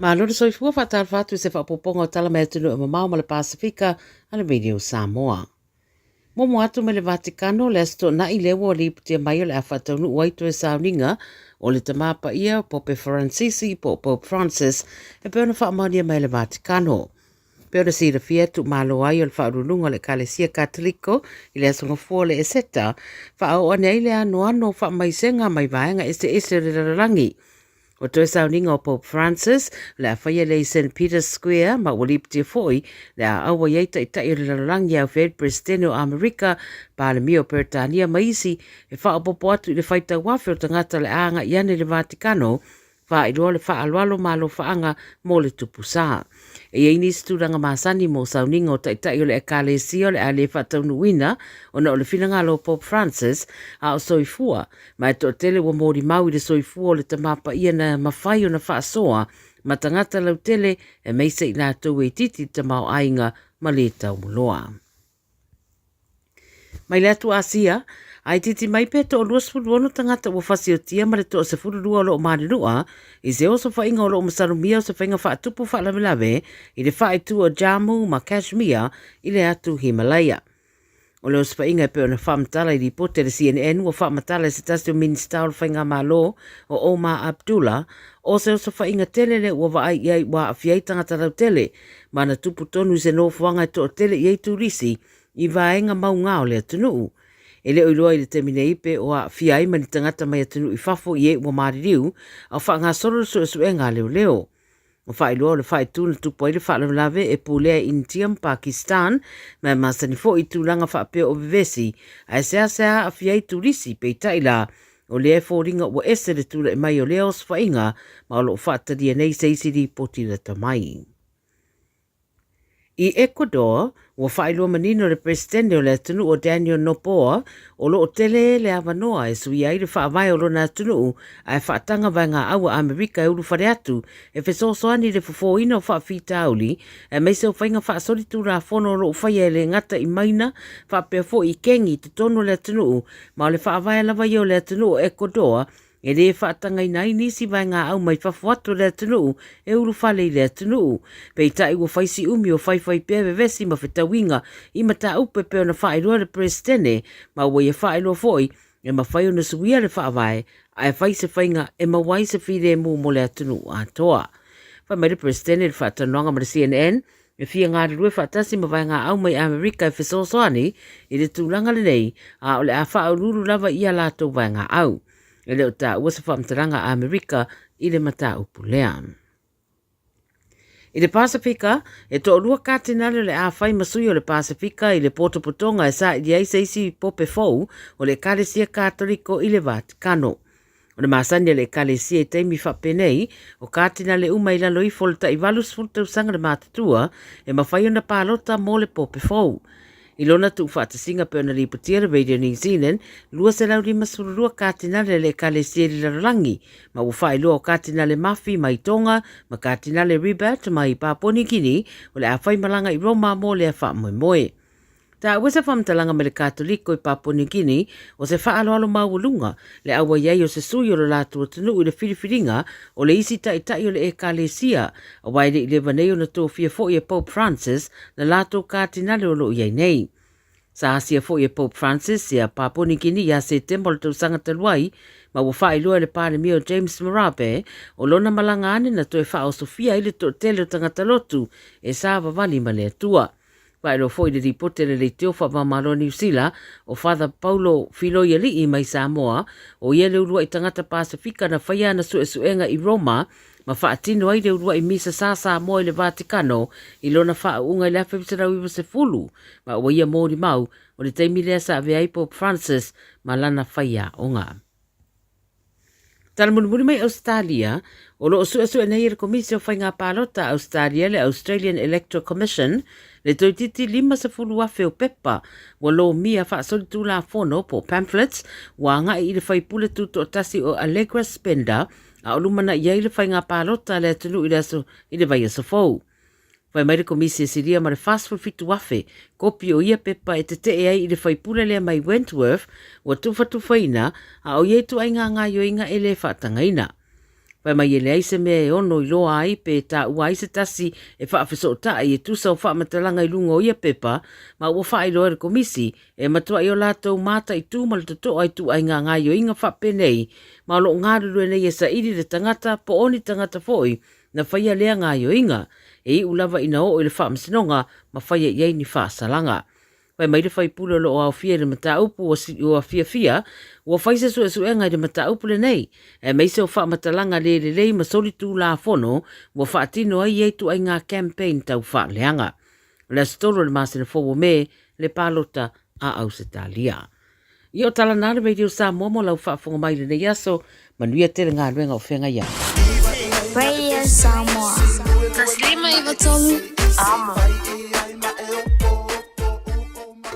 Ma lor soifua whatar whatu se whapoponga o tala mea tunu o mamau ma le Pasifika ana video Samoa. Momo atu me le Vatikano le asto na i lewa o liputia mai o le a whataunu uaitu e sauninga o le tamapa ia Pope Francis po Pope Francis e peona whaamania mai le Vatikano. Peona sira fia tu malo ai o le whaurununga le Kalesia Katoliko i le asonga fua le eseta whaau ane le ano whaamaisenga mai vaenga ese le rarangi. O toi sauninga o Pope Francis, le a whaia le St. Peter's Square, ma waliptia foi, le a awa yeita i tai o le larangi au Fed Presidente o Amerika, pa le mio Pertania maisi, e wha opopo atu i le whaita wafe o tangata le anga i ane le Vatikano, wha i roa le wha alualo malo whaanga mo le tupusa. E ini sturanga masani mo sauninga o tai o le Ecclesia le a le whataunu wina, o na o le whinangalo Pope Francis, a o soifua, mai to tele wa mori mau i le soifua o le tamapa ia na mawhai o na whaasoa, ma tangata lau tele e meisa i nā tau e titi tamau ainga ma le tau muloa. Mai le atu Asia, ai titi mai peto o luas fuluono tangata ua whasi o tia ma le to o se fururua o loo marirua, i se oso whainga o loo masarumia o se whainga whaatupu whaalamelave, i le whaetu o Jammu ma Kashmir, i le atu Himalaya. O leo se whainga e peo na whaamtala i ripote le CNN ua whaamatala se tasi o minista o le whainga malo o Omar Abdullah, o se oso whainga tele le ua waai iai wa awhiai tangata lau tele, ma na tupu tonu se no fuanga to o tele iei turisi, i vaenga maunga o le atunuu. E leo iloa i le temine ipe o a whiai mani tangata mai atunu i fafo i e ua maririu, au whaanga soro su e ngā leo. O whai loa le whai tūna tupo i le whaalamalawe e pūlea Indiam, Pakistan, mai masani fo i tūlanga whaapea o vivesi, a sea a whiai turisi pe taila, o lea fōringa ua ese le tūla e mai o lea os whainga, ma o lo whaataria nei seisiri potira tamai. I Ecuador, ua whaelua manino le presidente o le atunu o Daniel Noboa, o lo o tele le avanoa e sui ai le whaavai o lona atunu, a e whaatanga vai ngā aua Amerika e uru whare atu, e whesosoani le fufoina o whaafita auli, e meise o whainga whaasori tūra whono o lo whaia le ngata i maina, whaapea fo i kengi te tono le atunu, ma o le whaavai lava i o le atunu o Ecuador, e le whaatanga nai nisi vai ngā au mai whawhatu le atunuu, e uru whale i le atunuu. Pei tai ua whaisi umi o whaiwhai pia vevesi ma whetawinga i mata upe peo na whaeroa le presidente, ma ua ia whaeroa foi, e ma whai o na suia le whaavai, a e whai se whainga e ma wai se whire mu mo le atunuu a toa. Whai mai le presidente le whaatanuanga ma le CNN, e fia ngā rue whaatasi ma vai ngā au mai Amerika e whesosoani, i le tūlanga le nei, a o le a whaururu lava i a lātou vai ngā au. E leo ta ua se whaamtaranga a Amerika i le mata upu lea. I le Pasifika, e to olua kātinale le a whai masui o le Pasifika i le Potopotonga e sa i ai seisi pope fou o le Kalesia Katoliko i le Vatikano. O le masani le Kalesia i teimi whapenei o kātinale uma i lalo i folta i valus fulta usanga le matatua e mawhai o na pālota mo le pope fou. I lona tu whaatasinga peo na ripotia le Radio New Zealand, lua se lau rima sururua kātinale le Kalesia i Larangi, ma ua whai lua o kātinale Mafi mai Tonga, ma kātinale Ribat mai Papua New Guinea, o le a whai malanga i Roma mo le a wha moe moe. Ta ua se whamtalanga me le Katoliko i Papua New Guinea, o se wha alo maulunga, le awa iai o se sui o le lātua tanu i le whiriwhiringa, o le isi tai o le Kalesia, a waire i le vanei o na tō fia fo i a Pope Francis, na lātua kātinale o lo iai nei. Sa asia fo i a Pope Francis, i a Papua New Guinea i a September tau sanga taluai, ma ua wha ilua le pāre mio James Marape, o lona malanga ane na tō e wha o Sofia i le tō tele o tangata lotu, e sa wawali ma le atua. Wairo foi le ripote le teo whamamaro New Zealand o Father Paulo Filoiali i mai Samoa o ia le urua i tangata Pasifika na whaia na suenga i Roma ma whaatino ai le urua i misa sa Samoa i le Vatikano i lona whaunga i le awhewhisarau iwa se fulu ma ua ia mōri mau o le teimi lea sa avea i Pope Francis ma lana whaia o ngā. Tala munumuni mai Australia, o loo sua nei le komisi o whainga pālota Australia le Australian Electoral Commission, le toititi 5 afe o pepa, wa lo mia whaasori tū la whono po pamphlets, wa ngai i le whaipule tūto o tasi o Allegra Spender, a o lumana iai le whainga pālota le atunu i le vai asafou. Whai mai le komisi e siria ma le fast fitu afe, kopi o ia pepa e te ai i le whaipule lea mai Wentworth, wa tuwhatuwhaina, a o iei tu ainga ngā yoinga e le whaatangaina. Pai mai ele aise mea e ono I loa ai pe ta ua aise tasi e whaafeso ta e tusa o whaamatalaga I lungo ia pepa ma ua wha I loa re komisi e matua I o lātou mata I tū ma le toto ai tu ai ngā ngai o inga whapenei ma lo ngāruru e nei e sa iri le tangata po oni tangata foi na whaia lea ngai o inga e I ulava ina o I le whaamasinonga ma whaia iei ni whaasalanga. Pai mai le whai pule lo o au fia le mata upu o a fia ua whaise su e su enga I le mata upu le nei e meise o wha matalanga le lei ma soli tū la fono ua wha atino ai eitu ai ngā campaign tau wha leanga. Le stolo le masina fowo me le palota a au se talia. I o tala nare Radio Samoa mo lau wha fonga mai le nei aso manuia tere ngā ruenga o whenga ia. Radio Samoa. Taslima iwa tolu. Amo.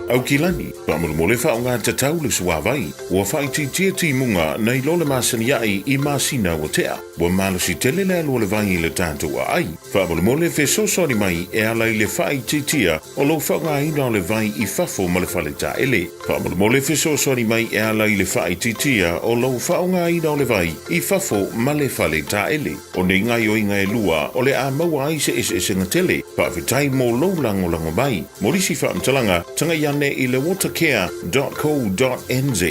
Au kilani, pamulmole wha o ngā tatau le suawai, ua whai tia munga nei lo le masani ai I masina o tea, ua malosi tele le alua le vai I le tātou a ai. Pamulmole fe sosoni mai e alai le whai tia o lo wha ngā ina o le vai I fafo ma le whale ta ele. Pamulmole fe sosoni mai e alai le whai tia o lo wha ngā ina o le vai I fafo ma le whale ta ele. O nei ngai o inga e lua o le a maua ai se ngatele, pa vitai mo lo lango mai. Morisi wha mtalanga, tanga ian I le watercare.co.nz.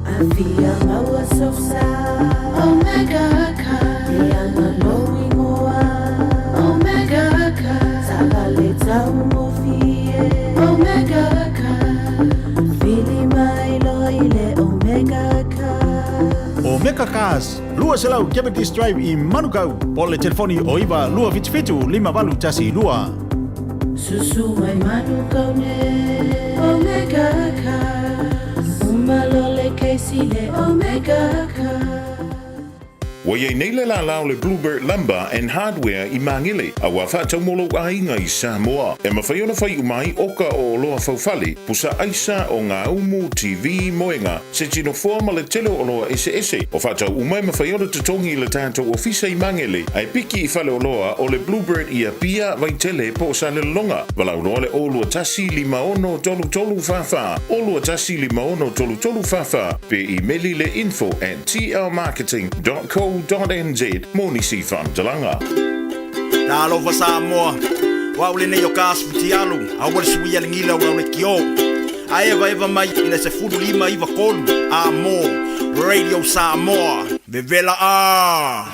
Avia maua sosa, Omega Ka, Lianga Lowi Moa, Omega Ka, Sagale Tau Mofie, Omega Ka, Fili Mailo ile Omega Ka. Omega Cars, lua selau Diabetes Drive I Manukau, o le telefoni o iwa lua vitu 5 tasi lua. Susu mai Manukau ne. Omega Ka, umalole keisile Omega Ka. Wa ye nei le la le Bluebird Lumber and Hardware I Mangile, a wa wha taumolo ainga I Samoa. E mawhaiona whai umai oka o loa whauwhale, pusa aisa o ngā umu TV moenga, se tino forma le telo o loa ese. O wha tau umai mawhaiona tatongi le tātou ofisa I Mangile, ai piki I whale o loa o le Bluebird I a pia vai tele po sa le longa. Walau loa le olua tasi 5 tolu fafa, olua tasi 5 tolu fafa, pe I meli le info@tlmarketing.co.nz Moni si whamtalanga. Talo fa Samoa, waule nei o kāsputi alu, awale suia le ngila ua le kio. A eva mai ina se fudu 5 iwa kolu, a mo, Radio Samoa, vevela a.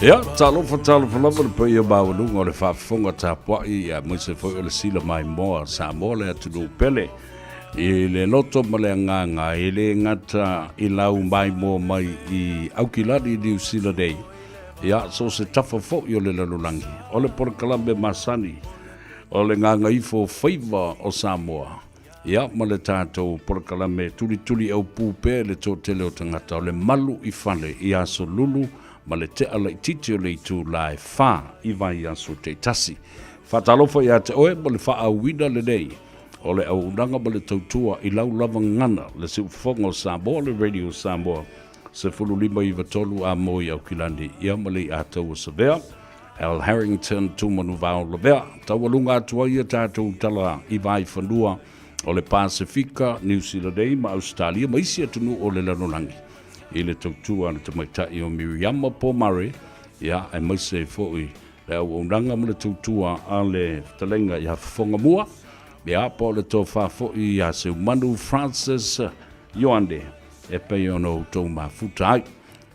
Ia, talofa lava le pei o maualunga o le whaafonga tāpuai a mwise foi o le sila mai moa Samoa le atunu pele I le loto ma le nganga I le ngata I lau mai moa mai I Aukilani I New Zealand Day. Ia, so se tafa fo I o le lalulangi o le porkalambe masani o le Gagaifo Faiva o Samoa. Ia, ma le tātou porkalambe tuli au pūpe le tōtele o tangata o le malu I whale I aso lulu ma le te ala I titi o le I tū lae whā I vai aso te tasi. Whatalofa I te oe ma le wha awina le nei o le au unanga ma le tautua I lau lava ngana le si ufonga o Samoa le Radio Samoa se fululima I vatolu a moi au kilani ia ma le atau o Savea Al Harrington tumanu vau lavea tawalunga atua ia tātou tala I vai whanua o le Pasifika, New Zealand ma Australia ma isi atunu o le lanolangi. I le tautua na tamaitai o Miriama Pomare, ia e maise foi le au unanga ma le tautua a le talenga I hawhafonga mua, ia po le tō whafoi a se umanu Francis Ioande, e pei ono tō mafuta ai.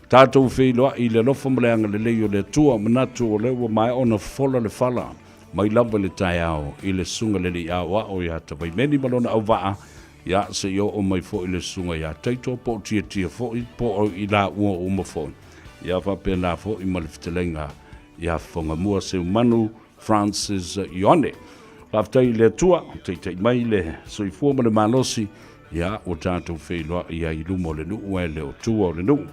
Tātou wheiloa I le lofa maleanga le leo le tua manatu o lewa mai ona fola le fala, mai lava le tai ao I le sunga le li awa o ia tawai meni malona au waa, ia se yo o mai fo I le sunga ia taito po tia fo I po o I la ua uma fo. Ia whapena fo I malifitelenga ia whonga mua se umanu Francis Ioane. Whaftai le tua, tei mai le soifua ma le malosi, ia o tātou wheiloa ia I lumo le nuu e le o tua o le nuu.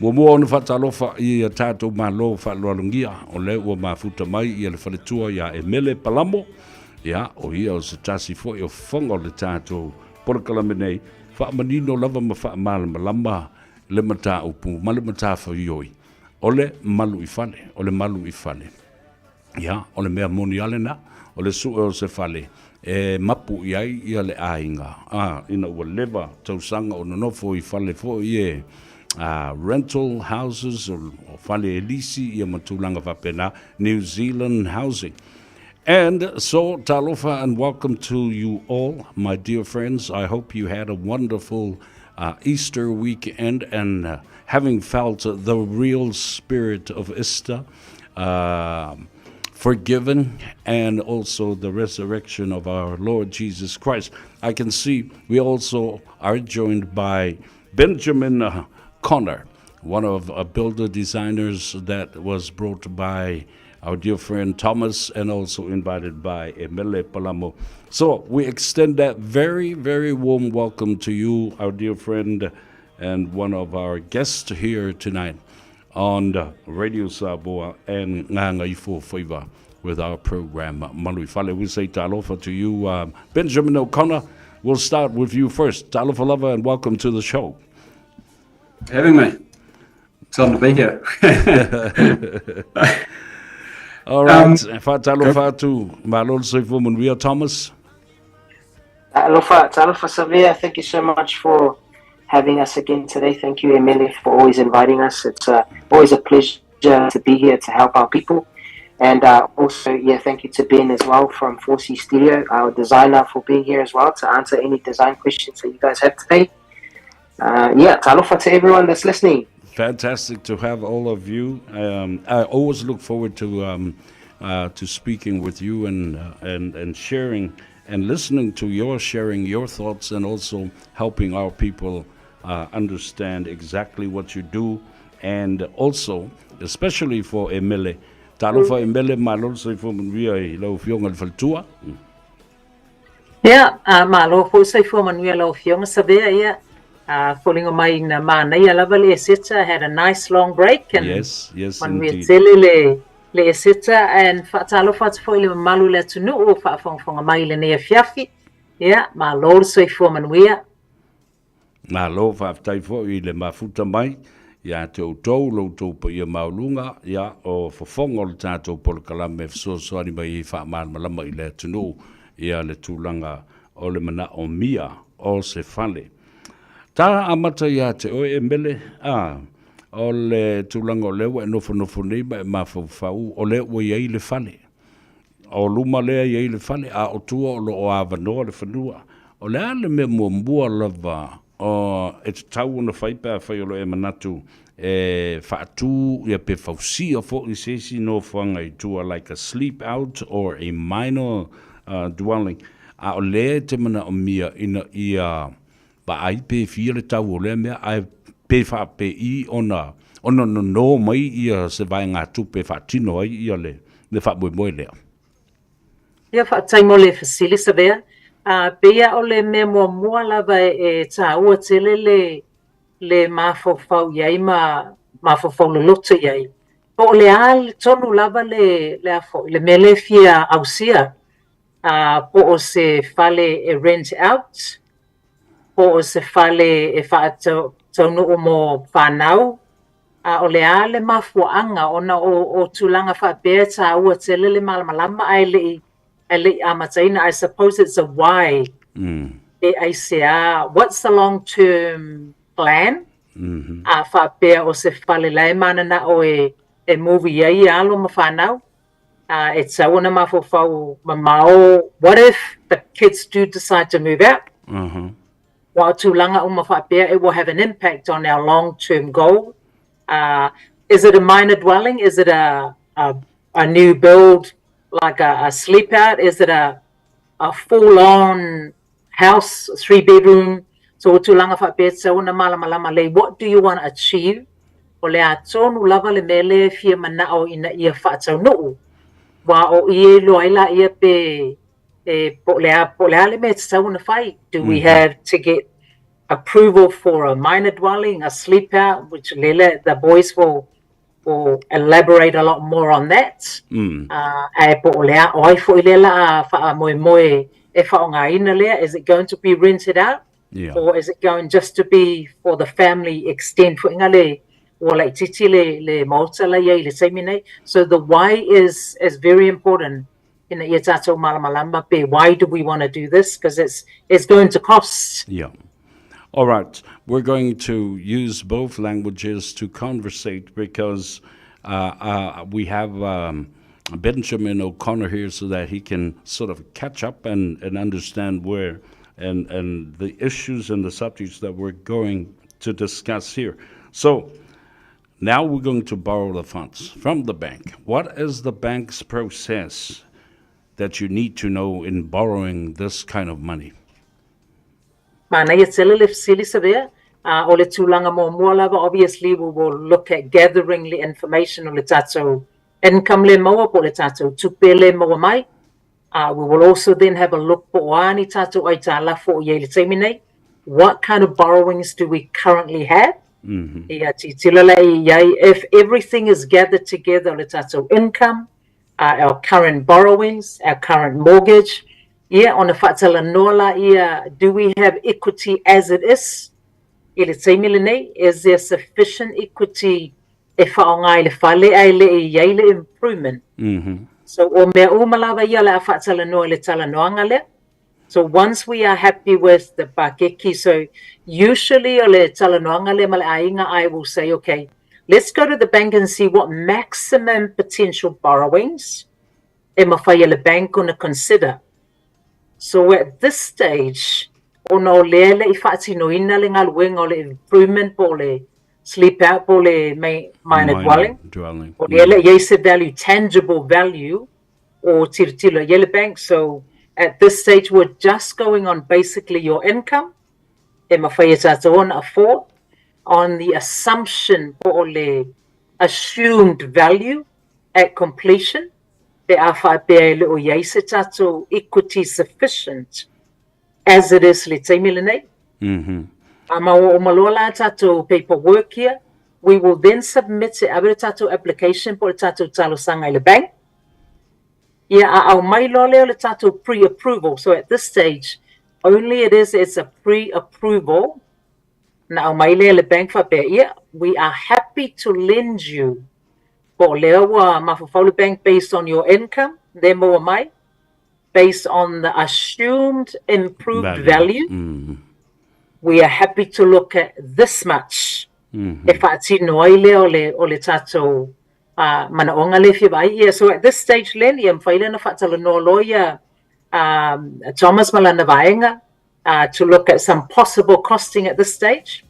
Mua ona whatalofa I a tātou malo whaloalungia o le ua mafuta mai I le whaletua ia e mele palamo, ia o ia o se tasi fo I o whonga o le tātou porkalame nei, whaamanino lava ma whaamalama le mata upu, ma le mata whaioi. Ole malu I whale. Ia, ole mea moni ale na, ole sue o se whale. Mapu iai ia le ainga. Ina ua lewa tausanga o nonofo I whale fo ie. Rental houses or whale elisi ia matulanga whapena, New Zealand housing. And so, talofa and welcome to you all, my dear friends. I hope you had a wonderful Easter weekend and having felt the real spirit of Easter, forgiven, and also the resurrection of our Lord Jesus Christ. I can see we also are joined by Benjamin Connor, one of builder designers that was brought by our dear friend Thomas and also invited by Emile Palamo. So we extend that very, very warm welcome to you, our dear friend and one of our guests here tonight on the Radio Samoa and Gagaifo Faiva with our program Malui Fale. We say talofa to you, Benjamin O'Connor. We'll start with you first. Talofa lava and welcome to the show. Having me. Excited to be here. All right. Talofa to Malol Soifuman. We are Thomas. Talofa Savia, thank you so much for having us again today. Thank you, Emily, for always inviting us. It's always a pleasure to be here to help our people. And also, thank you to Ben as well from 4C Studio, our designer, for being here as well to answer any design questions that you guys have today. Talofa to everyone that's listening. Fantastic to have all of you. I always look forward to speaking with you and sharing and listening to your sharing your thoughts and also helping our people understand exactly what you do, and also especially for Emile. Talofa Emile malol se fo manwia lo fionga faltua. Malo ho se fo manwia lo fionga sabea falling on my mana ia lavale sita had a nice long break and yes when we indeed. tele le sita and fatalo fat fo ile malu le tunu o fa fonga mai le ne fiafi malo se fo manwia Malo fa tai fo ile mafuta mai ya te utou lo to pa ia maulunga ya o fofongo le tato pol kalame so ani mai fa malama ile tunu ia le tulanga o le mana o mia o se fale. Ta amata ya te o Emile o le tulanga o lewa nofo nei ma fau o le o ye le fale o luma le ye le fale o tua o lo avano le fanua o le me mo lava o it's tau na faipa fai o lo manatu fatu ya pe fausi o fo isesi no fanga I tua like a sleep out or a minor dwelling o le te mana o mia ina ia ba ai pe fia tau le me ai pe fa pe I ona no mai ia se vai nga tu pe fa tino ai ia le fa mo le ia fa tai mo le fasili sabea pea o le me mo lava ta ua tele le mafofau iai mafofau le loto iai po le al tonu lava le afo le mele fia ausia po o se fale rent out po o se fale fa tonu o mo fanau o le ale mafuanga ona o tulanga fa pea ta ua tele le malama ai le amataina. I suppose it's a why. I say, what's the long-term plan? Fa pea o se fale lai mana na o e movie ai alo mawhanau. It's a wana mafofau mamao. What if the kids do decide to move out? Wa tulanga o mawha pea, it will have an impact on our long-term goal. Is it a minor dwelling? Is it a new build? Like a sleep out? Is it a full-on house, 3-bedroom? So tulanga fa pesa una malama le. What do you want to achieve? O le atonu lava le mele fia mana o ina ia fa tau no. Wa o ie lo ila ia pe po le ale me tau na fai. Do we have to get approval for a minor dwelling, a sleep out, which the boys will elaborate a lot more on that. Is it going to be rented out? Yeah. Or is it going just to be for the family extent? So the why is very important. Why do we want to do this? Because it's going to cost. Yeah. All right. We're going to use both languages to conversate because we have Benjamin O'Connor here so that he can sort of catch up and understand where and the issues and the subjects that we're going to discuss here. So now we're going to borrow the funds from the bank. What is the bank's process that you need to know in borrowing this kind of money? Obviously, we will look at gathering the information on the income le maua po le tatou tupe le maua mai. We will also then have a look po ani tatou ai tā lafo o le taimi nei. What kind of borrowings do we currently have? If everything is gathered together, le tatou income, our current borrowings, our current mortgage, on the whaatala nola do we have equity as it is? Is there sufficient equity if improvement? So so once we are happy with the pakeki, so usually I will say, okay, let's go to the bank and see what maximum potential borrowings the bank going to consider. So at this stage, improvement sleep out minor dwelling. Value, tangible value or tilo yellow bank. So at this stage, we're just going on basically your income. On the assumption or assumed value at completion. Equity sufficient as it is, let's say, paperwork here. We will then submit the application for the bank. Pre-approval. So at this stage, only it's a pre-approval. Now, bank we are happy to lend you bank based on your income, based on the assumed improved value. We are happy to look at this much. If I see so at this stage, Thomas Malana to look at some possible costing at this stage.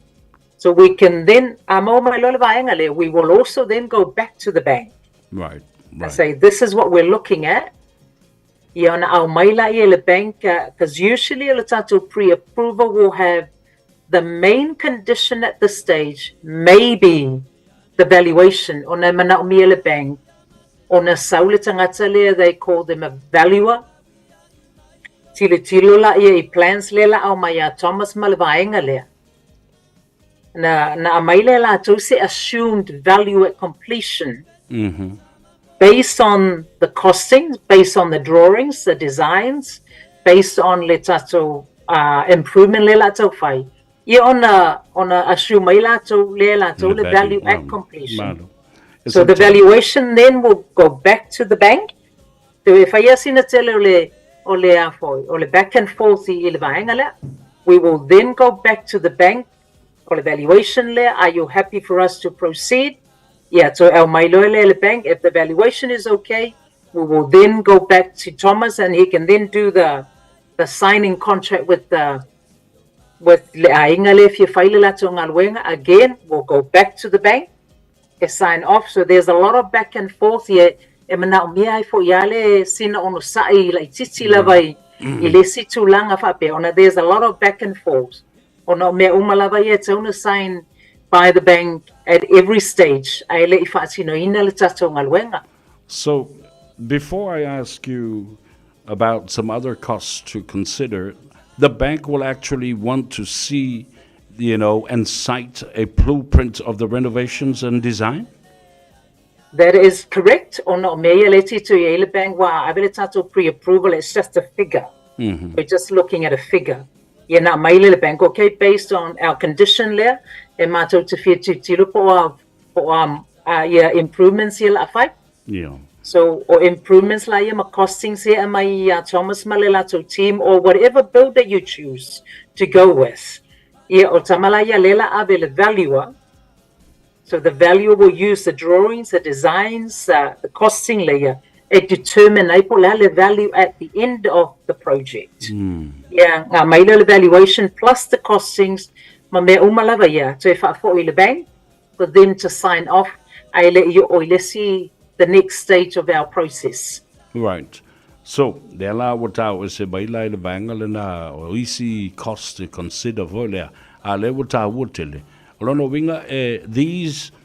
So we can then, we will also then go back to the bank. Right. And say, this is what we're looking at. Because usually pre-approval will have the main condition at this stage, maybe the valuation. On a bank, on a they call them a valuer. Plans Thomas Malavaenga. Assumed value at completion based on the costings, based on the drawings, the designs, based on improvement on a assume the value at completion. So the valuation then will go back to the bank. So if I back and forth, we will then go back to the bank. Evaluation layer, are you happy for us to proceed? So our bank, if the valuation is okay, we will then go back to Thomas and he can then do the signing contract with again, we'll go back to the bank and sign off. So there's a lot of back and forth here. There's a lot of back and forth. Signed by the bank at every stage. So, before I ask you about some other costs to consider, the bank will actually want to see, and cite a blueprint of the renovations and design? That is correct. Bank pre-approval, it's just a figure. We're just looking at a figure. na maile le bank, okay, based on our condition there, e mātou te whia tilo improvements here la whai. Yeah. So, or improvements la ia ma costings here mai Thomas Malelato team or whatever builder you choose to go with. Ia o tamala ia lela ave le valuer. So the valuer will use the drawings, the designs, the costing layer, and determine the value at the end of the project. Yeah, the valuation plus the costings, ma me umalawa ia, so if I for the bank, for them to sign off, I let you see the next stage of our process. Right. So, there la wata se baila le bangal na o easy cost to consider volea. Ale wata wotele. Olono winga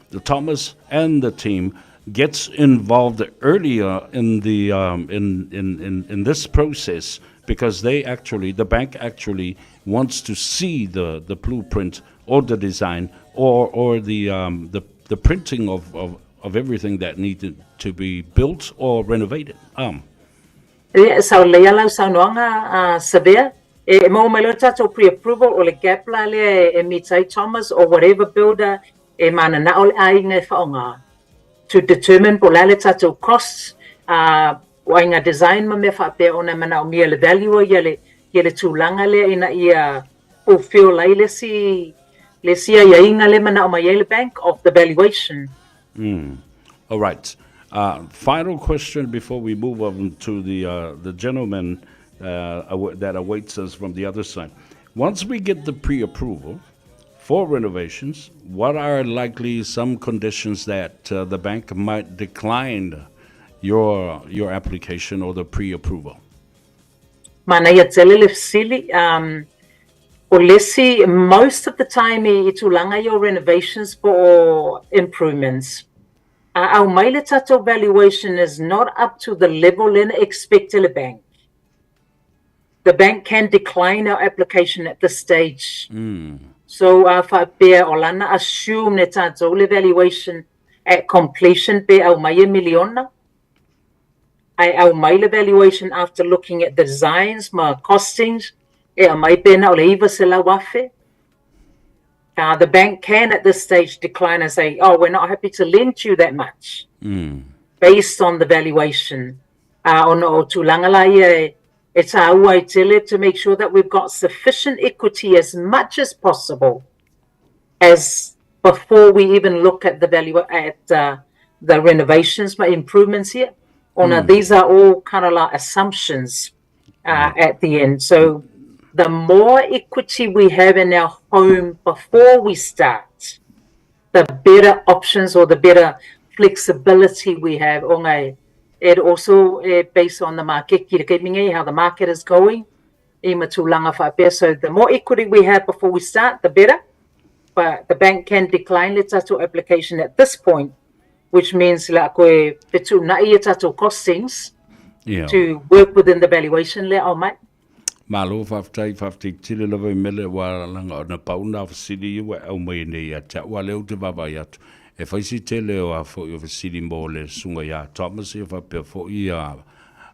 the Thomas and the team gets involved earlier in the in this process because the bank actually wants to see the blueprint or the design or the printing of everything that needed to be built or renovated. So leia sa noanga severe mo melota to pre-approval or le gap la le mitai Thomas or whatever builder mana na ol ai ngai whaonga to determine po lale tato costs wainga design ma me whape ona mana o mia le value yele tūlanga le ina ia fulfill lai le si ia inga le mana o mai le bank of the valuation. All right. Final question before we move on to the gentleman that awaits us from the other side. Once we get the pre-approval for renovations, what are likely some conditions that the bank might decline your application or the pre-approval? Mana ia telele fasili o lesi most of the time I tulanga your renovations for improvements. Our maile tato valuation is not up to the level in expected the bank. The bank can decline our application at this stage. So whapea o lana assume ne tato le valuation at completion pe au mai miliona. Au mai le valuation after looking at the designs, ma costings, au mai pena o le iwa se la wafe. The bank can at this stage decline and say, oh, we're not happy to lend you that much based on the valuation. Ono tulangala ia it's our tele to make sure that we've got sufficient equity as much as possible as before we even look at the value at the renovations, my improvements here. These are all kind of like assumptions at the end. So the more equity we have in our home before we start, the better options or the better flexibility we have. It also based on the market, how the market is going. So the more equity we have before we start, the better. But the bank can decline the tattoo application at this point, which means like costings to work within the valuation le mate. Malo faftai tile lava mele wa langa na pauna fasili wa au mai nei ata wa leo te baba yatu e faisi tele o fo yo fasili mole sunga ya Thomas e fa pe fo ia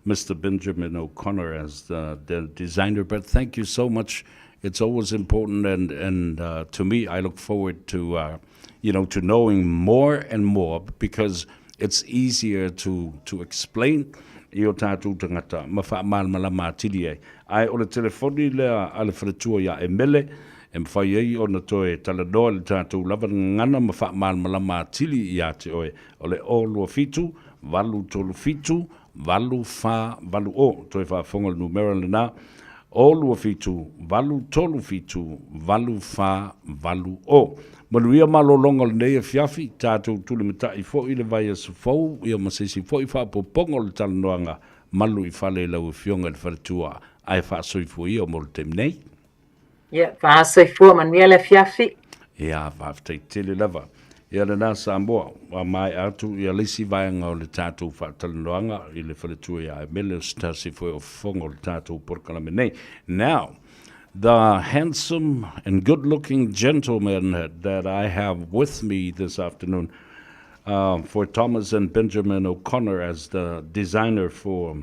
Mr. Benjamin O'Connor as the designer. But thank you so much. It's always important, and to me, I look forward to to knowing more and more, because it's easier to explain. Io tātou tangata, mawha malmala mātiri ai. Ai o le telefoni lea ale whaletua ia e mele, e mwhai ei o na toe talanoa le tātou lava ngana mawha malmala mātiri ia te oe. O le o lua fitu, walu tolu fitu, walu wha, walu o, toe whaafonga le numero le nā. O lua fitu, walu tolu fitu, walu wha, walu o. Manuia malolonga le nei e fiafi, tātou tuli mita i fo i le vai a sufou, ia masisi fo i wha popongo le talanoanga, malu i whale lau i fionga le whaletua, ai wha soifu i o moro tem nei. Ia, wha soifu manuia le fiafi. Ia, whaaftei tele lava. Ia le nā Samoa, wa mai atu, ia lisi vaianga o le tātou wha talanoanga, i le whaletua ia e mele o stasi fo i o fongo le tātou porkalame nei. Now, the handsome and good-looking gentleman that I have with me this afternoon for Thomas and Benjamin O'Connor as the designer for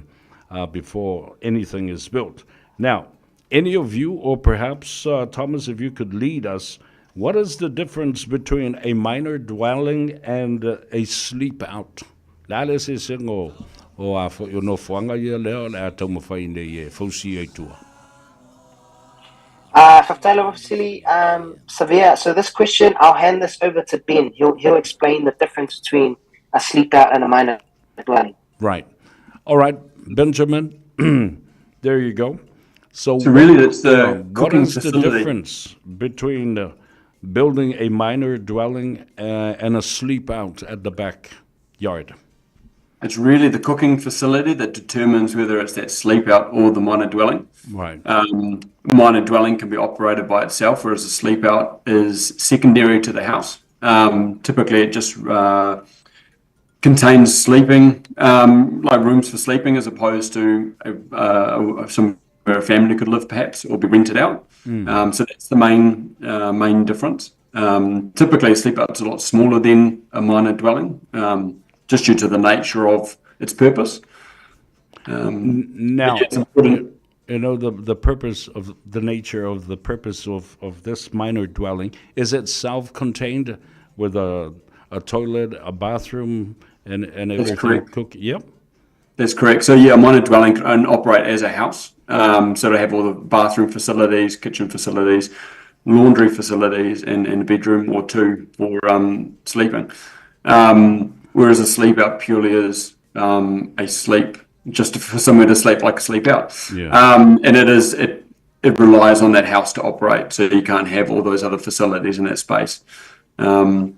before anything is built. Now, any of you, or perhaps Thomas, if you could lead us, what is the difference between a minor dwelling and a sleep out? Lale se singo o a fo no fuanga ia leo le a tau mawhai nei e fausi ai tua. Faftalo Vasily, Severe. So this question, I'll hand this over to Ben. He'll explain the difference between a sleep out and a minor dwelling. Right. All right, Benjamin. There you go. So really, it's the what cooking is facility. the difference between building a minor dwelling and a sleep out at the backyard? It's really the cooking facility that determines whether it's that sleep out or the minor dwelling. Right. Minor dwelling can be operated by itself, whereas a sleep out is secondary to the house. Typically, it just contains sleeping, like rooms for sleeping, as opposed to some where a family could live, perhaps, or be rented out. So that's the main difference. Typically, a sleep out is a lot smaller than a minor dwelling, just due to the nature of its purpose. Now, it's important. You know, the purpose of the nature of the purpose of this minor dwelling, is it self-contained with a toilet, a bathroom, and everything? That's correct. Yep. That's correct. So yeah, a minor dwelling can operate as a house. So to have all the bathroom facilities, kitchen facilities, laundry facilities, and a bedroom or two for sleeping. Whereas a sleep out purely is a sleep, just for somewhere to sleep, like a sleep out. Yeah. And it relies on that house to operate, so you can't have all those other facilities in that space. And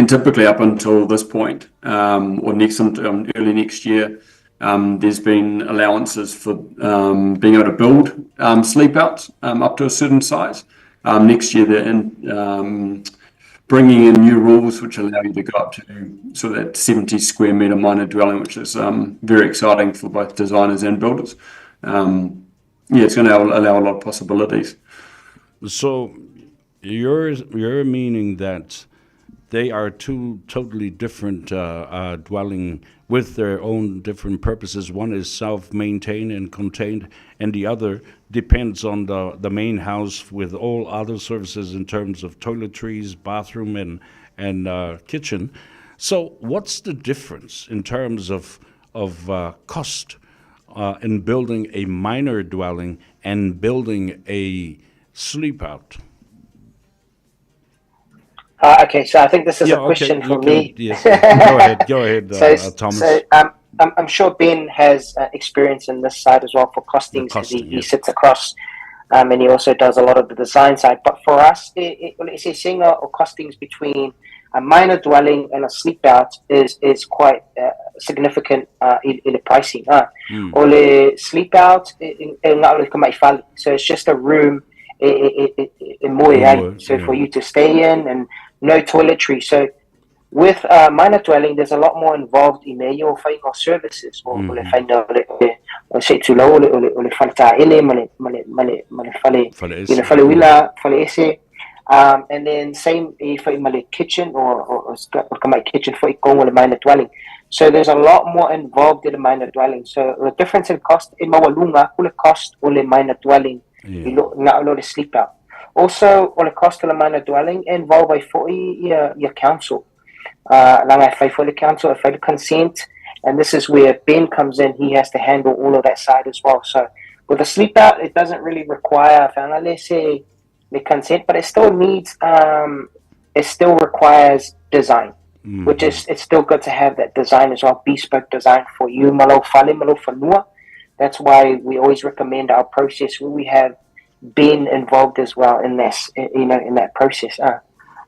typically up until this point, or early next year, there's been allowances for being able to build sleep outs up to a certain size. Next year, they're bringing in new rules which allow you to go up to sort of that 70 square metre minor dwelling, which is very exciting for both designers and builders. It's going to allow a lot of possibilities. So you're meaning that they are two totally different dwelling with their own different purposes. One is self-maintained and contained, and the other depends on the main house with all other services in terms of toiletries, bathroom, and kitchen. So what's the difference in terms of cost in building a minor dwelling and building a sleep out? Okay, so I think this is a question for me. Yes. Go ahead, Thomas. So I'm sure Ben has experience in this side as well for costings, because he sits across, and he also does a lot of the design side. But for us, seeing or costings between a minor dwelling and a sleep out is quite significant in the pricing. Or the sleep out, so it's just a room so for you to stay in, and no toiletry. So with minor dwelling, there's a lot more involved in your services, or and then same for kitchen or kitchen for minor dwelling. So there's a lot more involved in the minor dwelling. So the difference in cost in Mawalunga, cost or minor dwelling. Not a lot of sleep out. Also, on the cost of the minor dwelling, involve your council. For the council, if I consent, and this is where Ben comes in. He has to handle all of that side as well. So with the sleep out, it doesn't really require the consent, but it still needs. It still requires design, which is it's still good to have that design as well, bespoke design for you, malo fanua. That's why we always recommend our process where we have been involved as well in this, in that process.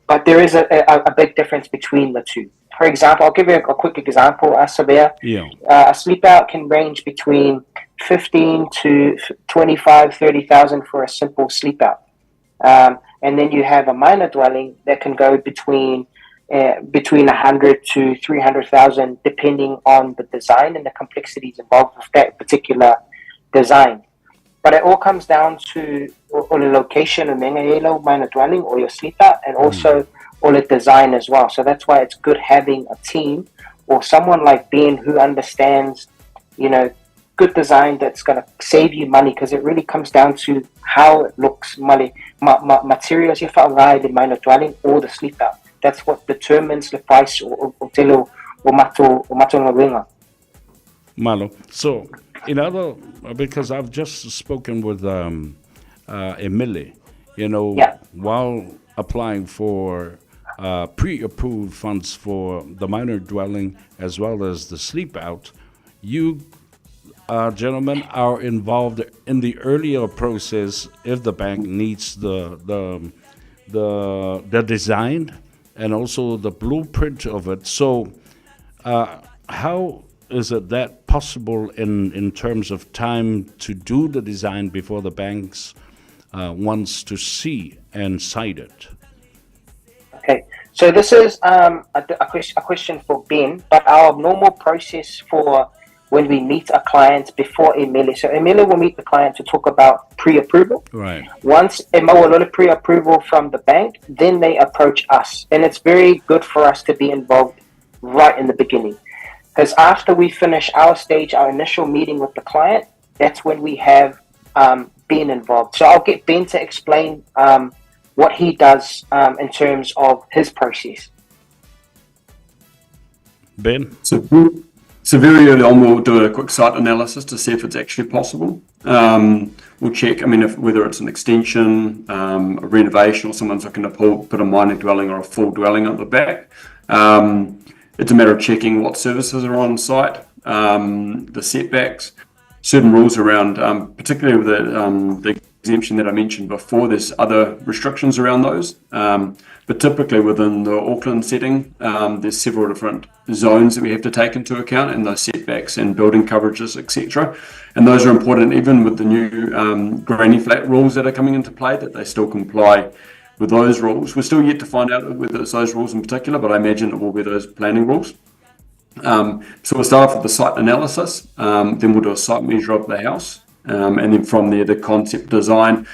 But there is a big difference between the two. For example, I'll give you a quick example. A sleep out can range between 15 to 25, 30,000 for a simple sleep out. And then you have a minor dwelling that can go between 100 to 300,000, depending on the design and the complexities involved with that particular design. But it all comes down to the location of minor dwelling or your sleep out, and also all the design as well. So that's why it's good having a team or someone like Ben who understands, good design that's going to save you money, because it really comes down to how it looks. Materials you whaangai le minor dwelling or the sleep out. That's what determines the price o telo o mato ngawenga. Malo. So, because I've just spoken with Emily, while applying for pre-approved funds for the minor dwelling as well as the sleep out, you gentlemen are involved in the earlier process if the bank needs the design and also the blueprint of it. So how is it that possible in terms of time to do the design before the banks wants to see and cite it? Okay, so this is a question for Ben, but our normal process for when we meet a client before Emile. So Emile will meet the client to talk about pre-approval. Right. Once Emile pre-approval from the bank, then they approach us. And it's very good for us to be involved right in the beginning. Because after we finish our stage, our initial meeting with the client, that's when we have Ben involved. So I'll get Ben to explain what he does in terms of his process. Ben? So very early on, we'll do a quick site analysis to see if it's actually possible. We'll check, whether it's an extension, a renovation, or someone's looking to put a minor dwelling or a full dwelling at the back. It's a matter of checking what services are on site, the setbacks, certain rules around, particularly with the exemption that I mentioned before. There's other restrictions around those. But typically within the Auckland setting, there's several different zones that we have to take into account, and those setbacks and building coverages, etc. And those are important even with the new granny flat rules that are coming into play, that they still comply with those rules. We're still yet to find out whether it's those rules in particular, but I imagine it will be those planning rules. So we'll start off with the site analysis, then we'll do a site measure of the house, and then from there the concept design.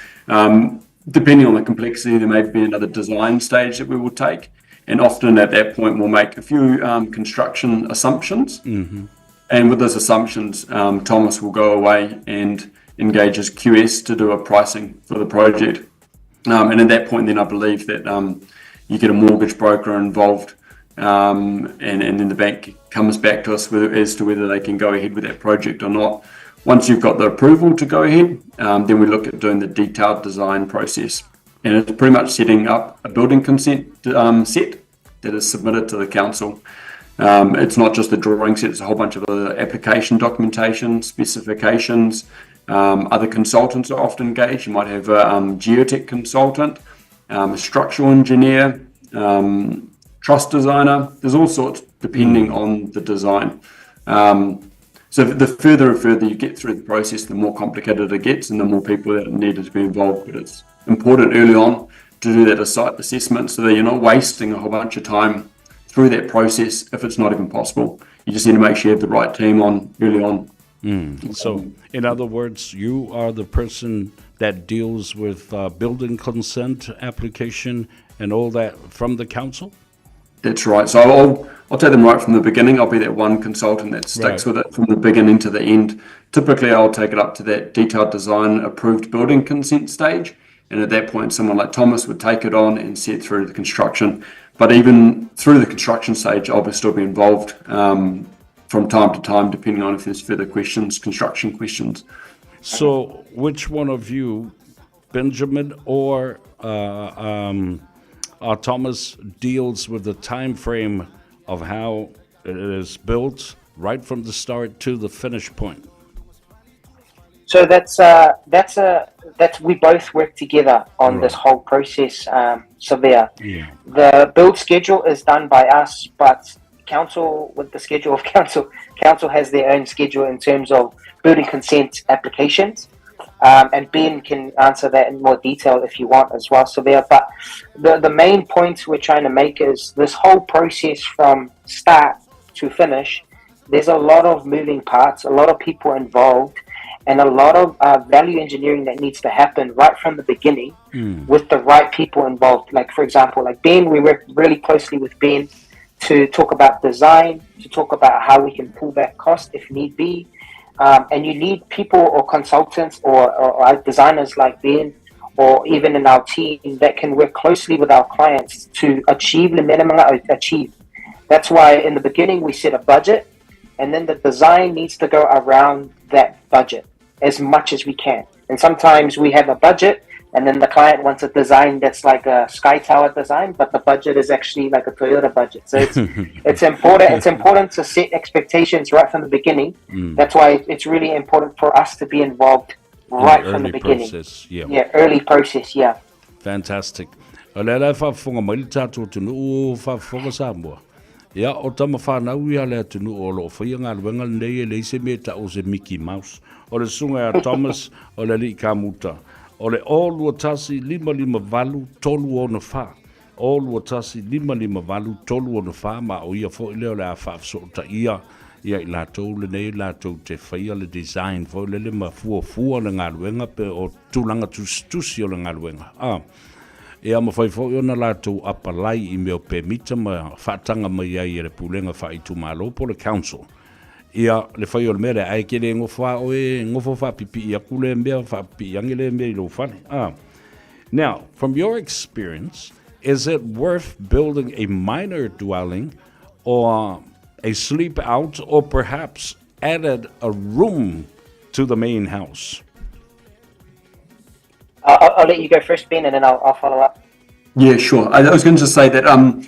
Depending on the complexity, there may be another design stage that we will take, and often at that point we'll make a few construction assumptions. Mm-hmm. And with those assumptions, Thomas will go away and engage his QS to do a pricing for the project. And at that point then I believe that you get a mortgage broker involved, and then the bank comes back to us as to whether they can go ahead with that project or not. Once you've got the approval to go ahead, then we look at doing the detailed design process. And it's pretty much setting up a building consent set that is submitted to the council. It's not just a drawing set, it's a whole bunch of other application documentation, specifications. Other consultants are often engaged. You might have a geotech consultant, a structural engineer, truss designer. There's all sorts depending on the design. So the further and further you get through the process, the more complicated it gets and the more people that are needed to be involved. But it's important early on to do that site assessment so that you're not wasting a whole bunch of time through that process if it's not even possible. You just need to make sure you have the right team on early on. So, in other words, you are the person that deals with building consent application and all that from the council? That's right. So I'll take them right from the beginning. I'll be that one consultant that sticks with it from the beginning to the end. Typically, I'll take it up to that detailed design approved building consent stage. And at that point, someone like Thomas would take it on and see it through the construction. But even through the construction stage, I'll still be involved from time to time, depending on if there's further questions, construction questions. So which one of you, Benjamin or Thomas, deals with the time frame of how it is built right from the start to the finish point? So that's we both work together on this whole process, Severe. Yeah. The build schedule is done by us, but council, with the schedule of council has their own schedule in terms of building consent applications. And Ben can answer that in more detail if you want as well, Severe. But the main point we're trying to make is this whole process from start to finish, there's a lot of moving parts, a lot of people involved, and a lot of value engineering that needs to happen right from the beginning with the right people involved. Like, for example, like Ben, we work really closely with Ben to talk about design, to talk about how we can pull back cost if need be. and you need people or consultants or designers like Ben, or even in our team that can work closely with our clients to achieve the minimum achieve. That's why in the beginning we set a budget, and then the design needs to go around that budget as much as we can. And sometimes we have a budget, and then the client wants a design that's like a Sky Tower design, but the budget is actually like a Toyota budget. So it's important. It's important to set expectations right from the beginning. That's why it's really important for us to be involved right from the beginning. Process, Early process. Yeah. Fantastic. Alea whafonga mai le tātou tunu whafonga Samoa. Ia, o tama whanau ia lea tunu o lo whaia ngā luenga nei e leise me ta o se Mickey Mouse. O le sunga a Thomas, o le li kamuta. O le olu tasi 555 tolu o na wha. Olu tasi 555 tolu o na wha, ma o ia fo ileo le a whaafsota ia. Ia I lātou le nei lātou te whaia le design, fo le ma fua le ngā luenga pe o tūlanga tusi o le ngā luenga. Ia ma whai fo iona lātou apalai I meo pe mita ma whaatanga mai ai le pulenga whaitu malo po le council. Ia le whai o le mere ai kere ngofa oe ngofo whapipi ia kule mea whapipi angele mea I lo whane. Now, from your experience, is it worth building a minor dwelling or a sleep out, or perhaps added a room to the main house? I'll let you go first, Ben, and then I'll follow up. Yeah, sure. I was going to say that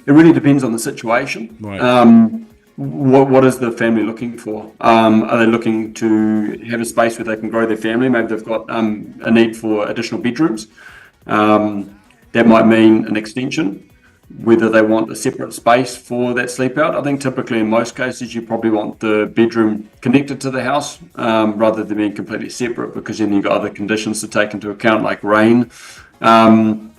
it really depends on the situation. Right. What is the family looking for? Are they looking to have a space where they can grow their family? Maybe they've got a need for additional bedrooms. That might mean an extension. Whether they want a separate space for that sleep out. I think typically in most cases you probably want the bedroom connected to the house rather than being completely separate, because then you've got other conditions to take into account like rain. Then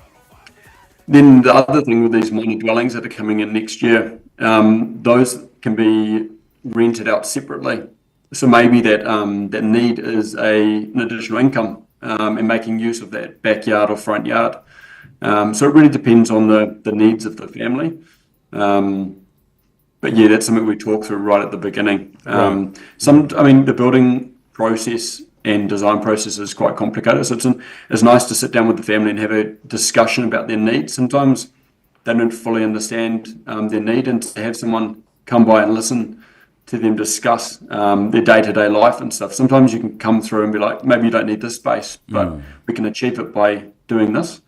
the other thing with these minor dwellings that are coming in next year, those can be rented out separately. So maybe that need is an additional income and making use of that backyard or front yard. So it really depends on the needs of the family. But yeah, that's something we talk through right at the beginning. The building process and design process is quite complicated. So it's nice to sit down with the family and have a discussion about their needs. Sometimes they don't fully understand their need, and to have someone come by and listen to them discuss their day-to-day life and stuff. Sometimes you can come through and be like, maybe you don't need this space, but we can achieve it by doing this.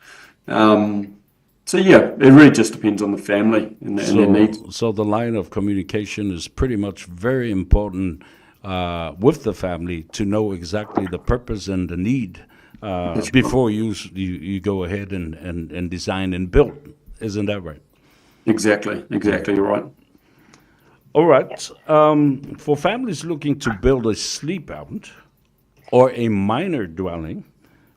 So yeah, it really just depends on the family and their needs. So the line of communication is pretty much very important with the family to know exactly the purpose and the need before you go ahead and design and build. Isn't that right? Exactly, you're right. All right. For families looking to build a sleep out or a minor dwelling,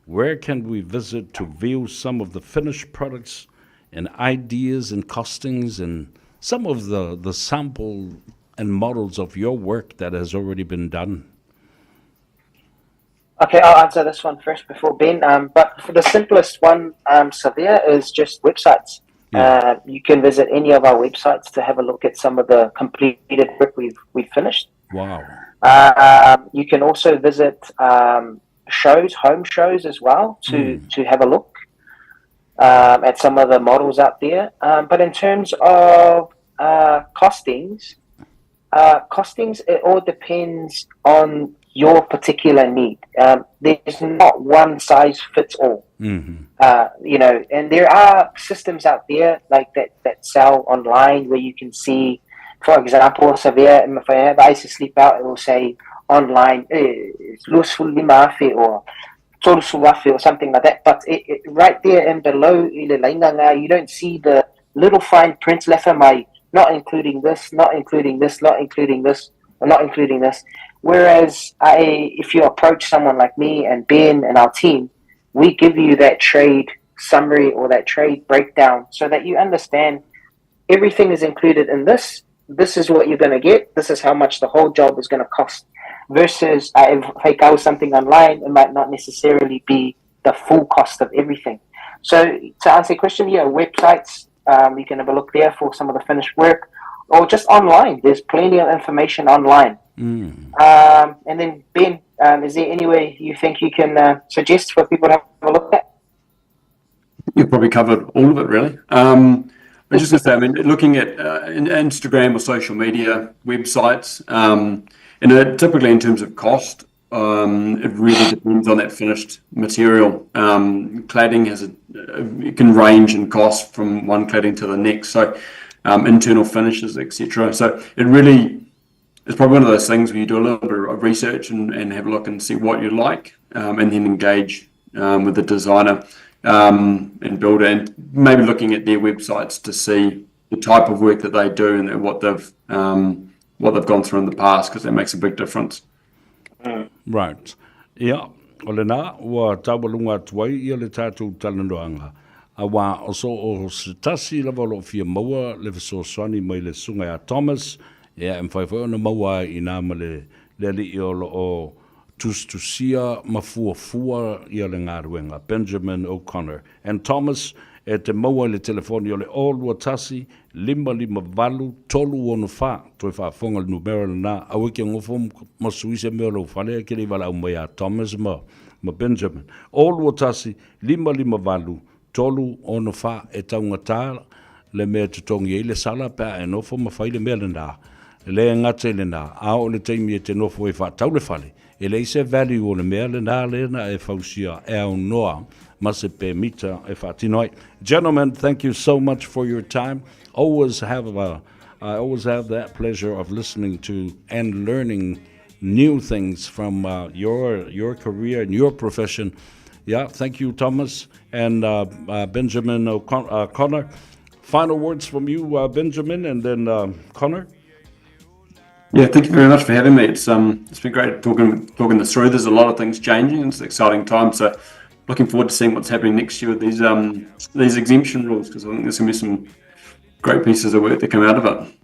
where can we visit to view some of the finished products and ideas and costings and some of the sample and models of your work that has already been done? Okay, I'll answer this one first before Ben. But for the simplest one, Severe, is just websites. Yeah. You can visit any of our websites to have a look at some of the completed work we've finished. Wow. You can also visit home shows as well to have a look at some of the models out there. But in terms of costings, it all depends on your particular need. There's not one size fits all. And there are systems out there like that sell online where you can see, for example, Severe, if I used to sleep out, it will say online, or or something like that. But it right there and below, you don't see the little fine print left on my, not including this, not including this, not including this, or not including this. Whereas if you approach someone like me and Ben and our team, we give you that trade summary or that trade breakdown so that you understand everything is included in this. This is what you're going to get. This is how much the whole job is going to cost. Versus if I go something online, it might not necessarily be the full cost of everything. So to answer your question, websites, you can have a look there for some of the finished work, or just online. There's plenty of information online And then Ben, is there any way you think you can suggest for people to have a look at? You've probably covered all of it, really. I was just going to say, I mean, looking at Instagram or social media websites, typically in terms of cost, it really depends on that finished material. Cladding it can range in cost from one cladding to the next. So internal finishes, etc. So it really is probably one of those things where you do a little bit of research and have a look and see what you like, and then engage with the designer and builder, and maybe looking at their websites to see the type of work that they do and what they've gone through in the past, because that makes a big difference. Right. Yeah. O le nā, ua tawalunga tuai ia le tātou talanoanga. A wā o se tasi lava lo fia maua le fesoasoani mai le sunga a Thomas, ia mwhaiwhai ona maua I nā ma le li o lo o tustusia mafuafua ia le ngāruenga, Benjamin O'Connor. And Thomas, e te maua le telefoni o le olua tasi, 554 tolu ono wha, toi whaafonga le numero le nā, au eke ngofo masuise mea lau whale, ke li wala au mai a Thomas ma Benjamin. Olua tasi, 554 tolu ono wha, e taunga tā, le mea tutongi e le sala pēa e nofo ma whaile mea le nā, le ngate le nā, a o le teimi e te nofo e wha tau le whale, e le se value o le mea le nā le na e whausia e au noa, Masepe Mita Efatinoi. Gentlemen, thank you so much for your time. I always have that pleasure of listening to and learning new things from your career and your profession. Yeah, thank you, Thomas and Benjamin O'Connor. Final words from you, Benjamin, and then Connor. Yeah, thank you very much for having me. It's been great talking this through. There's a lot of things changing. It's an exciting time. So looking forward to seeing what's happening next year with these exemption rules, because I think there's going to be some great pieces of work that come out of it.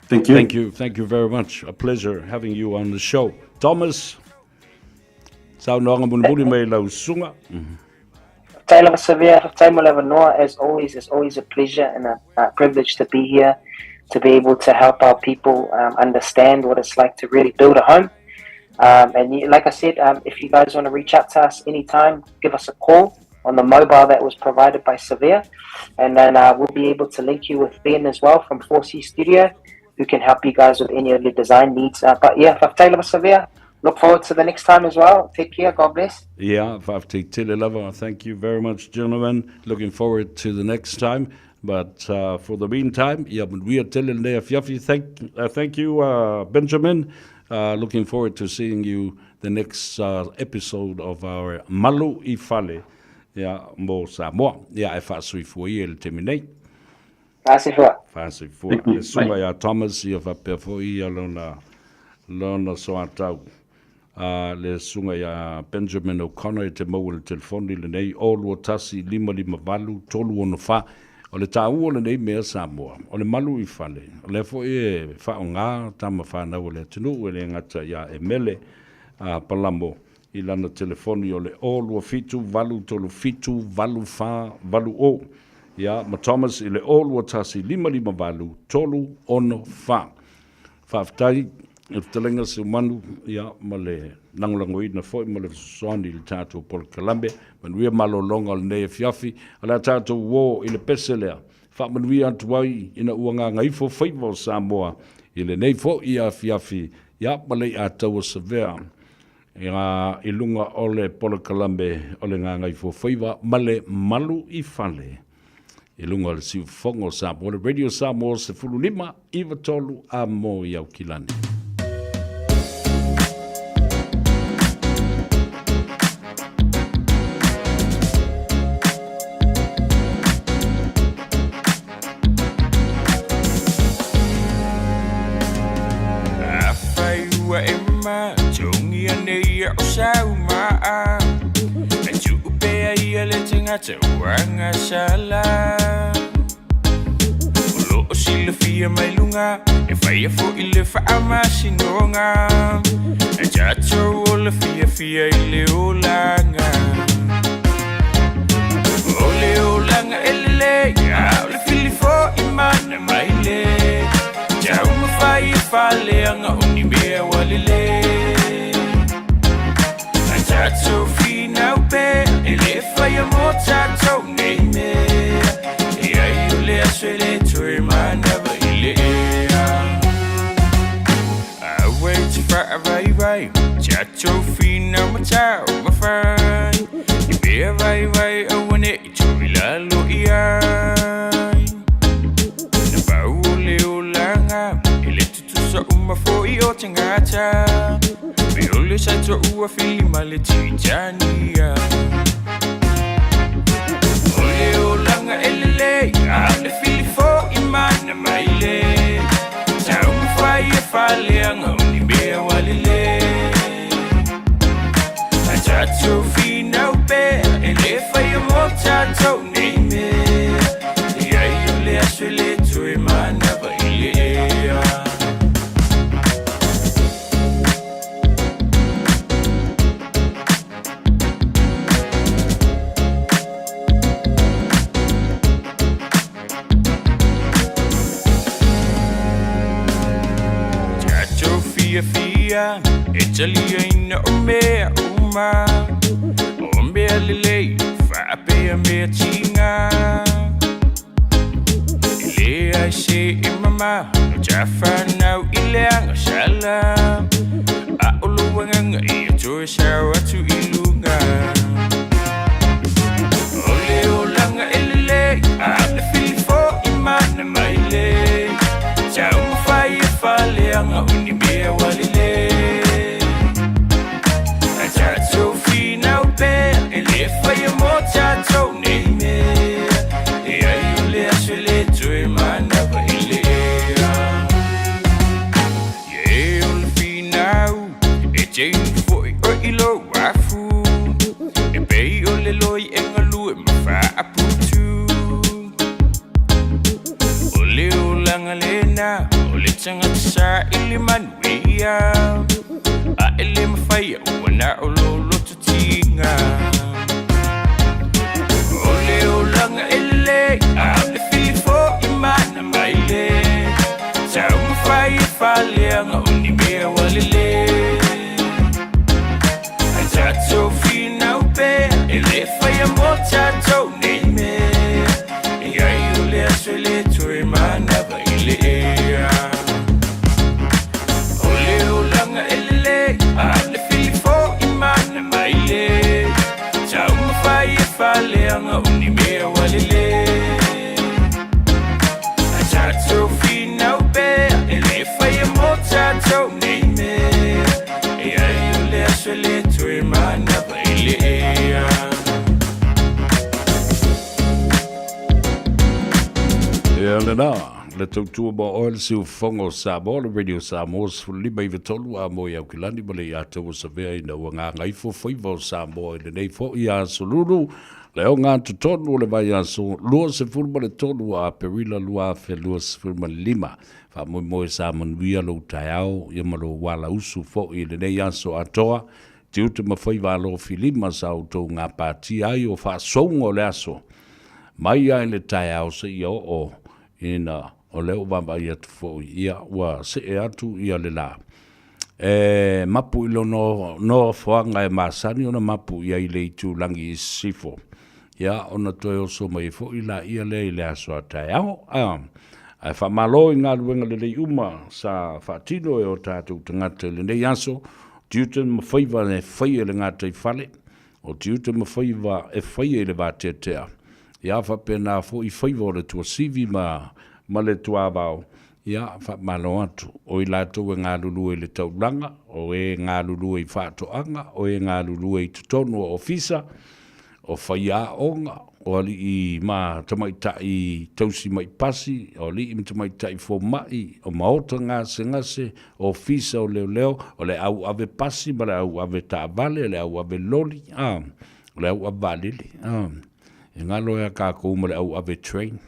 Thank you. Thank you very much. A pleasure having you on the show. Thomas, saunoanga munuri mai lau sunga. Taylor Severe, as always, it's always a pleasure and a privilege to be here, to be able to help our people understand what it's like to really build a home. Like I said, if you guys want to reach out to us anytime, give us a call on the mobile that was provided by Severe, and then we'll be able to link you with Ben as well from 4C Studio, who can help you guys with any of your design needs. But yeah, Taylor Severe, look forward to the next time as well. Take care. God bless. Yeah, thank you very much, gentlemen. Looking forward to the next time. But for the meantime, we are telling thank you, Benjamin. Looking forward to seeing you the next episode of our Malu I Fale. Mo Samoa. E whaasui fui e le teminei. Whaasui fua. Le sunga ia Thomas ia whapea fui ia lona soatau. Le sunga ia Benjamin O'Connor e te mau le telefoni le nei olua tasi 554 tolu ono wha. O le tāua le nei mea Samoa, o le malu I fale, o le fo e whao ngā, tama whanau le tunu, e le ngata ia e mele palamo I lana telefoni o le olua fitu, valu tolu fitu, valu wha, valu o. Ia, ma Thomas I le olua tasi 554 tolu ono wha. Whaftai, e talenga se manu, ia, ma le nangulango ina foi, ma le soani le tātou Pol Kalambe, manuia malolonga le nei fiafi, ala tātou wō I le peselea. Whamanuia atuai ina uanga Gagaifo Faiva o Samoa, I le nei fo I a fiafi, ia, ma le a taua Severe. I lunga o le Pol Kalambe, o le Gagaifo Faiva, ma le malu I fale. I lunga le siu fongo Samoa, le Radio Samoa se fululima, iwa tolu a mo I au kilani. Sauma na chupe ia le tinga te wanga sala lo sila fia mai lunga e fai fo ile fa amasinonga e chacho o le fia ile olanga ele ya le fili fo imana mai le ja uma fai fale anga uni be wali tangata me ole sa to ua fili male tijania ole olanga elele ale fili fo imana maile tau fai fale anga uni be walile achacho fina upe ele fai mo chacho nime ya ole aswele to imana baile Fia, Italia in Omea Uma, Ombea Lile, Fape Ambea Chinga. Ile I say Mama, Jaffa now Ileang Shala, Auluang, Eto Shawa to Ilunga. Ole Olanga Ele, I'm the Filifo Imana Maile, Chau Fire Faleanga Unibea Walile. Achacho Fina Upe, Elefa Yamota Tone, Yayule Ashele to Emana Bailea. Ye Olfina, a Jane for Ilo Wafu, a Bay Oleloi Engalu, Mafa Aputu. Ole Olangalena, Olechanga Ilimanwea, a Elimafaya, Wana Olo Lotutinga. Ole Olanga Ele, I'm the Filifo Imana Maile, Saumafaya Faleanga Unibea Walile. Achacho Fina Upe, Elefaya Mochacho Name, Yayule Aswele to Imana Bailea. Ole Olanga Ele, I'm the Filifo Imana Maile, Saumafaya Faleanga Unibea Walile. Achacho Fina Upe, Elefaya Mochacho Name, Yayule Aswele to Imana Bailea. Le tautua ba oil si ufongo Samoa, le radio Samoa, lima iwa tolu a mo iau kilani, ma le ia tau sa vea ina ua ngā Gagaifo Faiva o Samoa, le nei fo i a solulu, le o ngā tutonu le vai a so, lua se fulma le tonu a perila lua fe lua se fulma lima, fa moi moi sa manuia lo taiao, ia malo wala usu fo i le nei a so atoa, te uta ma Faiva alo filima sa auto ngā pāti ai o fa songo le aso, mai ai le taiao se i o ina o leo wamba ia tu fo ia wa se e atu ia le la. Mapu ilo no foanga e masani ona mapu ia ile itu langi i sifo. Ia ona toe oso mai fo ila ia le aso atai ao. Ai wha malo i ngā ruenga le uma sa whatino e o tātou tangata le nei aso. Tiuta ma Faiva e whaia le ngātai whale. O tiuta ma Faiva e whaia le vātetea. Ia wha pena fo i Faiva o le tua sivi ma le tua vau. Ia wha malo atu. O i lato e ngā lulu e le taulanga, o e ngā lulu e whātoanga, o e ngā lulu e tutonu o ofisa, o whaia onga, o ali i mā tamaita i tausi mai pasi, o li i tamaita i fo mai, o maota ngase ngase, o ofisa o leo, o le au ave pasi, ma le au ave taavale, le au ave loli, o le au ave valili, e ngā loea kākou ma le au ave train.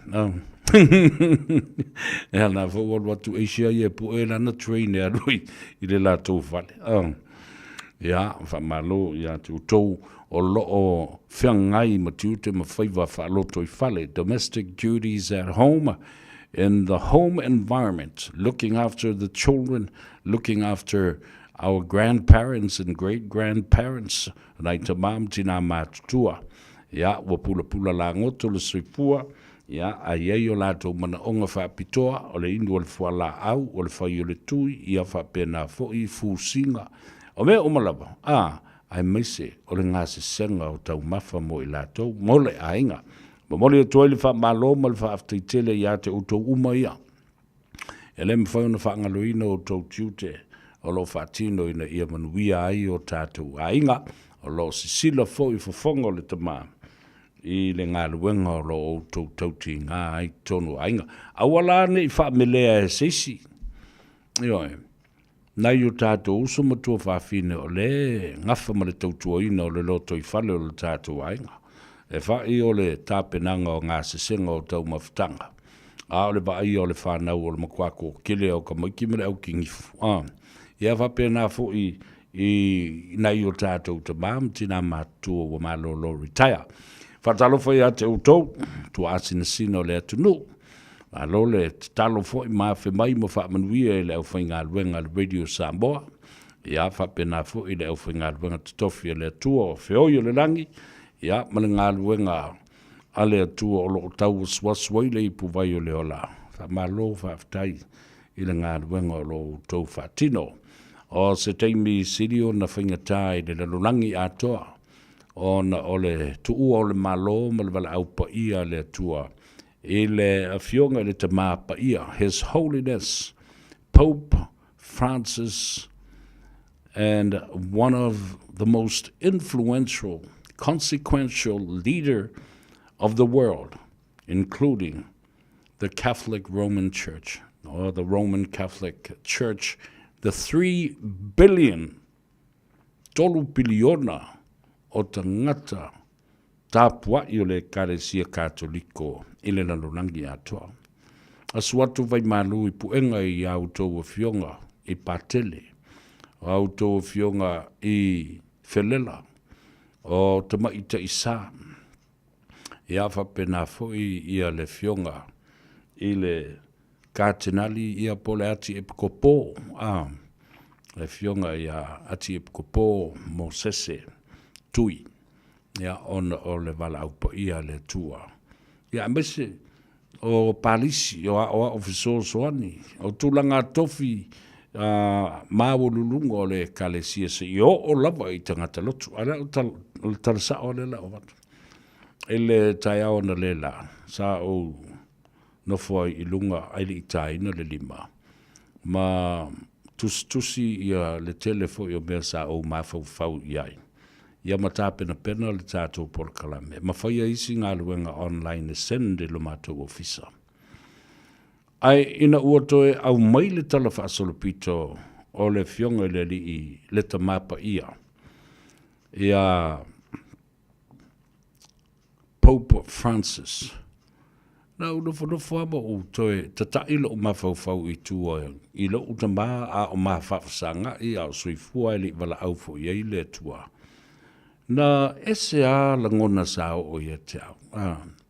E ana fo wal watu Asia e po e lana train e alui i le lātou whale. Ia, whamalo, ia tu tau o loo whiangai ma tiute ma Faiva whaloto i whale. Domestic duties at home, in the home environment, looking after the children, looking after our grandparents and great-grandparents. Nai ta mam tina mātutua. Ia, wa pula la ngoto le soifua. Ia, a iei o lātou mana onga whapitoa, o le inu o le whala au, o le whai o le tui, ia whapena fo i fūsinga. O mea umalawa, ai meise, o le ngā se senga o tau mawha mo i lātou, mole a inga. Ma mole o toi le wha malo, ma le wha aftaitele ia te utou uma ia. E le mwhai ona wha angaloina o tau tiute, o lo whaatino ina ia manuia ai o tātou ainga, o lo sisila fo i fofonga le tamā. I le ngā luenga o lo o tauti ngā ai tonu ainga. Awala ne i whaamelea e seisi. Ioi, nai o tātou uso matua whaafine o le ngafa ma le tautua ina o le loto i whale o le tātou ainga. E whai o le tāpenanga o ngā sesenga o tau mawhitanga. A o le vai o le whanau o le makwako kile o ka maiki mele au ki ngifu. Ia whapena fo i nai o tātou ta mam tina mātua wa malo lo retire. Whatalo fo i ate utou, tu asina sino le atunu. Alo le talo fo i mawhi mai mo whaamanuia i le au whainga luenga le Radio Samoa. Ia whapena fo i le au whainga luenga titofi le atua o whioi o le langi. Ia male ngā luenga ale atua o lo tau swaswai le i puwai o le ola. Whamalo whaftai i le ngā luenga o lo tau whatino. O se teimi sirio na whaingatai le lalulangi atoa. O na ole tuu o le malo ma le wala au pa ia le atua. I le awhionga le te mā pa ia. His Holiness Pope Francis, and one of the most influential, consequential leader of the world, including the Catholic Roman Church, or the Roman Catholic Church, the 3 billion tolu biliona o tangata tāpua i o le Karesia Katoliko i le lalonangi atoa. Asuatu vai malu i puenga i autou fionga i Patele, autou fionga i Felela, o tamaita i Sā. Ia whapena foi ia le fionga i le kātenali ia pole ati epikopo. Le fionga ia ati epikopo mo sese tui. Ia ona o le wala aupa ia le tua. Ia mese o palisi o ofisor soani. O tūlanga tofi māwolulunga o le kalesia se i o lava i tangata lotu. Ara o tarasa o le la o watu. Ele tai au na lela, sa o no foi i lunga aile i tai na le lima. Ma tusi ia le telefo i o mea sa o mawhau iai. Ia matape na pena le tātou por kalame. Ma whaia isi ngā luenga online e sende lo mātou ofisa. Ai ina uatoe au mai le tala whaasolopito o le fionga le li i le tamapa ia. Ia Pope Francis. Na unofo ama o toe tata ilo o mawhauwhau i tua ilo o tama a o mawhawsanga i au suifua ili wala aufo i le tua. Na ese a langona sao o ia te au.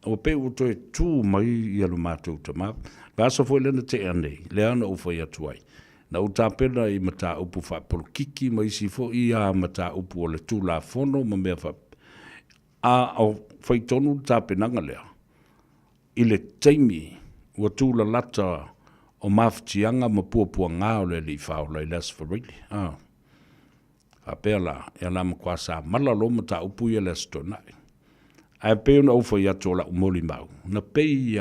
O pe o toe tū mai i alu mātou tama. Vasa fo lena te anei, leana o fai atuai. Na o tāpena i mata upu whapolo kiki mai si fo i a mata upu o le tū la fono ma mea whap. A au whaitonu tāpenanga lea. I le teimi ua tūla lata o mawhtianga ma puapua ngā o le li whao lai las whareili. A pēr la, e la makua sa malalo ma tā upu i las tonai. A pēr na uwha i ato la umoli mau. Na pēi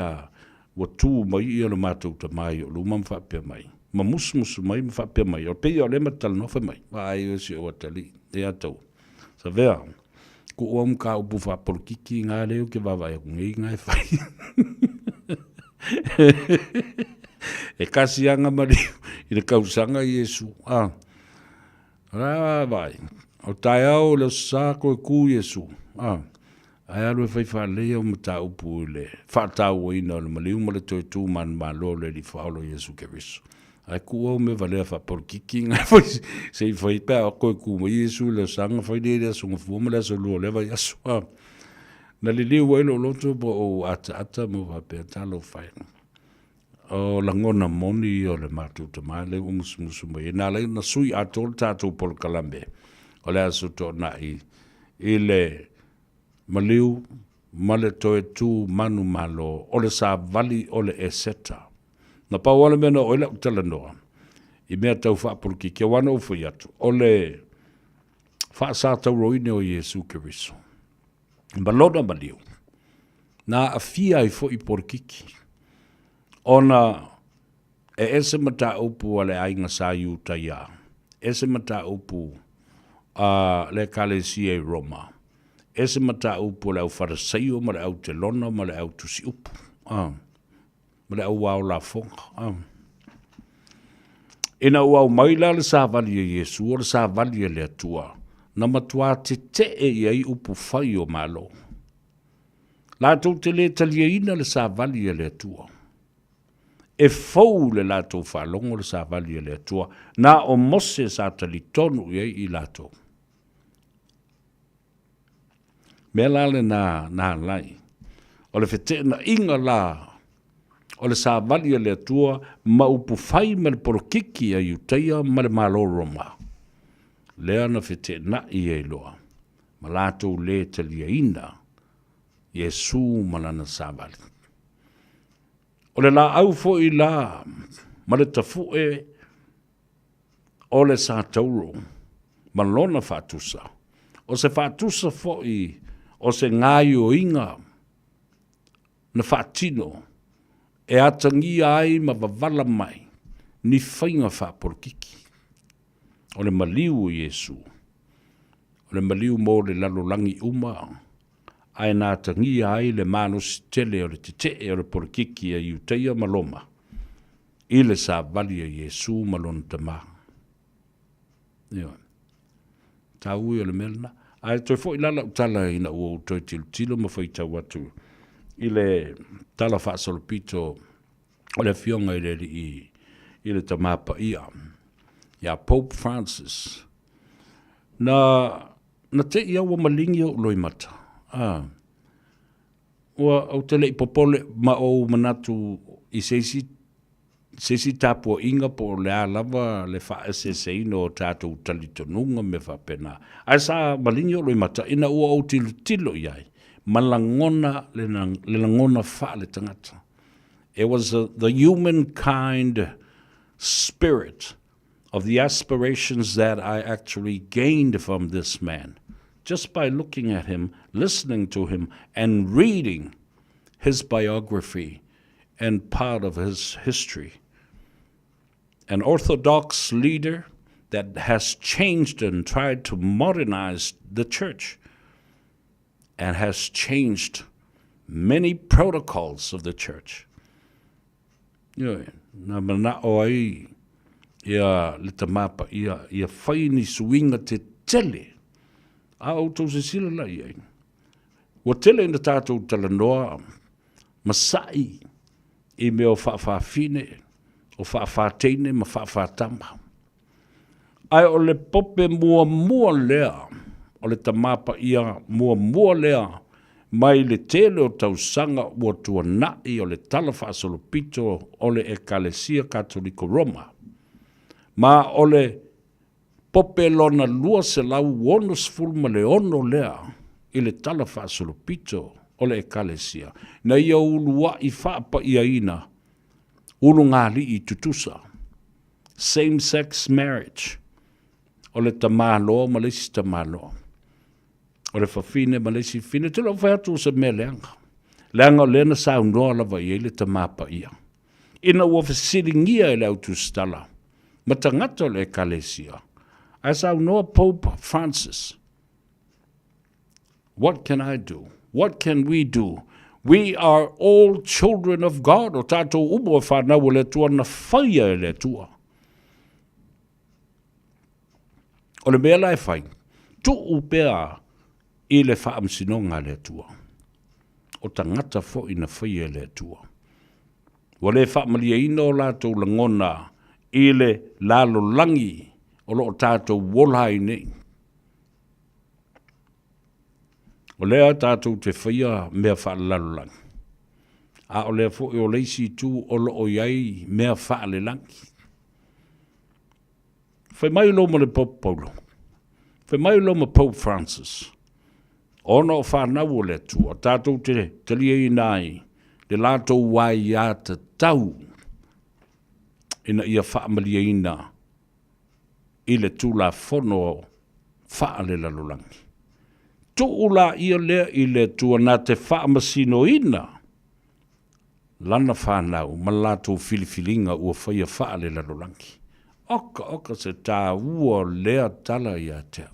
ua tū mai i ala mātou ta mai o luma mwhapea mai. Ma musu mai mwhapea mai. O pēi o le matala nofa mai. Ai o si o atali. E atou. Sa vea. Ko o ka upu whaporo kiki ngā leo ke wawai aku ngei ngai whai. E kasi anga mari i le kausanga Iesu. Vai. O tai au le sako e ku Iesu. Ai alu e whai whalea o mata upu i le whatau o ina o le maliu ma le toi tū man ma lo le li whaolo Iesu ke riso. Ai ku o me valea whaporo kiki ngai whai. Se i whai pēr o koe ku ma Iesu le sanga whai le sunga fuoma le aso lua lewa Iesu. Na li liu wailo loto po o ata mo whapea talo whai. O langona moni o le mātou tamai le umusu mai. Nā lei na sui ato le tātou polo kalambe. O le aso tō na i le maliu ma le toe tū manu malo o le sa vali o le eseta. Na pa wale mena o ila utala noa. I mea tau whaapuru ki kia wana ufu yatu. O le whaasa tau roine o Iesu Keriso. Malona maliu. Nā a fia i fo i porkiki. Ona e ese mata upu ale ainga sa iuta ia. e se mata upu le kalesia Roma. E se mata upu le au farisaio, ma le au telona, ma le au tusi upu. Ma le au wau la fonga. Ina wau maila le sa vali e Yesu, o le sa vali e le atua. Na matua te te e iai upu fai o malo. Lātou te le talia ina le sa vali e le atua. E fau le lātou whalongo le sa vali e le atua. Na o mose sa tali tonu i lātou. Mea lale na lai. O le fete na inga la. O le sa vali e le atua ma upu fai ma le porokiki a iutaia ma le maloroma. Lea na fete na i e loa. Ma lātou le talia ina. Yesu malana sa vali. O le la au fo i la, ma le tafu e, o le sa tauro, ma lona fatusa. O se fatusa fo i, o se ngai o inga, na fatino, e atangi ai ma wavala mai, ni whainga whaporkiki. O le maliu Yesu, o le maliu mo le lalolangi uma, ai nā tangi ai le manus tele o le te o le porkiki a iuteia maloma. I le sa vali a Yesu malon tama. Tā ui o le melna. Ai toi fo ilala utala ina ua utoi tilo ma fai tau atu. I le tala whaasolopito o le fionga i le tamapa ia. Ia Pope Francis. Na te ia ua malingi o loimata. Ua au tele i popole ma o manatu i seisi tapua inga po le alava le wha ino o tātou talitonunga me whapena. Ai sa malingi o loi mata ina ua au tilo iai. Malangona le langona wha le tangata. It was the humankind spirit of the aspirations that I actually gained from this man. Just by looking at him, listening to him, and reading his biography and part of his history. An Orthodox leader that has changed and tried to modernize the church and has changed many protocols of the church. Na mana o ai ia le tamapa ia whaini suinga te tele. A autou se sila la iai. Wa tele ina tātou talanoa masai i mea o whaafine, o whaafateine ma whaafatama. Ai o le pope mua lea, o le tamapa ia mua lea, mai le tele o tausanga ua tua nai o le tala whaasolopito o le Ekalesia Katoliko Roma. Ma o le pope lona lua se lau wonos fulma le ono lea i le tala whaasolopito o le Ekalesia. Na ia ulua i whaapa ia ina, ulu ngali i tutusa. Same-sex marriage. O le tamaloa, malesi tamaloa. O le whawhine, malesi whine, te lau whaiatu sa me leanga. Leanga o lena sa unoa lava i le tamapa ia. Ina ua whasiringia i le autustala. Matangata o le Ekalesia. As I know Pope Francis, what can I do? What can we do? We are all children of God. O tātou umo whanau le tua na whaia le tua. O le mea lai whai, tu upea i le whaamsinonga le tua. O tangata fo i na whaia le tua. Wa le whaamalia ino lātou langona i le lalo langi o lo tātou wolhai nei. O lea tātou te whaia mea whaalalangi. A o lea fo i o leisi tū o lo o iai mea whaalelangi. Whai mai loma le Pope Paulo. Whai mai loma Pope Francis. Ona o whanau o le tū. O tātou te lia i nai. Le lātou wai a te tau. Ina ia whaamalia ina. I le tūla whono whaale lalolangi. Tūla ia lea i le tua nā te whaamasino ina. Lana whanau, ma lātou filifilinga ua whaia whaale lalolangi. oka se tā ua lea tala ia te.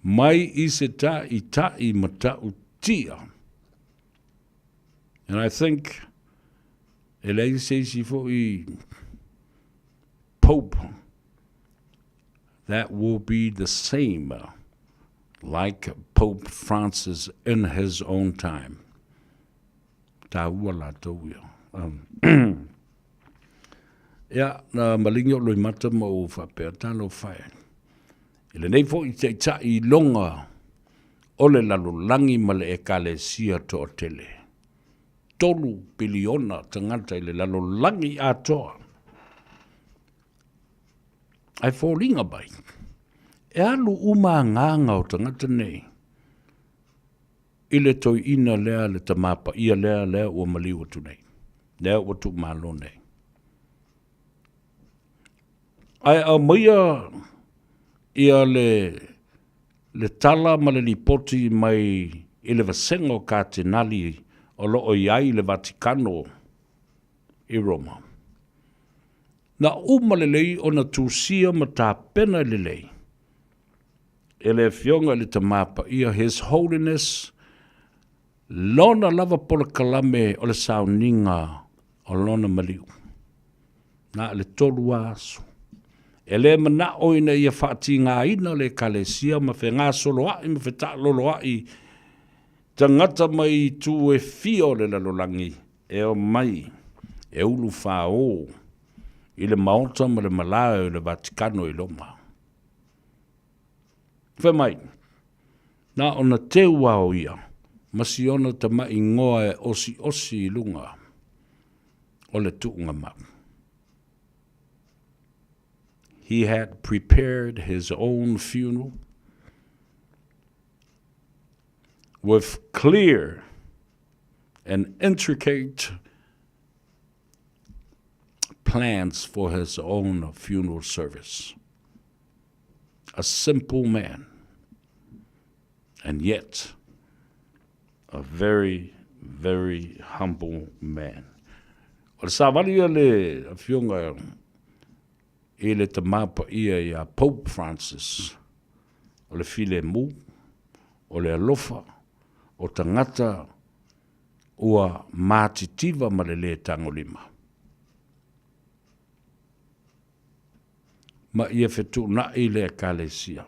Mai I se tā I tai matau tia. And I think elei se si fo I Pope, that will be the same like Pope Francis in his own time. Tā ua la tau ia. Ia, na malingi o loi mata ma o whapea talo whae. Ile nei fo I te tai longa o le lalolangi ma le ekalesia to o tele. 3 biliona tangata I le lalolangi atoa. Ai fōlinga bai. E alu uma nganga o tangata nei. I le toi ina lea le tamapa ia lea ua maliwa tu nei. Lea ua tu malo nei. Ai a maia ia le tala ma le lipoti mai I le vasengo ka te nali o loo iai le Vatikano I Roma. Na uma le lei o na tūsia ma tā pena le lei. E le fionga le tamapa ia His Holiness lona lava pola kalame o le sauninga o lona maliu. Na le tolu aso. E le mana oina ia whaati ngā ina le kalesia ma whe ngā soloai ma whe tā loloai tangata mai tu e fio le lalolangi e o mai e ulu whao I le maota ma le malao le Vatikano I Roma. Whe mai, na ona te wao ia, masi ona ta mai ngoa e osi lunga o le tuunga mau. He had prepared his own funeral with clear and intricate plans for his own funeral service. A simple man, and yet a very, very humble man. O le savali le fionga I le tamapa ia Pope Francis, o le file mu, o le alofa, o tangata ua mātitiva ma le tangolima. Ma ia fetu na I le ekalesia.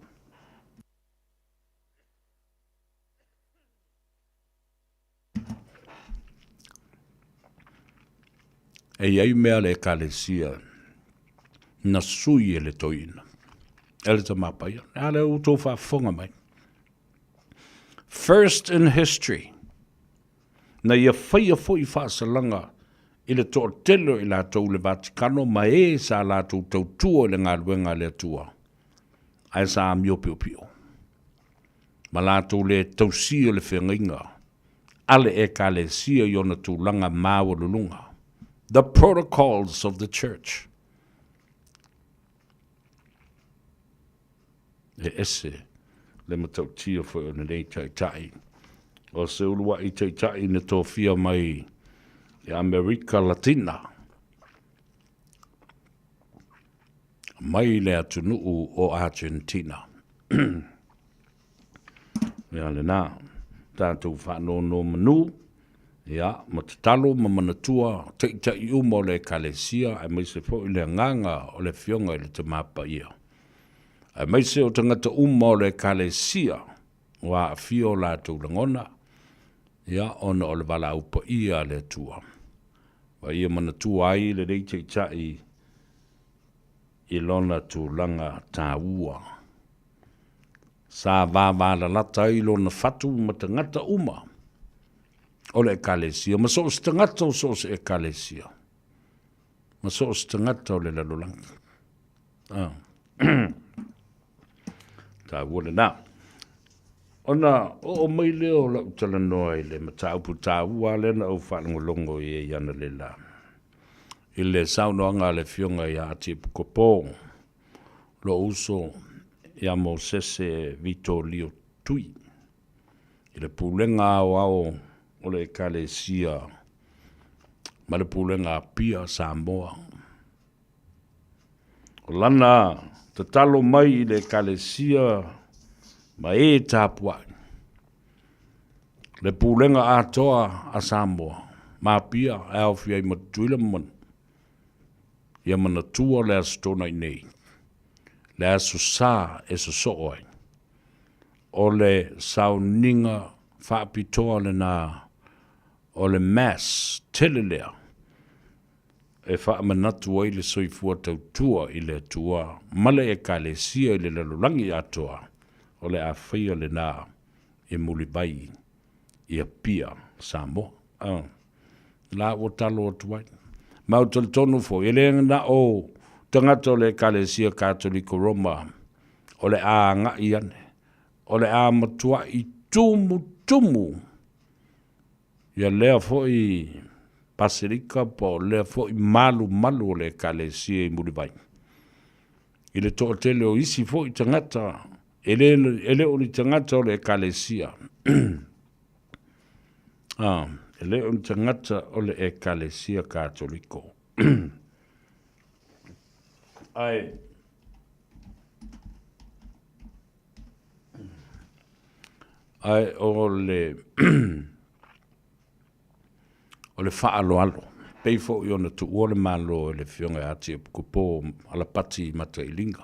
E iai mea le ekalesia na sui e le toina. E le tamapa ia. E ale uto whafonga mai. First in history, na ia whaia fwoi whaasalanga I le to'atelo I lātou le Vatikano ma e sa lātou tautua le ngā luenga le atua. Ai sa amio pio pio. Ma lātou le tausio le whengainga. Ale e ka le sia I ona tūlanga māua lulunga. The protocols of the church. E ese le matau tia fo ona nei tai. O se ulua I tai ne tōwhia mai I America Latina. Mai le atunuu o Argentina. Ia le nā, tātou whanono manu, ia, matatalo ma manatua, teitai uma o le kalesia, ai mai se fo I le nganga o le fionga I le tamapa ia. Ai mai se o tangata uma o le kalesia, wa fio lātou langona, ia, ona o le wala upa ia le tua. Wa ia manatua ai le rei teitai I lona tūlanga tāua. Sa vāwala lata I lona fatu matangata uma o le ekalesia. Ma so tangata o so se ekalesia. Ma so tangata o le lalolanga. Tāua le nā. Ona o mai leo la utala noa I le mataupu tāua le na au whanangolongo I e iana le la. I le saunoanga le fionga I ati pukopo. Lo uso ia mo sese Vito Lio Tui. I le pulenga au o le kalesia ma le pulenga pia Samoa. O lana te talo mai I le kalesia ma e tāpua. Le pulenga atoa a Samoa, ma pia au fia I matuila man. Ia mana tua le astona I nei. Le asu sa e so sooi. O le sauninga whaapitoa le nā. O le mass telelea. E whaamanatu ai le soifua tautua I le tua. Male e ka le sia I le lalulangi atoa. O le a whaia le nā. E muli bai. Ia pia Samoa. La o talo o tuai. Mau tol tonu fo. E le ngana o tangata o le Kalesia Katoliko Roma. O le a nga iane. O le a matua I tumu. Ia lea fo I pasirika po lea fo I malu o le Kalesia I Muribai. I le to tele o isi fo I tangata. Ele o ni tangata o le Kalesia. Ele o ni tangata o le Kalesia Katoliko. Ai o le o le whaaloalo. Pei fo I ona tu ua le malo le fionga ati kupo ala pati mata I linga.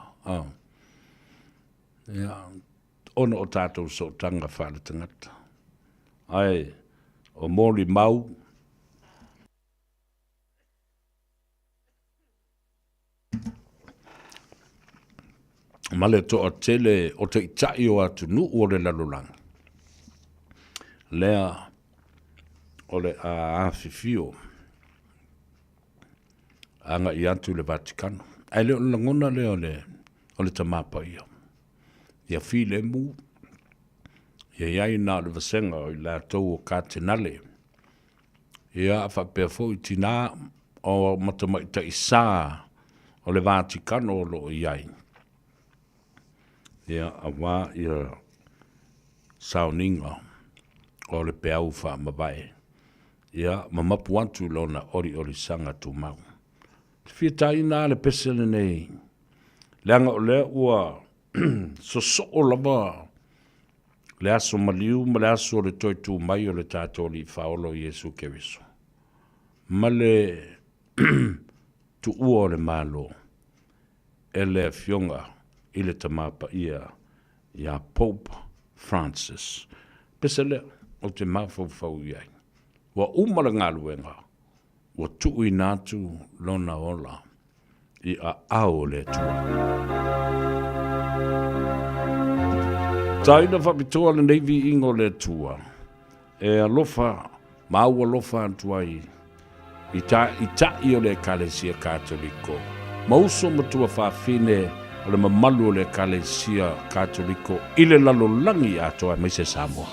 Ona o tātou so tanga whaale tangata. Ai, o mōri mau. Male to o tele o te itai o atu nu o le lalolanga. Lea o le a awhiwhio. Anga I atu le Vatikano. Ai leo langona leo o le tamapa ia. Ia fi le mu. Ia iai nā le vasenga o I la tau o kātenale. Ia whapea fo I tina o matamaita I sā o le Vatikano o lo iai. Ia awa ia sauninga o le peau wha mawai. Ia mamapu antu lona ori sanga tu mau. Whiatai nā le pesele nei. Leanga o lea ua so o lava. Le aso maliu ma le aso le toi tu mai o le tātou li whaolo Iesu Keriso. Ma le tu ua o le malo. E le fionga I le tamapa ia Pope Francis. Pesele o te mawhau iai. Wa umara ngaluenga. Wa tui nātu lona ola. I a ao le tua. Taina whapitoa le neivi ingo le tua. E alofa, maua alofa antuai. I tai o le Kalesia Katoliko. Mauso matua whawhine o le mamalu o le Kalesia Katoliko. I le lalolangi atoa mai se Samoa.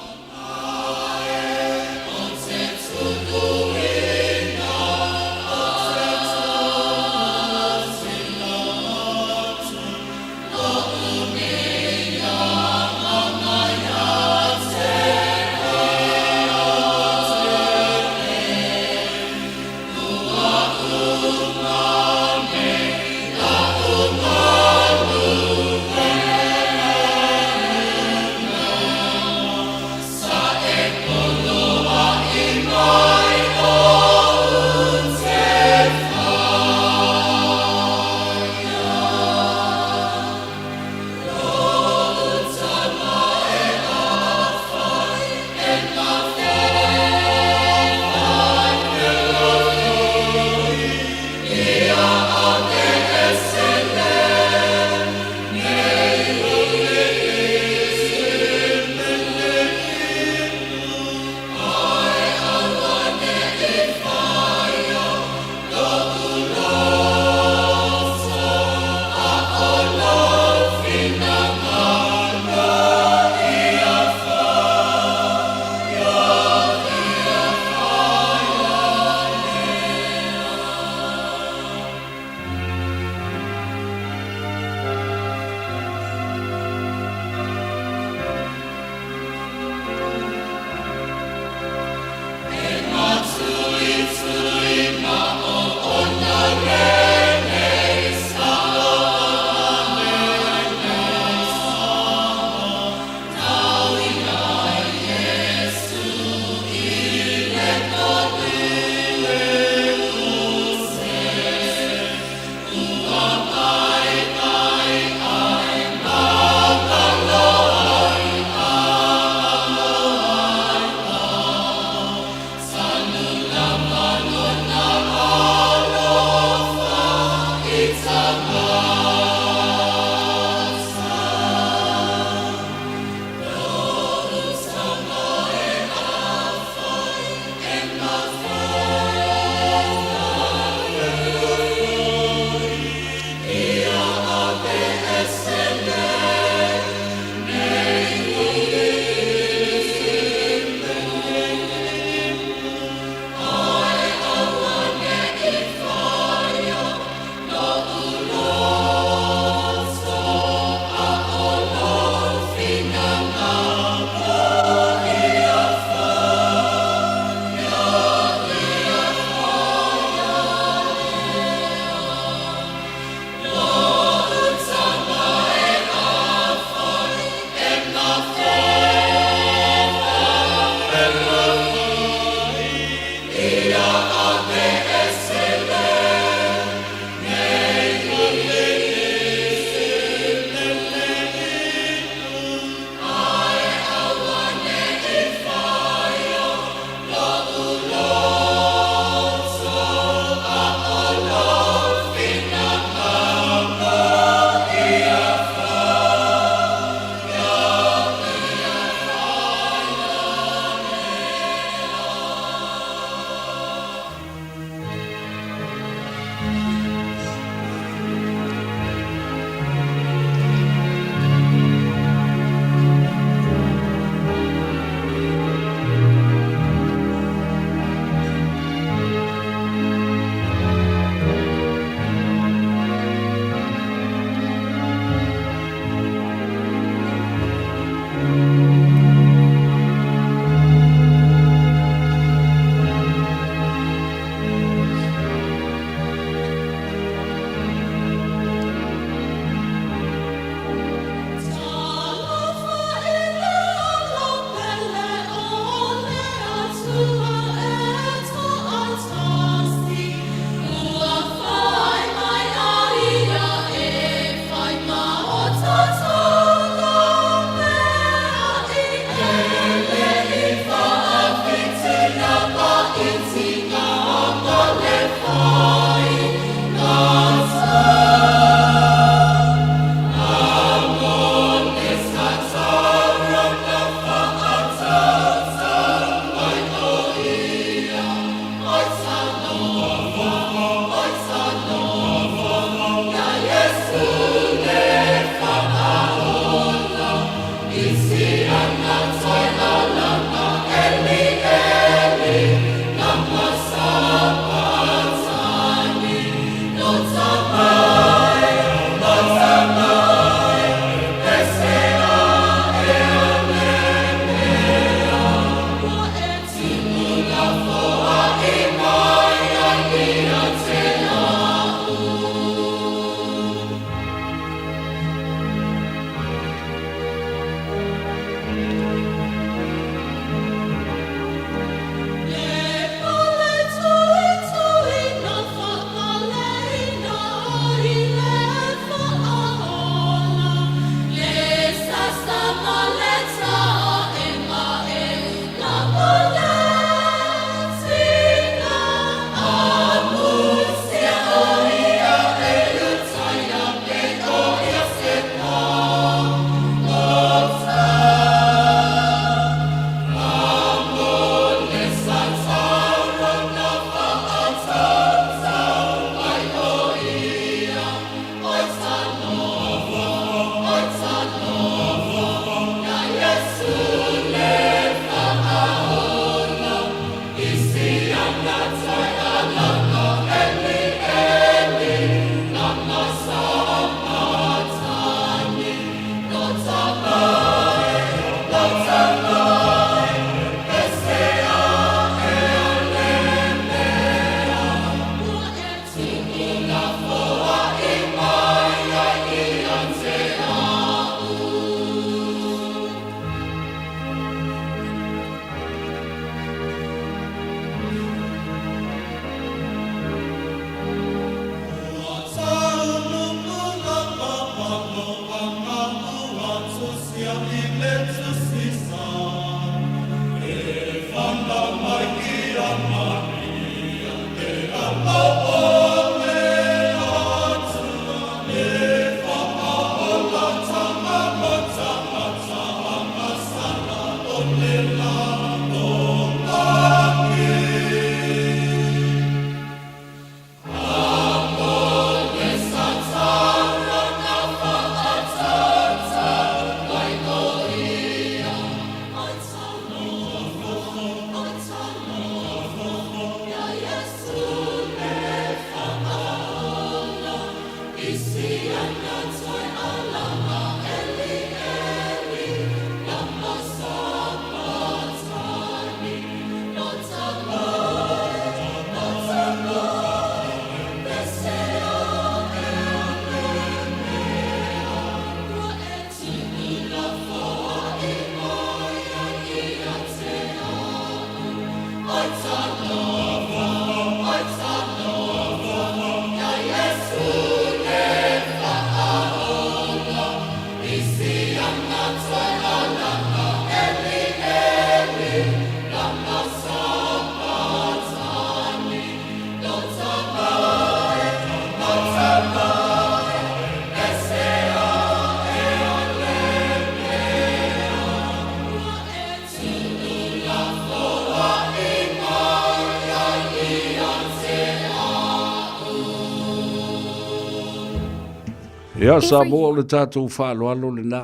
Ia Samoa le tātou whaaloalo le nā.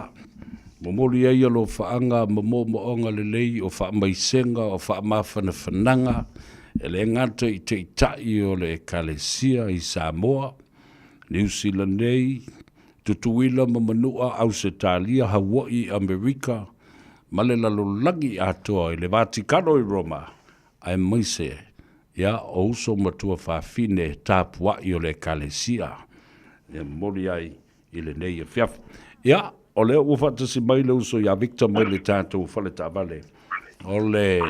Momoli ai alo whaanga moonga le lei o whaamaisenga o whaamawhana whananga. E le ngata i te itai o le Kalesia i Samoa. New Zealand nei, tutuila mamanua Ausitalia, Hawaii, Amerika. Male lalolagi atoa i le Vatikano i Roma. Ai maise, ia o uso matua whawhine tāpua i o le Kalesia. Ia mori ai i le nei e fiaf. Ia, o leo ufatasi mai le uso ia Victor mai le tātou whale tāwale. O le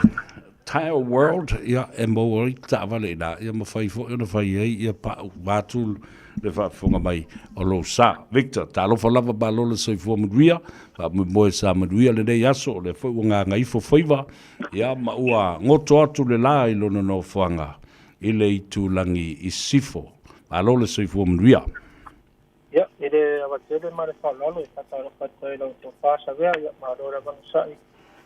Tile World, ia e mawari tāwale i nā. Ia mawhai fo, ia mawhai ei, ia pāu mātul le whafunga mai o lo sa. Victor, tā lofa lava balo le soifua maduia, mu moe sa maduia le nei aso, le whau ngā Gagaifo Faiva, ia maua ngoto atu le la i lona no whanga, i le itu langi i sifo. Balo le soifua maduia. Ya, ide awatele mare whalalo, i kataro katai lau tō whāsa wea, ia marora manusai,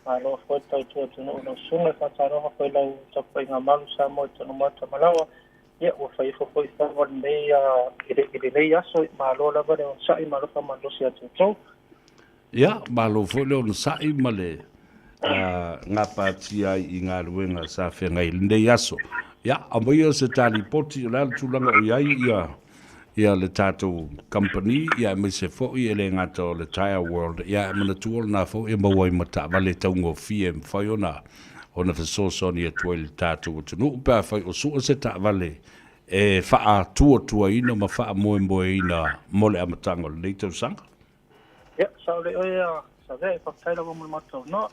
maro whaitau tua tunu unau sunga, kataro hawhai lau tapai ngā malu sa moi tanu mata malawa, ia, ua whaifo whai whawa nei, ide nei aso, marora vare on sai, maroka mandosi atu tō. Ia, malo fo leo na sai male ngā pātia I ngā ruenga sa whengai linde yaso. Ia, a mai o se tali poti o lal tūlanga o iai ia le tātou company, ia me se fōi ele ngata o le Tire World, ia mana tuol nā fōi e mawai mata vale taungo fie mwhai o na fesosoni e tuai le tātou o tunu upea whai o sua se ta vale e wha tua ina ma wha moe ina mole amatango le tau sanga. Ia, sa ole oia, sa vea whaktaila wa mula matau no,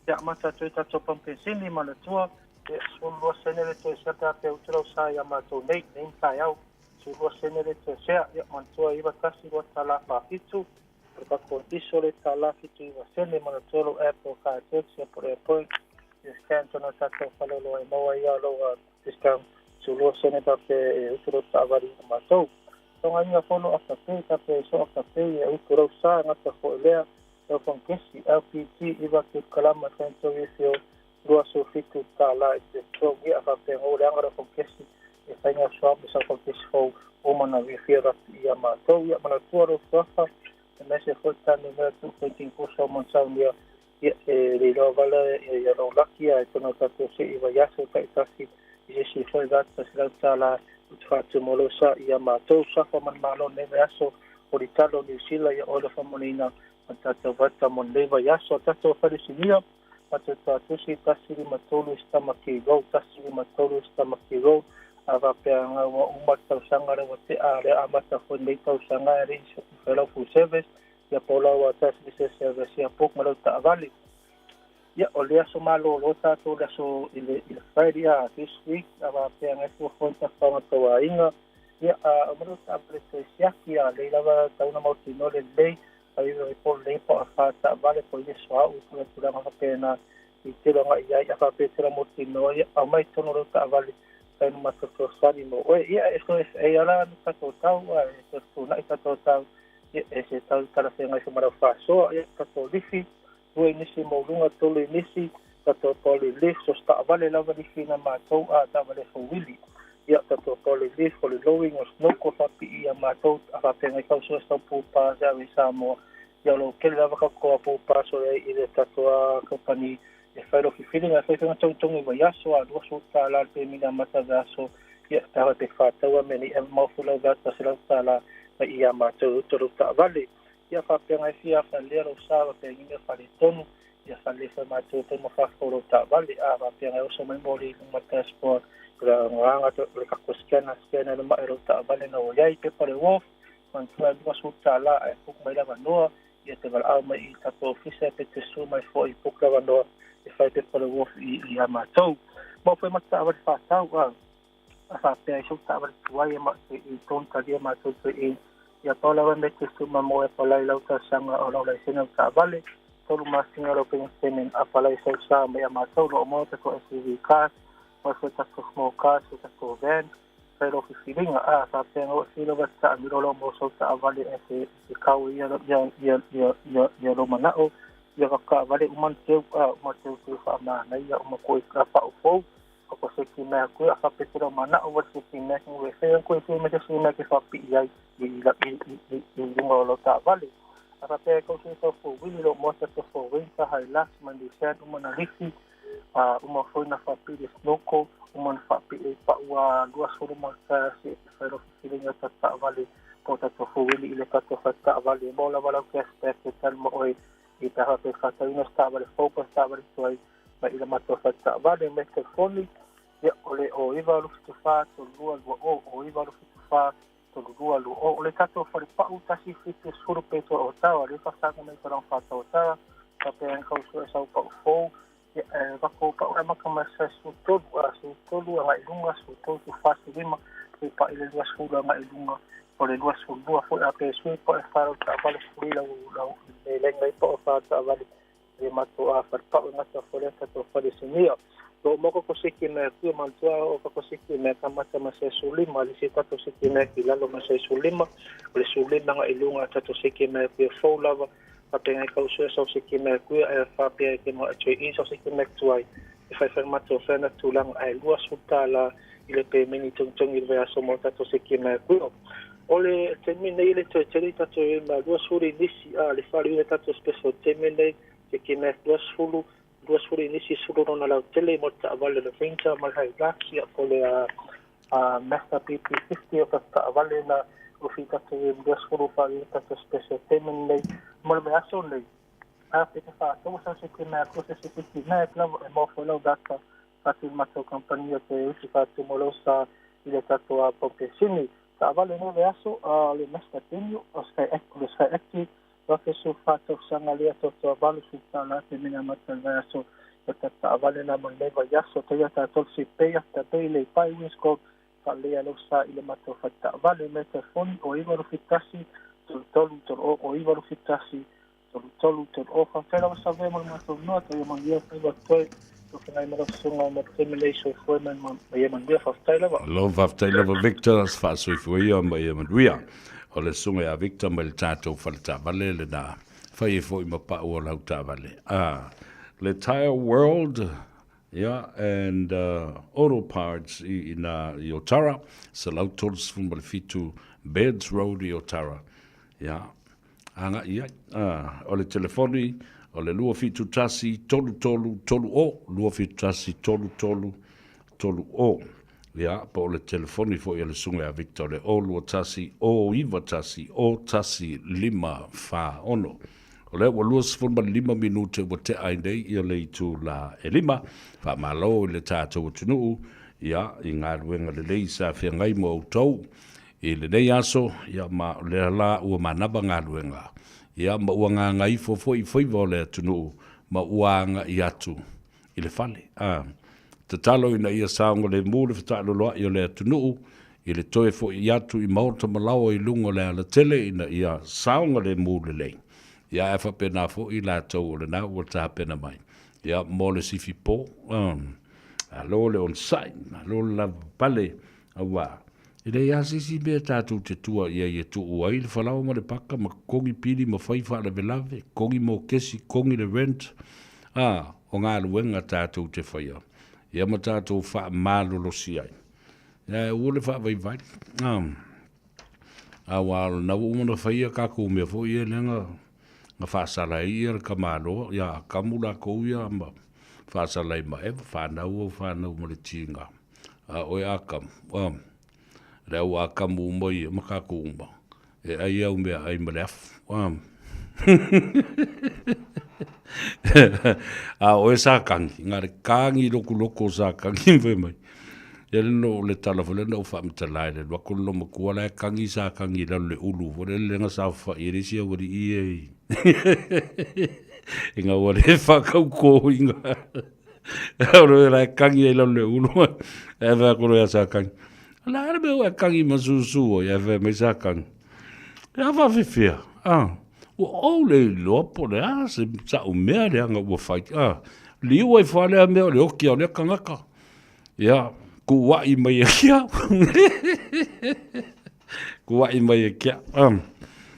ia mata tui tato pampesini ma le tua, e sulua senere te seta pe utirau sa ia matou nei mkai au, sulua senere te sea, ia mantua iwa tasi wa tala whafitu, ka ko iso le tala fitu iwa sene ma le tolo airport ka teksi a por airport, ia skanto na tato whalolo e maua ia loa discount, sulua senere pe utirau ta avari matou. Tonga inga fono a kape, kape so a kape, e ukurau sa ngata ko elea, e kongkesi, LPG, iwa ki kalama tento wifio, lua so fitu ta la, e tongi a kape ngore angara kongkesi, e whainga swab, e sa kongkesi fau, umana wifio rati ia mātou, ia mana tuaro fuafa, e mese fotani mea tu kwenting kusa mansau nia, e rilo wala, e yaro lakia, e tono tato se iwa yaso, ka itasi, i si fai gata, silau ta la, utfatu molosa ia mātou safa man malo neve aso o li talo New Zealand ia ola whamonina man tātou wata mon leva yaso tātou wharisinia tātou tātusi tasiri matolu istama ki rou tasiri matolu istama ki rou a wapea ngā wa umatau sangare wa te are amata fo nei tau sangare i whelau full service ia pola wa tasiri se service ia pok malau ta avali ia o lea so malo lo tātou lea so ile Friday this week a wapea ngai fua fonta whangatau a inga ia a maru ta apre te siaki a leilawa tauna mautino le lei a iwa i polo lei po a whata vale po i soa u kua turanga whapena i tironga iai a whapetera mautino ia a mai tono lo ta vale tainu matoko sani mo oe ia e so e ala ni kato tau a e so tuna i kato tau ia e se tau tara whengai so marau whasoa ia kato lifi ue nisi maulunga tolu nisi tato poli lif so sta vale lava ni fina mātou a ta vale fo wili ia tato poli lif poli lowing o snoko whapi ia mātou a whapenga i kausua stau pūpā sa we Samoa ia lo kele lava ka koa pūpā so e i le tato a kompani e whairo ki whiringa e whainga tautongi wa yaso a lua so tā la pe mina mata vaso ia tawa te whātaua meni e mawhula vata se lau tā la ia mātou utoro ta vale ia whapenga i fia whalea ro sawa pe ngine whale tonu ia whale wha mātou tonu whakoro ta vale a whapenga oso mai mori ma transport kura nganga to le kako skena le maero ta vale na o iai pe pare wof man tua lua su ta la e puk mai lava noa ia te wala au mai i tato ofisa pe te su mai fo i puk lava noa e whai pe pare wof i a mātou mo whai mata awari whātau a whapea i su ta awari tuai i tonta lia mātou tu i ia tola wa me te suma mo e palai lauta sanga o laulai sena ta vale tolu masinga ro pe semen a palai sau sa me a mātou lo mo te ko SUV cars o se tako small cars o tako van pero fi filinga a sa pengo silo wa sa miro lo mo sau ta vale e se kau ia lo manao ia ka vale uman teu tu fa ma na ia mo ko ka fa o fo ko se ki na ko a pe tro manao wa se ki na ko se ko se me se me ke fa pi ia i lunga lo ta vale a pe ko se fo wili lo mo se fo winta hai las man di sen umana lifi uma foi na fa pi de snoko umana fa pi e pa wa dua suru mo sa se fero filinga ta vale ko ta fo wili ile ka to fa ta vale mo la vala ke aspect tal mo oi i ta pe fa ta ina sta vale focus ta vale toi ma ila ma to fa ta vale me ke foni ya ole o iva lu tu fa to lua o iva lu tu fa lua lu o le tato fari pa uta si fitu suru peto o tawa le fa sa me ko fa ta o tawa ka pe en ko so sa pa fo e va ko pa ma ka ma sa su to a ilunga su to tu fa si lima e pa ile lua su la ma ilunga o le lua su lua fo a pe su pa fa ta vale furi la le ngai pa fa ta vale e ma to a fa pa ma ta fo le tato fari sinia lo moko ko siki me ku mantua o ko siki me kamata ma se sulima le se tato siki me ki lalo ma se sulima le sulima nga ilunga tato siki me ku fo lava pa penga ka usu so siki me ku e fa pe ke mo che i so siki me tuai e fa fa ma to fa na tulang ai lua sutala ile pe mini tong i vea so mo tato siki me ku Ole terminei le to tele tato e ma dua suri nisi le fari tato special terminei ke kina dua suri nisi suru na la tele mo ta vale le finta ma hai laki a pole a master PP50 o ta vale na o fita to dua suru fari tato special terminei mo me aso le a pe fa to sa se kina ko se kina la mo fo la data fatu mato compagnia te si fatu molosa ile tato a popesini ta vale no aso le mesta tenio o sky active va che su fatto sangalia to vale su sala te mina mata aso ta vale la mo le va aso te ya ta to si pe ya ta te le pai wisco fa le lo sa ile mato fatta vale me telefoni o ivo fitasi tolu o ivo fitasi tolu o fa fela sa ve mo mato no te mo ia pe va to Lo whaftailava Victor, as whaasoifuia ma ia manuia. O le sunga a Victor ma le tātou whaletawale le nā. Whai e fo i ma pa'u o lau tāwale. Le Tire World, yeah, and auto parts i Otara. Sa lau tolos fun ma le fitu Beds Road i Otara. Yeah. Anga ia, o le telefoni, o le lua fitu tasi tolu o, lua fitu tasi tolu o. Ia, pa o le telefoni fo i le sunga a Victor le o lua tasi, o iwa tasi, o tasi 5 ono. O le lua sifon 5 minute wa te ainei i le itu la e 5, fa malo i le tātou tunuu, ia, i ngā ruenga le lei sa fia ngai mo au tau, i le nei aso, ia ma le la ua manaba ngā ruenga. Ia ma ua ngā Gagaifo foi Faiva o le atunuu, ma ua ngā i atu i le fale. Te talo ina ia saonga le mūle whatalo loa i o le atunuu, i le toe foi i atu i maota malawa i lungo le ala tele ina ia saonga le mūle lei. Ia e whapena fo i la tau o le nā ua tā pena mai. Ia mo le sifi po, alo le on sain, alo le la pale, awa. I le ia sisi mea tātou te tua ia i tu ua i le whalau ma le paka ma kongi pili ma Faiva le velave, kongi mo kesi, kongi le rent. O ngā luenga tātou te whaia. Ia ma tātou wha mālolo si ai. Ia e ua le wha vai vai. Wālo na umana whaia kako mea fo ia lenga nga whaasala ia ka māloa. Ia kamula kou ia ma whaasala i ma ewa whanau ma le tinga. Oi akam. Rau a kamu mai e makako umba. E ai au mea ai maleaf. O e sa kangi. Ngā re kangi loko sa kangi mwe mai. E leno le talafo lena ufa mitalai le. Wako loma kuala e kangi sa kangi lalo le ulu. Wale lenga sa ufa i resi a wari i e. E ngā wale e whakau ko inga. Auro e rai kangi e lalo le ulu. E whakoro e sa kangi. La ara me o kangi masusu o ia ve me sa kangi. Ia va fifia. O le lopo le se sa o mea le anga o fai. Li o fa le me o le oki o le kangaka. Ia ku wa i mai kia. Ku wa i mai kia.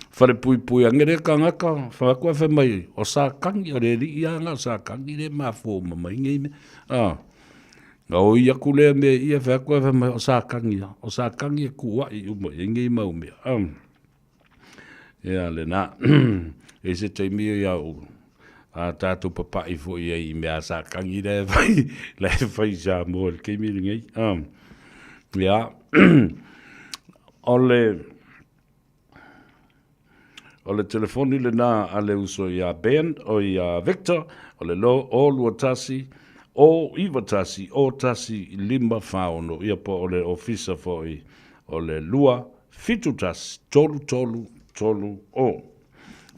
Fare pui angere kangaka. Fa ko fa mai o sa kangi o le ri anga sa kangi le ma fo mai ngai me. O ia kule me ia whakua whama o sa kangi. O sa kangi e kua i umo, e ngei mau mea. Ia le nā. E se teimio ia o tātou papai fo ia i mea sa kangi le whai sa mo le keimiri ngei. Ia. O le telefoni le nā a le uso ia Ben o ia Victor. O le lo o lua tasi. O iwa tasi, o tasi 5 whaono, ia po o le ofisa foi, o le lua, fitu tasi, tolu o.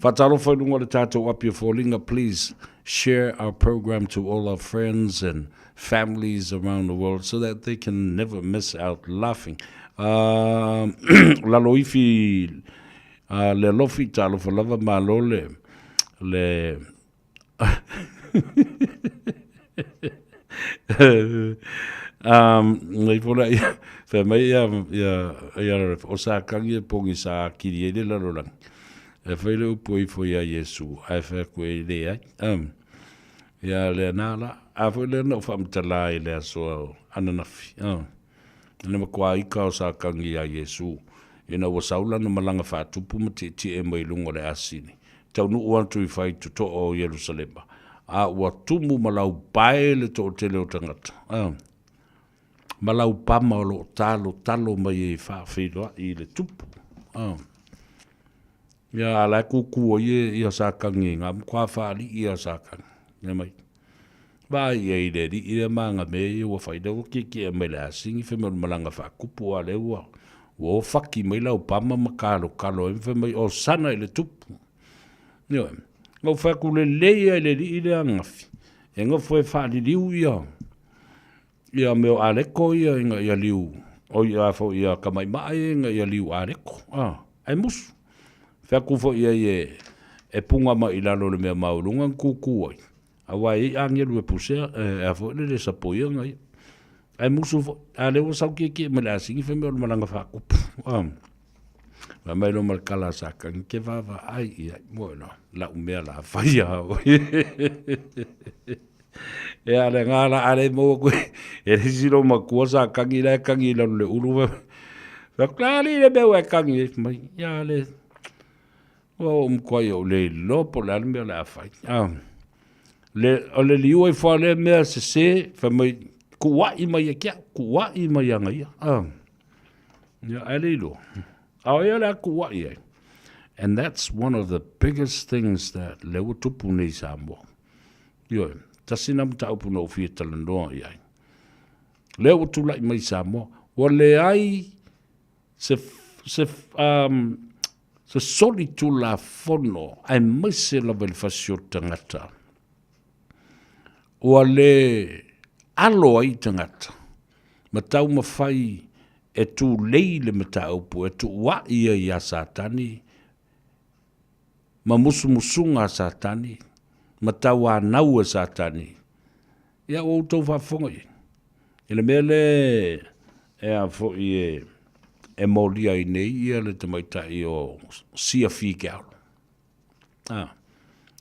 Whatalo whainunga le tātou apia fōlinga, please share our program to all our friends and families around the world so that they can never miss out laughing. Lalo ifi, le lofi talo whalava malo le ngai pula ia fa mai ia o sa kangi pongi sa kiri le lalolang e fa le upoi fo ia Yesu ai fa ko ile ai ia le nala a fo le no fam tala ile so ananafi ne ma kwa i ka sa kangi ia Yesu ina ua saula na malanga whātupu ma te e mai lungo le asini. Tau nu uantu I whai tuto o Yerusalema. A ua tumu malau pae le to o tele o tangata. Malau pama o lo talo mai e whawhiroa I le tupu. Ia ala kuku o ia sākangi ngā mkwa whaali ia sākangi. Ia mai. Ba ia I le ri ia maanga me ia ua whaida o ke e mai le asingi whemau malanga whakupu a le ua. Ua o whaki mai lau pama makalo e whemai o sana I le tupu. Ia ngau whaku le leia I le ri I le angafi. E ngau e whaali liu ia. Ia meo aleko ia inga ia liu. O ia fo ia kamai mai inga ia liu aleko. Ai musu. Whaku fo ia e punga ma I lalo le mea maurunga kuku ai. Awa I angia lue pusea e fo le sapo ia ngai. Ai musu fo a le o sau ke me la singi fe me malanga whakupu. Ma mai lo malkala saka ke vava ai ia moena la umea la faia. E ale ngala ale mo ko e silo makua sa kangi la le uru. Fa klali le be wa kangi mai ya le. O mkoi o le lopo la me la fai. Le ole liu e fa le me se fa mai kuai mai kia kuai mai anga ia. Ya ale lo. Au la kuai. And that's one of the biggest things that le tupu nei Samoa. Yo tasina mta upu no fi talando ia. Le utu lai mai Samoa. Wa le ai se soli tu la fono ai mai se la bel fasio tangata. Wa le alo ai tangata. Matau mawhai e tu leile matau pu e tu wa ia satani. Ma musunga satani. Matau a nau satani. Ia o tau whafonga i. Ina mele e a fo i e molia I nei ia le te maitai o sia whikau.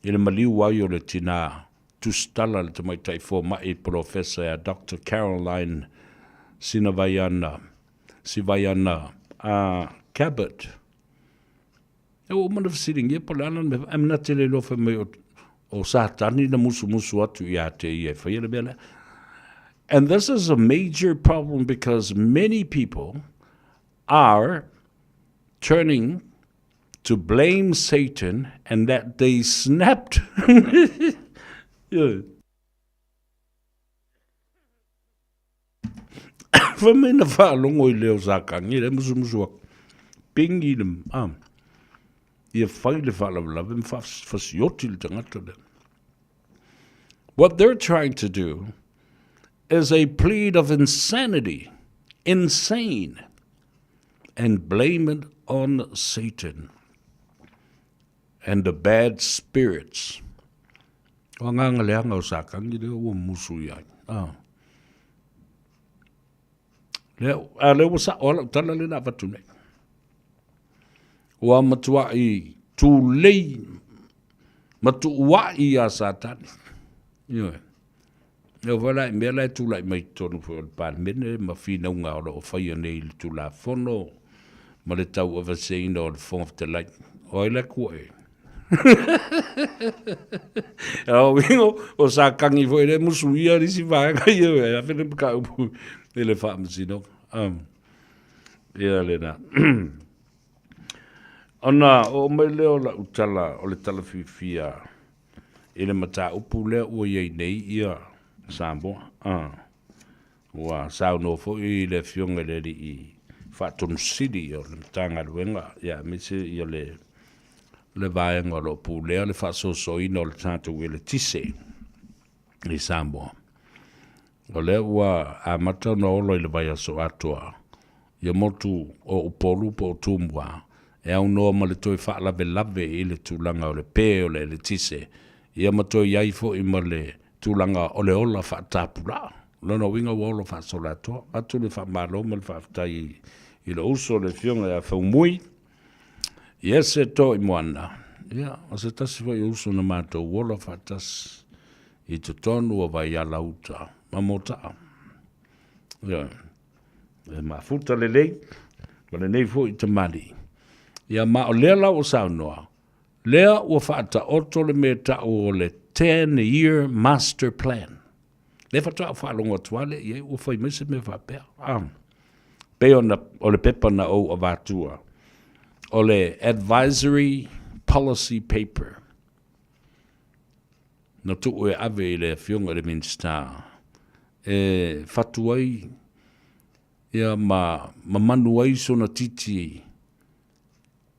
Ina maliu wai o le tina tustala le te maitai fo mai professor Dr. Caroline Sivayana Cabot. E o mana fasiringi e palana me amna tele lo fe me o satani na musu atu ia te ia whaia le bela. And this is a major problem because many people are turning to blame Satan and that they snapped. Yeah. Famina fa longo I leo zakangi le musu pingi dem ia fai le fa la vem fa fasioti le tangata le. What they're trying to do is a plea of insanity, insane, and blame it on Satan and the bad spirits. O nganga le anga o sakangi le o musu ia. Le o sa ola tala le na fatu nei. O matua I tu lei matua I a satani. Yo. Yo wala me la tu lai mai tonu fo pan mene ma fina unga o fai nei tu la fono ma le tau o vasein o fon of the light. O la kuai. O wingo o sakangi fo ele musu ia risi va ga yo a fele ka u ele fa msino. Ia le na. Ona o mai leo la utala o le tala fifia ele mata upu le o ye nei ia Samoa. Wa sao no fo I le fionga le I Fatun City o le tanga luenga ya misi ia le vaenga lo pu le fa so ino le tanto le tise le Samoa. O le wa a mata no lo le vai so atoa. Ia motu o upolu po tumwa. E au noa ma le toi wha lave I le tūlanga o le pē o le tise. Ia ma toi iai fo I ma le tūlanga o le ola wha tāpura. Lona winga wa ola wha sola toa. Atu le wha malo ma le wha whatai I le uso le fionga a whaumui. Ia se to I moana. Ia, o se tasi wa I uso na mātou ola wha tas I te tonu o vai ala uta. Ma mota. Ia, e ma futa le lei. Wale nei fo I tamari. Ia ma o lea lau o saunoa. Lea ua whaata oto le me ta o le 10-year master plan. Le whaata whaalonga tuale, ia ua whai mese me whapea. Pe o le pepa na o avatua. O le advisory policy paper. Na tu e ave le fionga le minister. Fatuai ia ma manu ai so na titi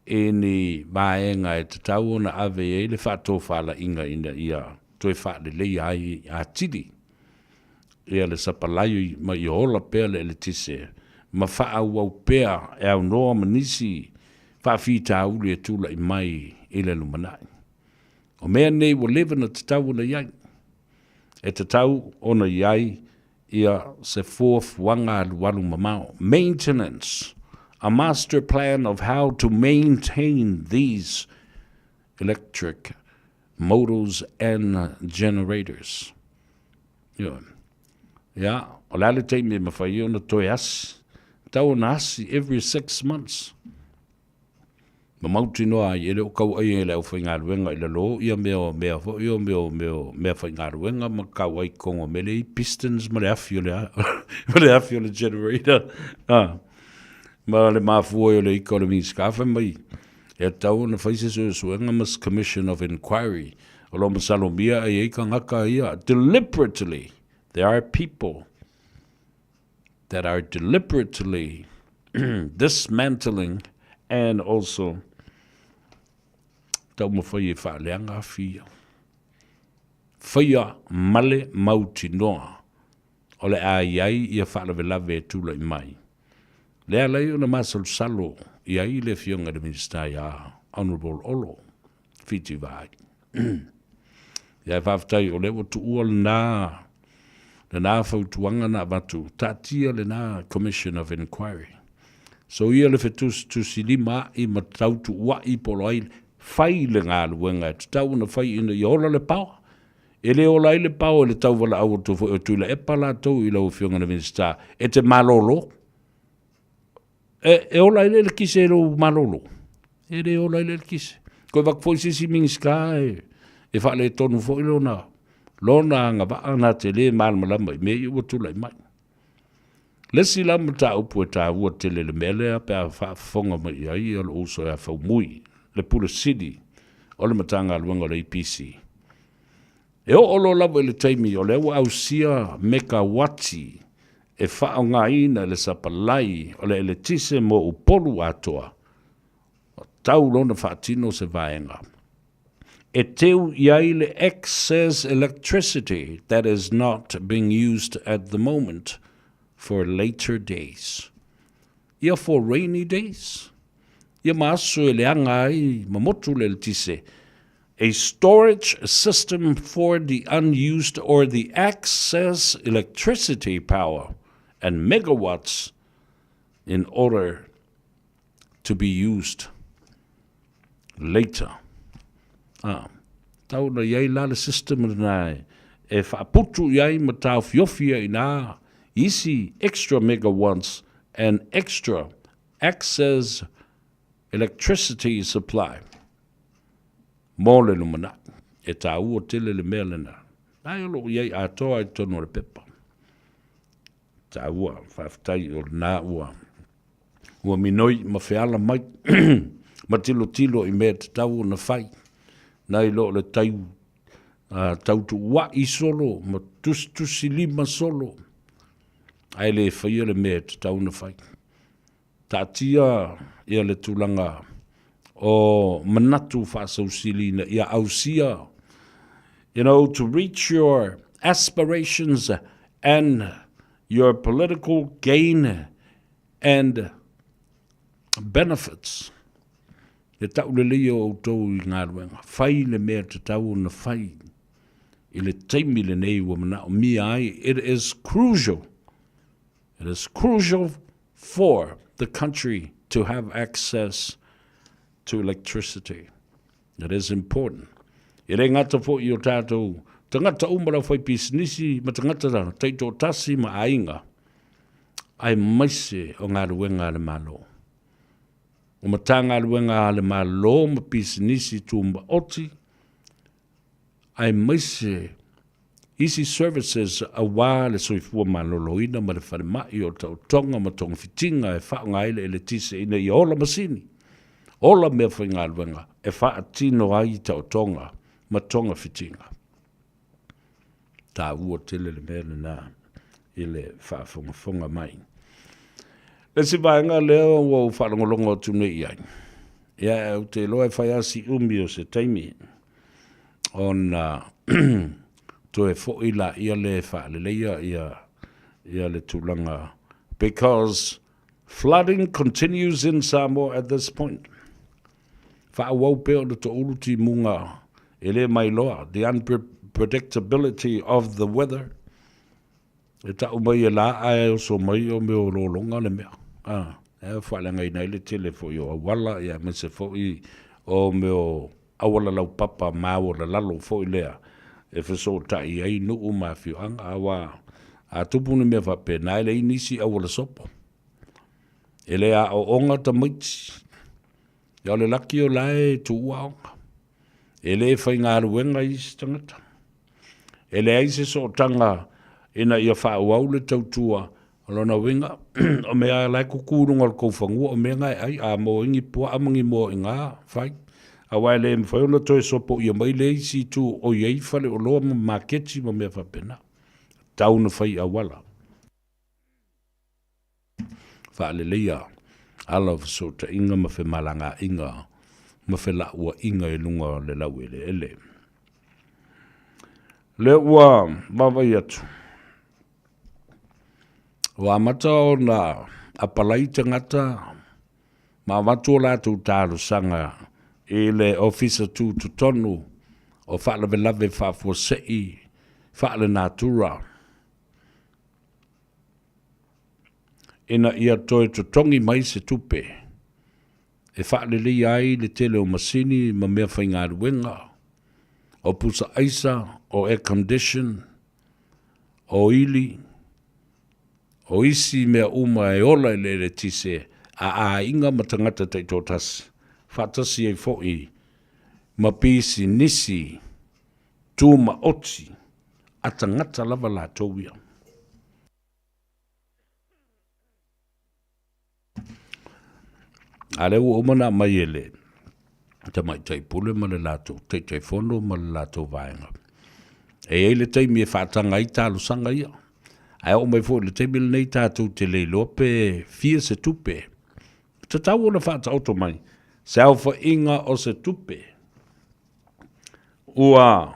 ni vaenga e tatau na ave e le whato whala inga ina ia toi whale lei ai a tiri ia le sapalaio ma I ola pea le tise ma wha au pea e au noa manisi wha whita uli e tula I mai I le lumanai o mea nei wa lewa na tatau na iai e tatau ona iai ia se fourth wanga walu mamao maintenance, a master plan of how to maintain these electric motors and generators. Yeah, o lale te me mawhai ona toi asi, tau na asi every 6 months. Ma mauti noa I ele o kau ai ele au whai ngāruenga I le lo, ia mea fo, ia mea whai ngāruenga, ma kau ai kongo mele I pistons, ma le afi o le generator. Ma le mafua o le economy skafa mai. E tau na whaise suenga mas commission of inquiry, o lo masalomia ai eika ngaka ia, deliberately, there are people that are deliberately dismantling and also tau ma whai e whaaleanga whia. Whia male mauti noa. O le a iai ia whaalawe lawe e tula I mai. Lea lei o na masal salo iai le fionga de minister ia Honorable Olo. Fiti vai. Ia whaftai o lewa tu ua le nā whautuanga na watu. Tatia le nā Commission of Inquiry. So ia le fetus tu silima I matautu ua I polo ai whai le ngā luenga e tau na whai ina I ola le pao. E le ola I le pao e le tau wala au tu fo tu le epala tau I lau fionga na minister e te malolo. E ola I le kise e lo malolo. E le ola I le kise. Koe wakfoi sisi mingiska e whale tonu fo ilo na. Lona nga waa na te le malmalama I me I ua tula I mai. Lesi lama ta upu e ta ua tele le mele a pe a whaafonga mai ai o le uso e a whaumui, le pura sidi, o le matanga aluanga le APC. E o olo lawa le taimi o le ua ausia meka wati e whao ngā ina le sapalai o le tise mo upolu atoa. Tau lona whaatino se vaenga. E teu iai le excess electricity that is not being used at the moment for later days. Ia for rainy days. Ia maaso e leanga ai mamotu le tise. A storage system for the unused or the excess electricity power and megawatts in order to be used later. Tau na iai la le system na e whaaputu iai ma tau fiofia I nā isi extra megawatts and extra excess electricity supply. Mole lumana e ta ua tele le mea lena. Nai olo iai a toa I tono le pepa. Ta ua whaftai o nā ua. Ua minoi ma whiala mai ma tilo tilo I mea tau na whai. Nai lo le tau tu wa I solo ma tusi lima solo. Ai le whaia le mea tau na whai. Ta tia ia le tulanga o manatu whaasau na ia ausia. You know, to reach your aspirations and your political gain and benefits. Le tau le leo o tau I ngā ruenga. Whai le mea te tau na whai. I le teimi le nei wa mana o mi ai. It is crucial. It is crucial for the country to have access to electricity. It is important. I re ngata fo I o tātou. Tangata umara whai pisinisi, ma tangata teito tasi ma ainga. Ai maise o ngā ruenga le malo. o matanga luenga le malo ma pisinisi tumba oti, ai maise Easy Services a wā le soifua maloloina ma le whalemai o tau tonga ma tonga fitinga e wha ngaile e le tise ina i ola masini. Ola mea whainga luenga e wha atino ai tau tonga ma tonga fitinga. Tā ua tele le mea nā i le whaafonga mai. Le si vaenga leo o whalongolongo tune i ai. Ia au te loa e whaiasi umi o se taimi. On to e fo ila ia le fa le ia le tulanga, because flooding continues in Samoa at this point. Fa wau pe o to uluti munga ele mai loa, the unpredictability of the weather. E ta umai la ai so mai o me o longa le mea. E fa le ngai nei le tele fo yo wala ia me se fo I o me o awala lau papa mau la lalo fo lea. E whaso tai ai no o mawhiu anga awa a tupuni mea whape na ele inisi awala sopo. Ele a o onga ta maiti. Ia le laki o lae tu uaonga. Ele e whai ngā ruenga I tangata. Ele ai se so tanga ina ia whauau le tautua alona winga. O mea lai kukurunga o koufangua o mea ngai ai a mo ingi pua amangi mo inga whai. A wai le mwhai ona toi sopo ia mai le isi tu o iei whale o loa ma maketi ma mea whapena. Tauna whai a wala. Whaale leia ala so ta inga ma whe malanga inga ma whe la ua inga e lunga le lau ele ele. Le ua mawai atu. Wa mata o na apalai tangata ma watu o la tu tāru sanga e le ofisa tu tonu o whaalawe lawe whaafuasei, whaale nātura. Ina ia toi tutongi mai se tupe. E whaale li ai le tele o masini ma mea whainga ruenga. O pusa aisa, o air condition, o ili, o isi mea uma e ola le le tise a inga matangata teitotas. Fatasi e fo'i, ma pisi nisi, tūma oti, atangata lava la tauia. A leo umana mai ele, ta mai tai pule ma le lato, tai fono ma le lato vaenga. E ele taimi e whaatanga I tālu sanga ia. Ai o mai fo le taimi le nei tātou te le lope fia se tupe. Ta tau ona whaata auto mai. Selfa inga o se tupe. Ua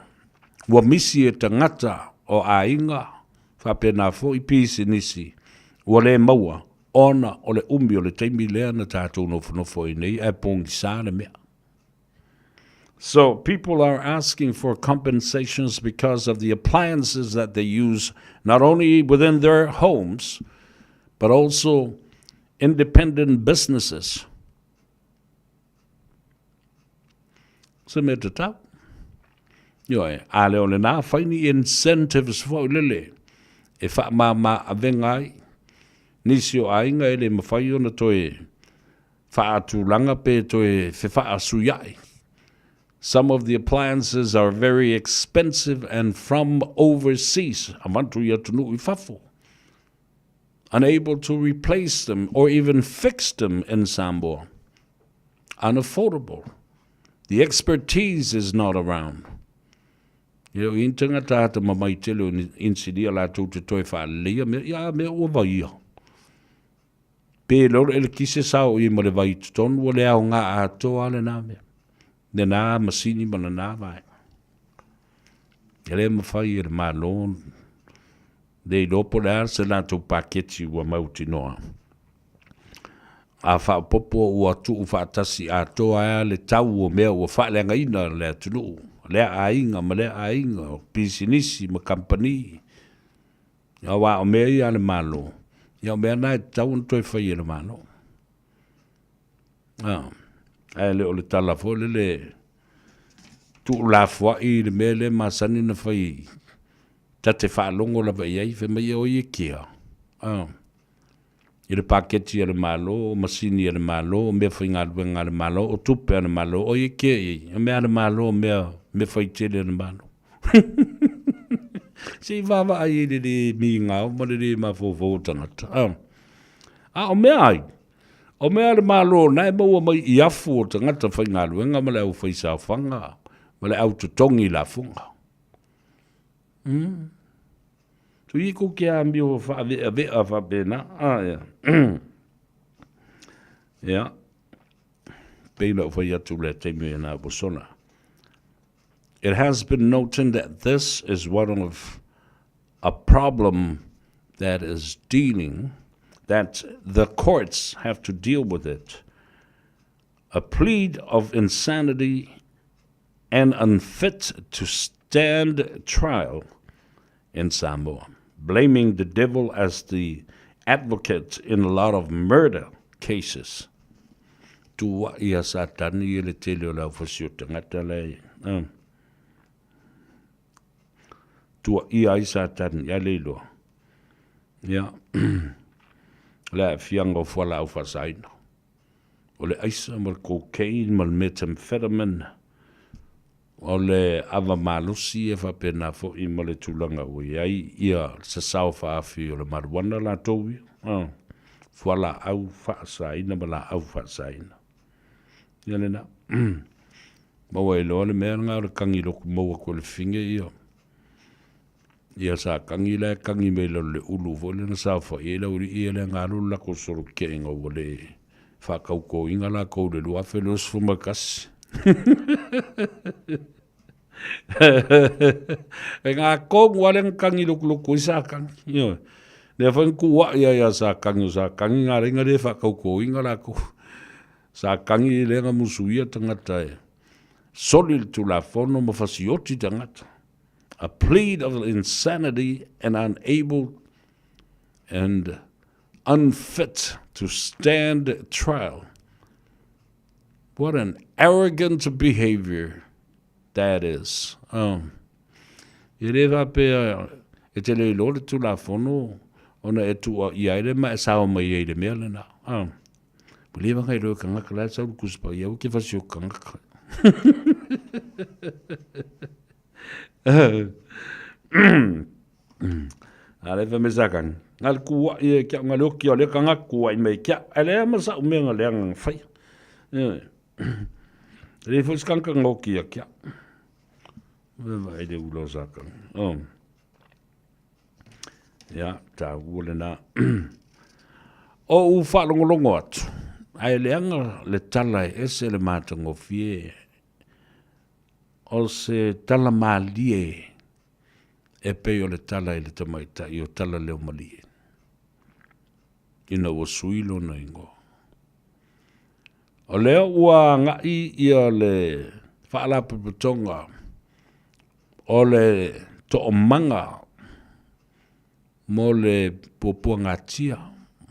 misi e tangata o a inga. Whapena fo I pisi nisi. Ua le maua. Ona o le umi o le teimi lea na tātou nofo I nei. E pongi sāne mea. So people are asking for compensations because of the appliances that they use, not only within their homes, but also independent businesses. Se me te tau. Ioe, a leo le nā whaini incentives fo lele. E wha ma a vengai. Nisi o ainga ele mawhai ona toe. Wha atu langa pe toe fe wha asuyai. Some of the appliances are very expensive and from overseas. Amantu ia tunu I whafo. Unable to replace them or even fix them in Samoa. Unaffordable. The expertise is not around. You know, in tangata mamai telo insidia la tu te toi wha lea me ua vai ia. Pe lor ele kise sao I mare vai ton wa lea o ngā atoa le nā mea. Ne nā masini mana nā vai. Ele mawhai ele mā lōn. Dei lopo lea se nā tau paketi ua mauti noa. A wha popo ua tuu whaatasi a toa ea le tau o mea ua whaelenga ina lea tunu. Lea a inga ma lea a inga o pisinisi ma kampani. Ia wā o mea ia le malo. Ia o mea nai tau na toi whai ele malo. Ai le o le tala fo le tu la fwa I le mea le masani na whai. Ta te whaalongo la vai ei fe mai o I kia. I le paketi le malo, o masini le malo, o mea whainga le malo, o tupe le malo, o i ke i, o mea le malo, o mea whaitele le malo. Si wawa ai le mi ngau, ma le ma fofo tangata. O mea ai, o mea le malo, nai maua mai i afu o tangata whainga luenga, ma le au whaisa whanga, ma le au tutongi la funga. Tu i ko ke a mi o wha vea wha pena, yeah. Peila whai atu le teimu e nā posona. It has been noted that this is one of a problem that is that the courts have to deal with it. A plea of insanity and unfit to stand trial in Samoa, blaming the devil as the advocate in a lot of murder cases. Tua ia satani le tele o la fasio tangata le. Tua ia satani ya leilo. Ya. La fiango fola au fasaino. O le aisa mal cocaine mal methamphetamine. O le ava malusi e fa pena fo I ma le tulanga o ai ia se sao fa afi o le marijuana la towi. Fola au fasaina ma la au fasaina. Ia lena. Maua e loa le mea ngā le kangi loku maua ko le finge ia. Ia sa kangi le kangi me le ulu vo le na sa fa ia uri ia le ngā lula ko soro ke inga o le fa kauko inga la ko le lua fe los fumakasi. E ngā kong wale kangi luku I sa kangi. Le whanku wa ia sa kangi ngā ringa le fa kauko inga la ko. Sa kangi le ngā musuia tangata e. Solil tu la fono ma fasioti tangata. A plea of insanity and unable and unfit to stand trial. What an arrogant behavior that is. I rewa pe e te le lore tu la fono ona e tu I aere ma e sao mai e le mea lena. Pulewa ngai roa kangaka la sau kuspa iau ke fasio kangaka. Ale fa mesakan. Ngal kuwa I kia ngal oki o le kangaka kuwa I mei kia. Ale ama sa umea ngale ang fai. Le fos kanka ngoki a kia. Wewa e de ulo sakan. Ja, ta ule na. O u whalongolongo atu. Ai leanga le tala e ese le mātango fie. O se tala mālie e peo le tala I le tamaita I o tala leo malie. Ina o suilo na ingo. O leo ua ngai ia le whaala puputonga. O le to manga mo le pupua ngatia.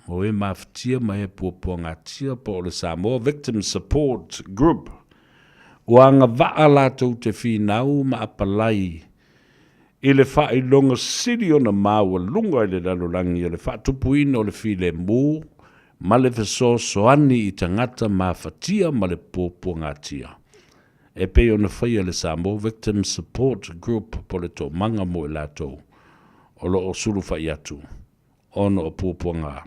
O e maftia ma e pupua ngatia po le Samoa Victim Support Group. Ua nga waa lātou te whinau ma apalai. I le wha longa siri o na māua lunga I le lalolangi. I le wha tupuina o le while mū. Ma le feso soani I tangata ma fatia ma le pupua ngatia. E pe ona whaia le Samoa Victim Support Group po le tō manga mo I lātou. O lo o suru whai atu. Ono o pupua ngā.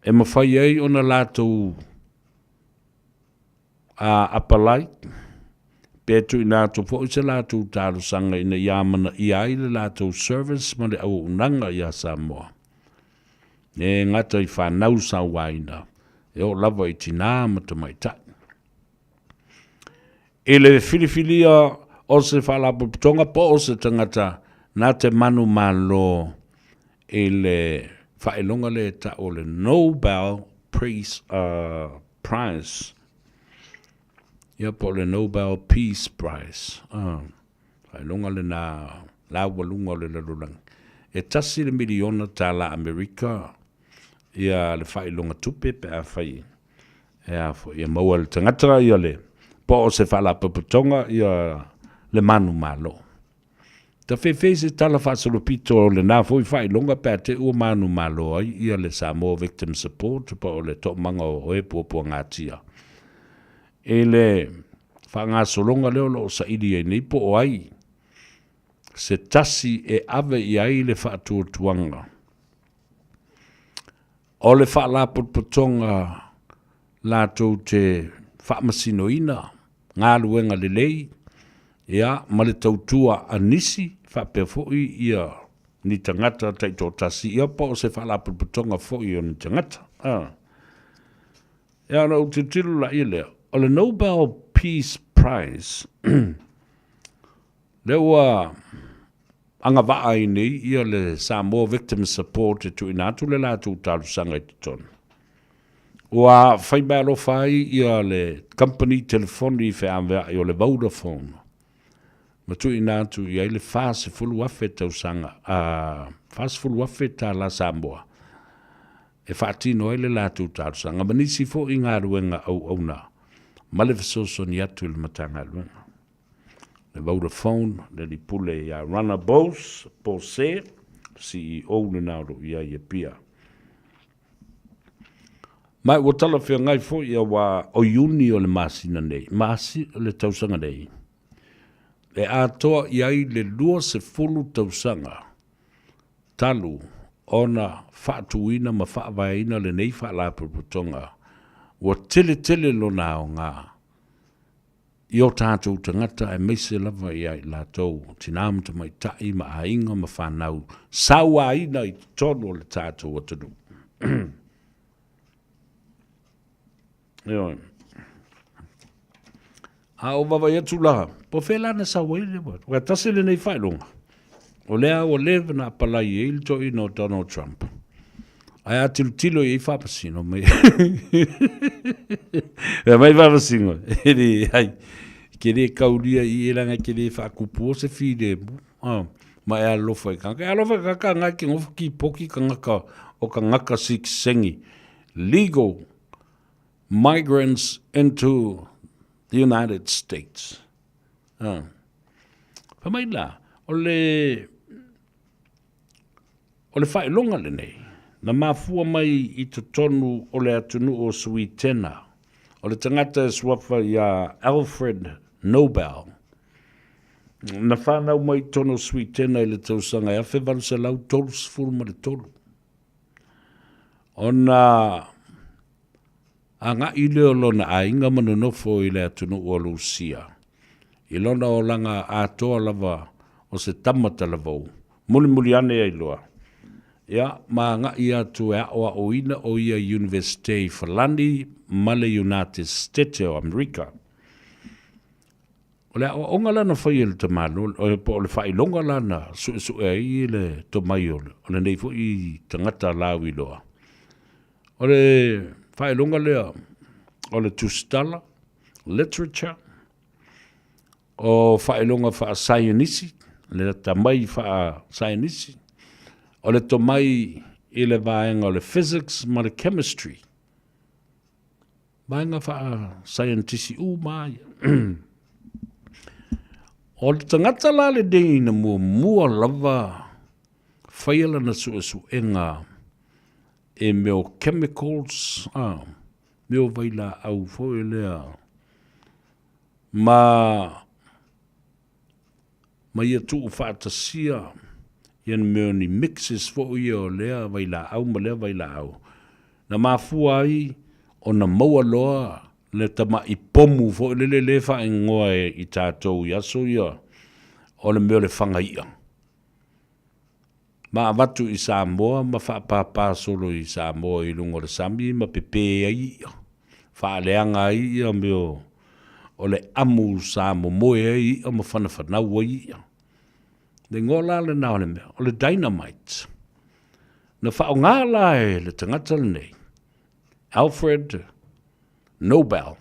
E ma whai ei ona lātou apalai. Petu I lātou po I se lātou tāru sanga ina iamana I ai le lātou service ma le au unanga I a Samoa. E ngata I whanau sa waina. E o lava I tina mata mai tai. E le filifilia o se whalaputonga po o se tangata na te manu malo e le whaelonga le ta o le Nobel Prize. Ia po le Nobel Peace Prize. Whaelonga le na la walunga le lalulang. E tasi le miliona ta la Amerika. Ia le whaelonga tupe pe a whai. Ia maua le tangata ia le. Po o se whalaputonga ia le manu malo. Ta fe se tala whaasalopito o le nā fwoi whai longa pēr te ua manu malo ai ia le Samoa Victim Support pa o le to manga o hoe pua ngātia. E le whangasolonga leo lo sa ili e nei po o ai se tasi e ave i ai le whaatuatuanga. O le whaalaputputonga lātou te whaamasinoina ngā luenga le lei ia ma le tautua anisi whapea fōi ia ni tangata taito tasi ia po se whaalaputputonga fōi o ni tangata. Ia na utitilu la ia lea. O le Nobel Peace Prize le ua anga waa i nei ia le Samoa Victim Support e tu inatu le lātou tālusanga i tonu. Ua whaimalo whai ia le company telefoni whaamwea i o le Vodafone. Ma tu inatu ia i le whase fulu wafe tausanga, whase fulu wafe tā la Samoa. E whaatino e le lātou tālusanga, ma nisi fo i ngā ruenga au na. Ma le visoso ni atu il matanga ruenga. Le Vodafone, le li pule ia Rana Bose, CEO le nauro ia ia pia. Mai ua tala whia ngai fo ia wa o iuni o le masina nei, masi o le tausanga nei. E atoa iai le lua se fulu tausanga, talu, ona whaatuina ma whaavaina le nei whaalapuputonga, ua tele lo nao ngā. I o tātou tangata e meise lava i ai lātou, tināmu ta mai tai ma ainga ma whanau, saua ina i tono le tātou o tanu. Eo. A o wawa iatu laha, po whela na saua i lewa, ua tase le nei whailonga. O lea o lewa na palai e ili to ino Donald Trump. Ai a tilo i whapasino mai. Mai whapasino. Eri, ai. Kere kauria i eranga kere whakupu o se whire. Ma e alofa i kanga. E alofa i kanga ngā ki ngofu ki poki ka ngaka o ka ngaka sengi. Legal migrants into the United States. Pamai la, o le whailonga le nei. Na mafua mai i te tonu o le atunu o Suitena. O le tangata e swafa ia Alfred Nobel. Na whanau mai tono Suitena i le tausanga e awhewaru se lau tolu sifuru ma le tolu. O na anga i leo lona a inga manonofo i le atunu o Lucia. I lona o langa atoa lava o se tamata lavau. Muli ane ai loa. Ia, ma nga ia tu e awa o ina o ia University Falandi, Male United States o Amerika. O le awa onga lana whai ele te manu, o le whai longa lana, su e i le to mai o le nei fu i tangata lau i loa. O le whai longa lea, o le tustala, literature, o whai longa wha sayanisi, le tamai wha sayanisi, o le tomai i le vaenga o le physics ma le chemistry. Vaenga wha scientisi mai. O le tangata la le deina mua lava whaiala na su enga e meo chemicals, meo vaila au fōi lea. Ma ia tuu whaatasia, ian meo ni mixes fo ia o lea vaila au ma lea vaila au. Na mafua ai o na maua loa le tama i pomu fo le wha ingoa i tātou i aso ia o le meo le whanga ia. Ma avatu i Samoa ma wha solo i Samoa i lungo le sami ma pepe ai ia. Wha leanga ai ia meo o le amu Samoa moe ai ia ma whanau ai ia. Le ngola le nao le mea, o le dynamite. Na whao ngāla e le tangata le nei. Alfred Nobel.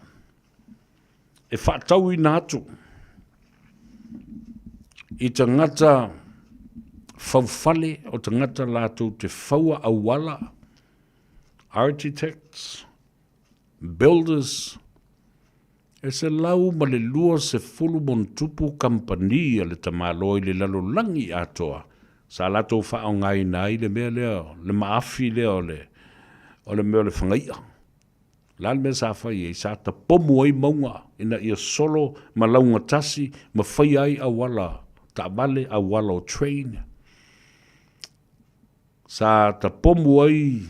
E whaatau i nātu. I tangata whauwhale o tangata lātou te whaua awala. Architects, builders, E se lau ma le lua se fulu mon tupu kampania le tamaloi le lalolangi atoa. Sa lato wha o ngai nai le mea leo, le maafi leo o le mea le whangaia. Lal me sa whai e sa ta pomu ai maunga ina ia solo ma launga tasi ma whai ai awala, ta vale awala o train. Sa ta pomu ai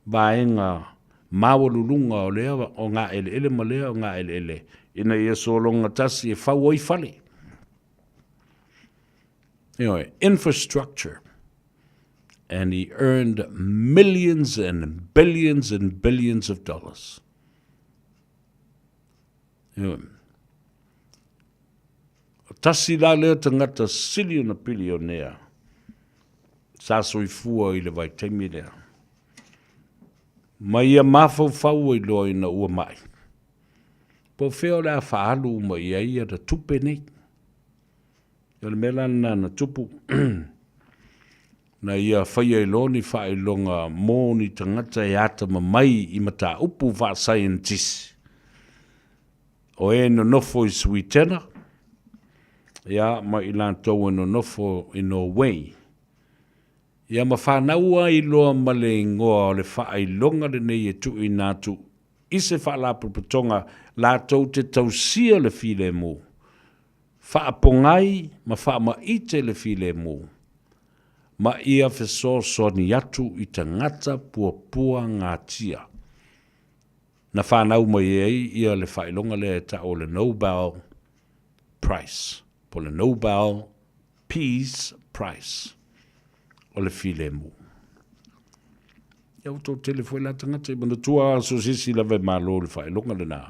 vaenga mawalulunga o lea o ngā ele ma lea o ngā ele. Ina ia solo ngā tasi e whau ai whale. Anyway, infrastructure. And he earned millions and billions of dollars. Anyway. Tasi la lea tangata siliona bilionea. Sa soifua i le vai taimi lea. Ma ia mafau i loa ina ua mai. Po feo lea whaalu ma ia da tupe nei. Ia le mela na tupu. Na ia whaia i loni whae longa mō ni tangata e ata ma mai i mata upu wha scientist. O e no nofo i Suitena. Ia ma i lantou e no nofo i Norway. Ia ma whanaua i loa ma le ingoa o le whae longa le nei e tu i nātu. I se wha la puputonga lātou te tausia le file mō. Wha pongai ma wha ma ite le file mō. Ma ia feso soni atu i tangata pua ngā tia. Na whanau mai ei ia le whailonga le ta o le Nobel Prize. Po le Nobel Peace Prize. O le file mu. Ia uto telefoi la tangata i mana tua so sisi la ve malo le whailonga le nā.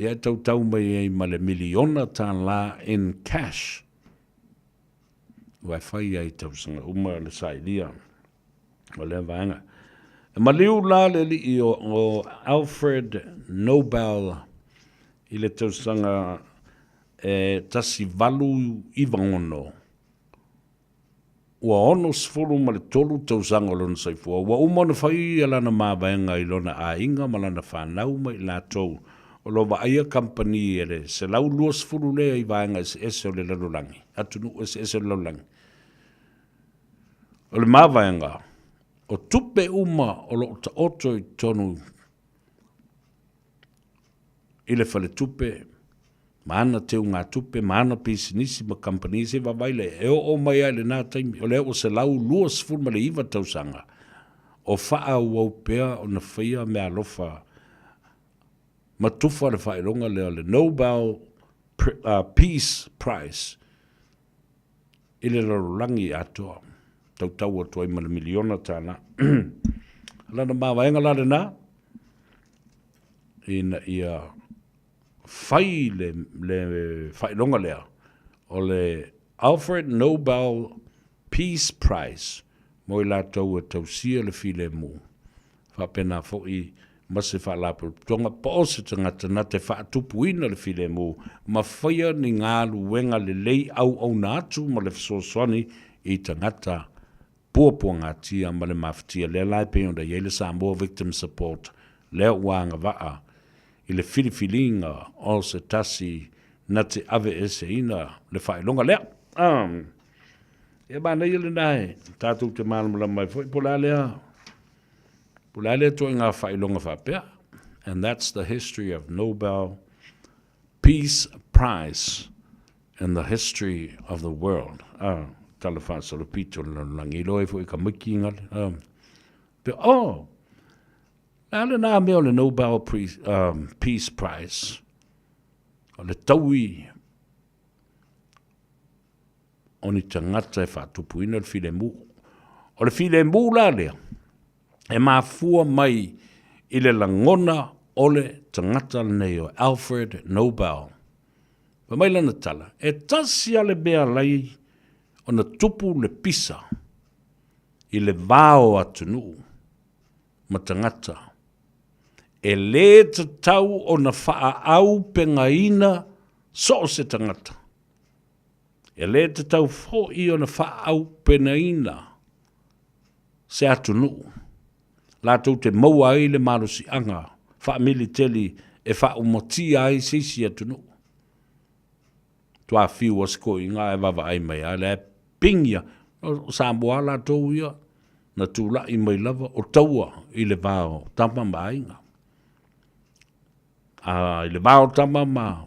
Ia tau mai ei ma le miliona tā la in cash. Wai whai ai tau sanga uma le sailia. O le vanga. E maliu la le li i o Alfred Nobel i le tau sanga tasi valu i vangono. Ua ono sfuru ma le tolu tau sanga lona saifua. Ua umana whai alana mawaenga i lona a inga malana whanau ma i la tau. O lo aia company ele se lau lua sfuru lea i vaenga ese o le lalulangi. Atunu ese o le lalulangi. O le mawaenga, o tupe uma o lo ta oto i tonu i le whale tupe, maana teo ngā tupe, maana pisinisi ma company se wawaile, e o mai ai le nā taimi, o leo o se lau lua sfuru ma le iwa tausanga, o wha wau pea o na whaia me alofa, ma tufa le whaeronga leo le Nobel Peace Prize, i le larulangi atoa. Tau atua i mana miliona tāna. Lana mawaenga la nā. Ina ia whai le whailonga lea. O le Alfred Nobel Peace Prize. Mo i la tau a tausia le file mu. Whapena fo i mase whaalapu. Tonga po se tangata na te whaatupuina le file mu. Ma whaia ni ngā luenga le lei au nātu ma le fsoswani i tangata pua ngā tia ma le mawhatia le lai peonda i le Samoa Victim Support le wanga waa i le filifilinga o se tasi na te ave ese ina le whailonga lea. E bana i le nai tātou te mālamula mai fwoi pula lea toi ngā whailonga whapea. And that's the history of Nobel Peace Prize in the history of the world. Talafan sa lupito langi loe fo i ka miki ngale. Pe ale nā mea o le Nobel Peace Prize. O le taui o ni tangata e whātupuina le file mu. O le file mu la lea. E mafua mai i le langona o le tangata nei o Alfred Nobel. Pa mai lana tala. E tasi ale bea lai o na tupu le pisa i le vāo atunu ma tangata. E le te tau o na wha au pengaina so se tangata. E le te tau fo i o na wha au pengaina se atunu. Lātou te maua i le marusi anga, wha militeli e wha umoti ai sisi atunu. Tua fiu asko inga e wawa ai mai a le pingia o Samoa la tau ia na tula i mai lava o taua i le vao tama ma ainga. I le vao tama ma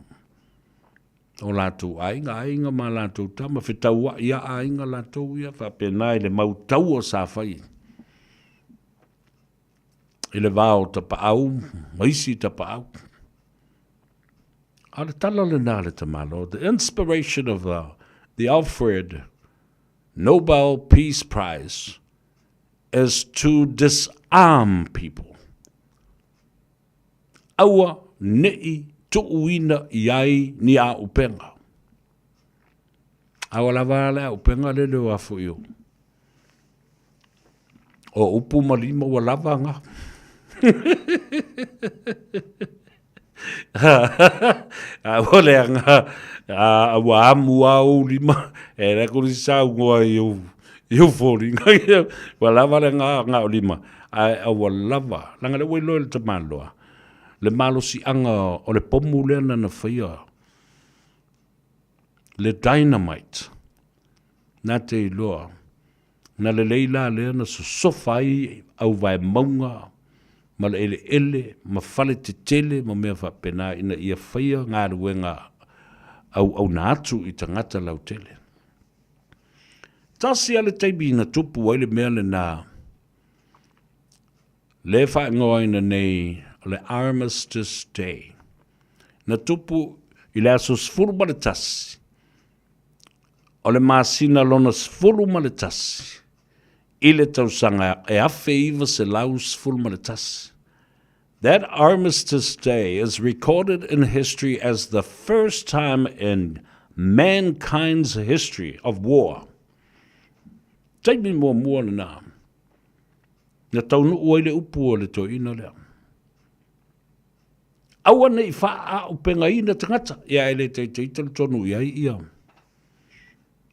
o lātou ainga ma lātou tama whitaua ia ainga lātou ia whapena i le mau taua sa whai. I le vao tapa au, maisi tapa au. Ale tala le nā le tamalo. The inspiration of the Alfred Nobel Peace Prize is to disarm people. Aua nei tuuina iai ni a upenga. Awa lava le a upenga le leo afu iu. O upu malima wa lava nga. Wole nga awa amu au lima. E la kuri sa ungoa iu fori nga. Wa lava le nga o lima. Awa lava. Langa le welo le tamaloa. Le malo si anga o le pomu lena na whaia. Le dynamite. Na te iloa. Na le leila lena so sofai au vai maunga. Ma le ele, ma fale te tele, ma mea whapena ina ia whaia ngā ruenga au nātu i tangata lau tele. Tasi ale teibi na tupu waile mea le nā. Le whaingoa ina nei le Armistice Day. Na tupu i le aso sfuru ma le tasi. O le māsina lona sfuru ma le tasi. I le tausanga e awhi iwa se lau sfuru ma le tasi. That Armistice Day is recorded in history as the first time in mankind's history of war. Taimi mua na. Na taunu ua le upu o le to ina lea. Awa nei wha o penga ina tangata. Ia ele te ita le tonu ia ia.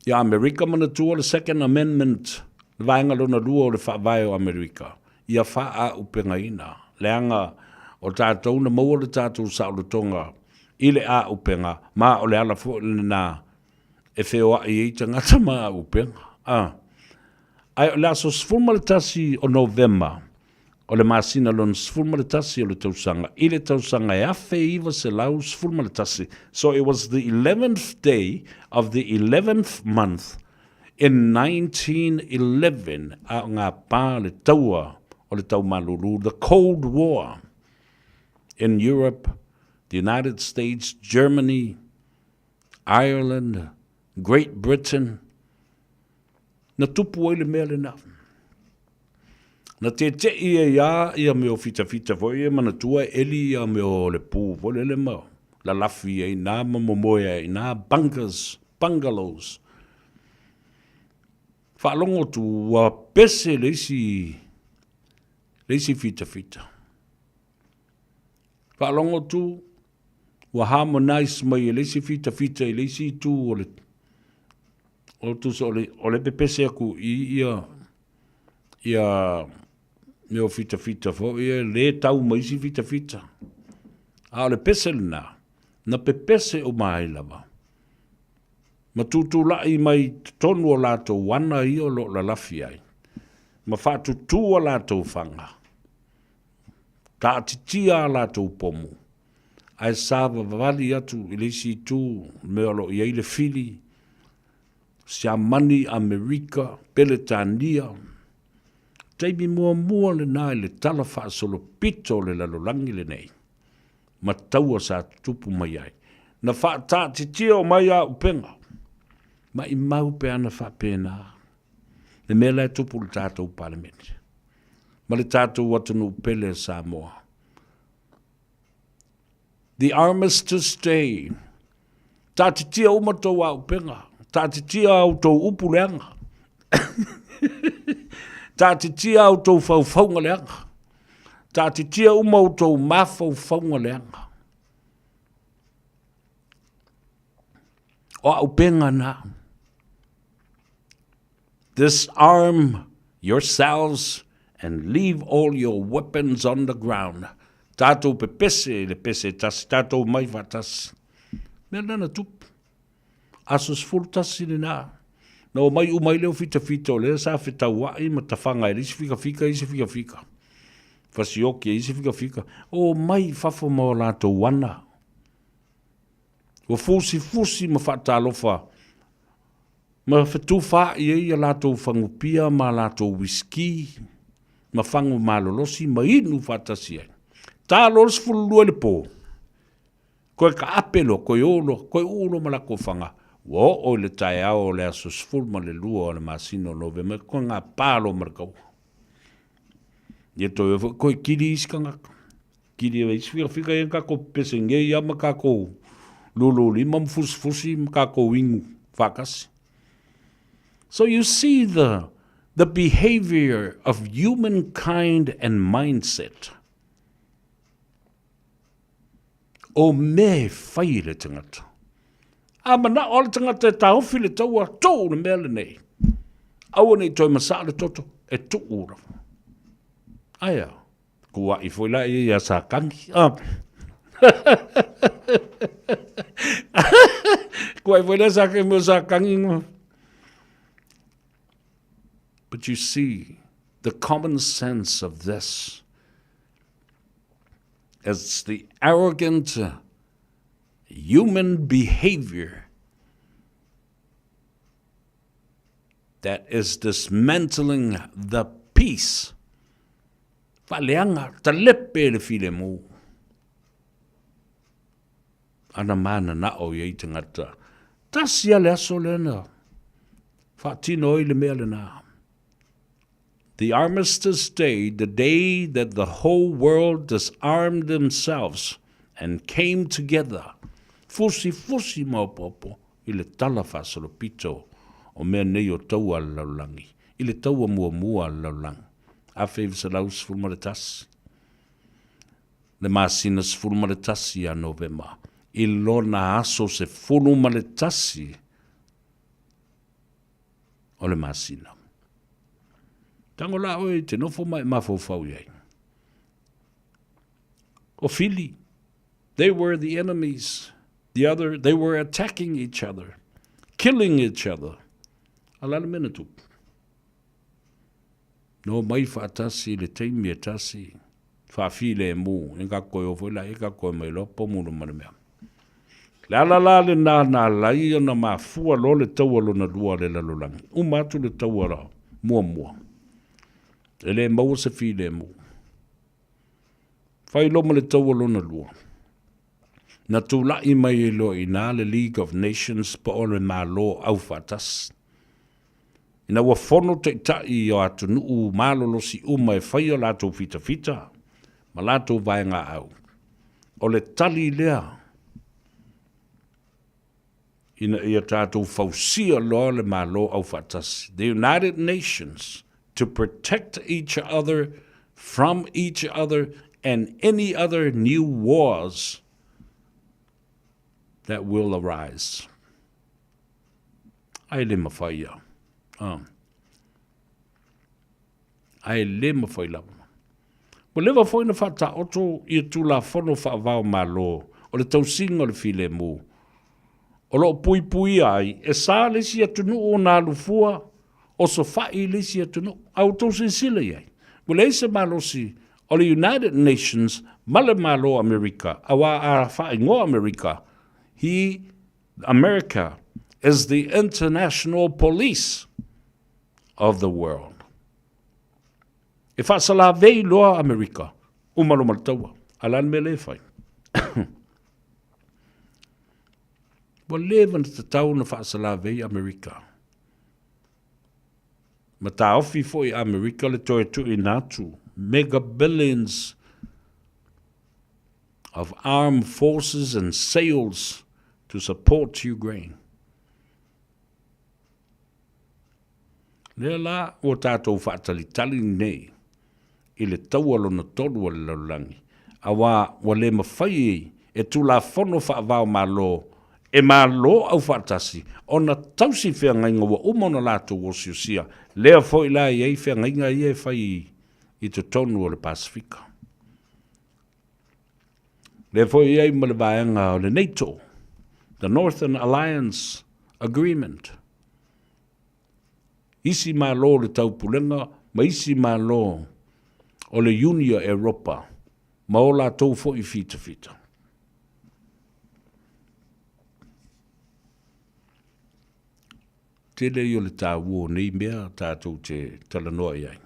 Ia Amerika mana tua le Second Amendment. Vaenga lona lua o le wha vai o Amerika. Ia wha o penga ina. Leanga o tātou na maua le tātou sa o le tonga. Ile a upenga. Ma o le ala fo le na. E wheo i eita ngata ma upenga. Ai o le aso sfulma le tasi o November. O le masina lon sfulma le tasi o le tausanga. I le tausanga e awhi iwa se lau sfulma le tasi. So it was the 11th day of the 11th month in 1911 a ngā pā le taua o le tau maluru. The Cold War in Europe, the United States, Germany, Ireland, Great Britain. Na tupu ele mea le na. Na te ia me o fita fo ia mana tua eli ia me o le pū vo le mao. La lafi e nā mamomoia e nā bungalows. Whaalongo tu wa pese leisi fita. Whaalongo tu wa harmonize mai e leisi fita e leisi tu o le pepese aku ia me o fita fo ia le tau mai si fita. A le pese na pepese o mai lava. Ma tutu lai mai tonu o lato wana i o lo la lafi ai. Ma fatu tu o lato fanga. Ta atitia lato pomu. Ai sava vali atu ilisi tu me olo i eile fili. Siamani Amerika, Peletania. Teibi mua le nai le tala wha solo pito le lalolangi le nei. Ma taua sa tupu mai ai. Na wha ta titia o mai a upenga. Ma i mau pe ana wha pēnā. Le mea lai tupu le tātou parliament. Ma le tātou watanu pele Samoa. The Armistice Day. Tā titia o matou a upenga. Tā titia au tau upu leanga. Tā titia au tau whauwhaunga leanga. Tā titia uma au tau mawhauwhaunga leanga. O au penga nā. Disarm yourselves and leave all your weapons on the ground. Tātou pe pese, le pese tasi, tātou mai fa tasi. Mea nana tupu. Asos fulu tasi ni nā. Na o mai umai leo fita fita o lea sa fitau wai ma tawhanga e isi fika. Fasioki e isi fika. O mai fafo ma o lātou wana. O fusi ma whaatalofa. Ma whatu wha i e lātou whangupia ma lātou whisky. Ma whangu malolosi ma inu whatasi ai. Tā loros fululua le pō. Koe ka apelo, koe ulo ma lako whanga. O le tae ao le asos ful ma le lua o le masino nove. Ma koe ngā pālo markau. Ie toi koe kiri iska ngaka. Kiri e isi fika e kako pese ngei ama kako lulu lima mfusi kako wingu whakasi. So you see the behavior of humankind and mindset. O me whai le tangata. Mana o le tangata e tauwhi le taua tō le mea le nei. Aua nei toi masa le toto e tō ura. Aia, kua i fwila i a sa kangi. Kua i fwila sa kangi. But you see, the common sense of this is the arrogant human behavior that is dismantling the peace. Whaleanga, ta lepe le file mu. Ana mana na o yei tangata. Tasia le aso lena. Whatino i le mea le na. The Armistice Day, the day that the whole world disarmed themselves and came together. Fusi maupopo, ile tala whasolopito, o mea nei o taua laulangi, ile taua mua laulangi. A Faiva sa laus fulmaretasi. Le masinas fulmaretasi a Novema. Ilo na aso se fulmaretasi o le masina. Tango la oe te nofo mai mafofau iai. O fili, they were the enemies. They were attacking each other, killing each other. Alana minutu. No mai whaatasi le teimi e tasi. Whaafile e mu, enga koe o whaila, eka koe mai lopo munu mana mea. Le alala le nā lai ana maa fua lo le taua lo na lua le lalolangi. Umatu le taua ra, mua. Ele maua se file e mu. Whai loma le taua lo na lua. Na tūlai mai e lo i nā le League of Nations pa o le mā lo au whaatasi. Ina ua whono te tai o atu nuu mālolo si uma e whai o lātou fita. Ma lātou vai ngā au. O le tali lea. Ina ia tātou whausia loa le mālo au whatasi. The United Nations to protect each other from each other and any other new wars that will arise. Ai le mawhaia. Ai le mawhaila. Mo lewa whaina whata oto i tu la whono whaavao mālo o le tausinga o le file mu. O lo pui ai, e sā lesi atunu o nā lufua, o so whai lesi atunu, au tau se sila iai. Mo leise mālosi, o le United Nations, male mālo Amerika, awa a whai ngō Amerika, America is the international police of the world. E whaasala vei loa Amerika, umalo maltaua, alan me le whai. Wa levan te tau na whaasala vei Amerika. Ma ta ofi foi Amerika le toe tu i natu, mega billions of armed forces and sales to support Ukraine. Lea la o tātou whaatalitali nei, i le taualo na tolu o le laulangi. Awa wa le mawhai e tu la whono whaavao malo, e malo au whaatasi, o na tausi whea ngainga wa umona lātou o siusia, lea foi la i ei whea ngainga i e whai i te tonu o le Pasifika. Le fo iai ma le vaenga o le NATO, the Northern Alliance Agreement. Isi malo le taupulenga, ma isi malo o le Unia Europa, ma o la tau fo I fita. Tele I o le tāua nei mea tātou te talanoa iai.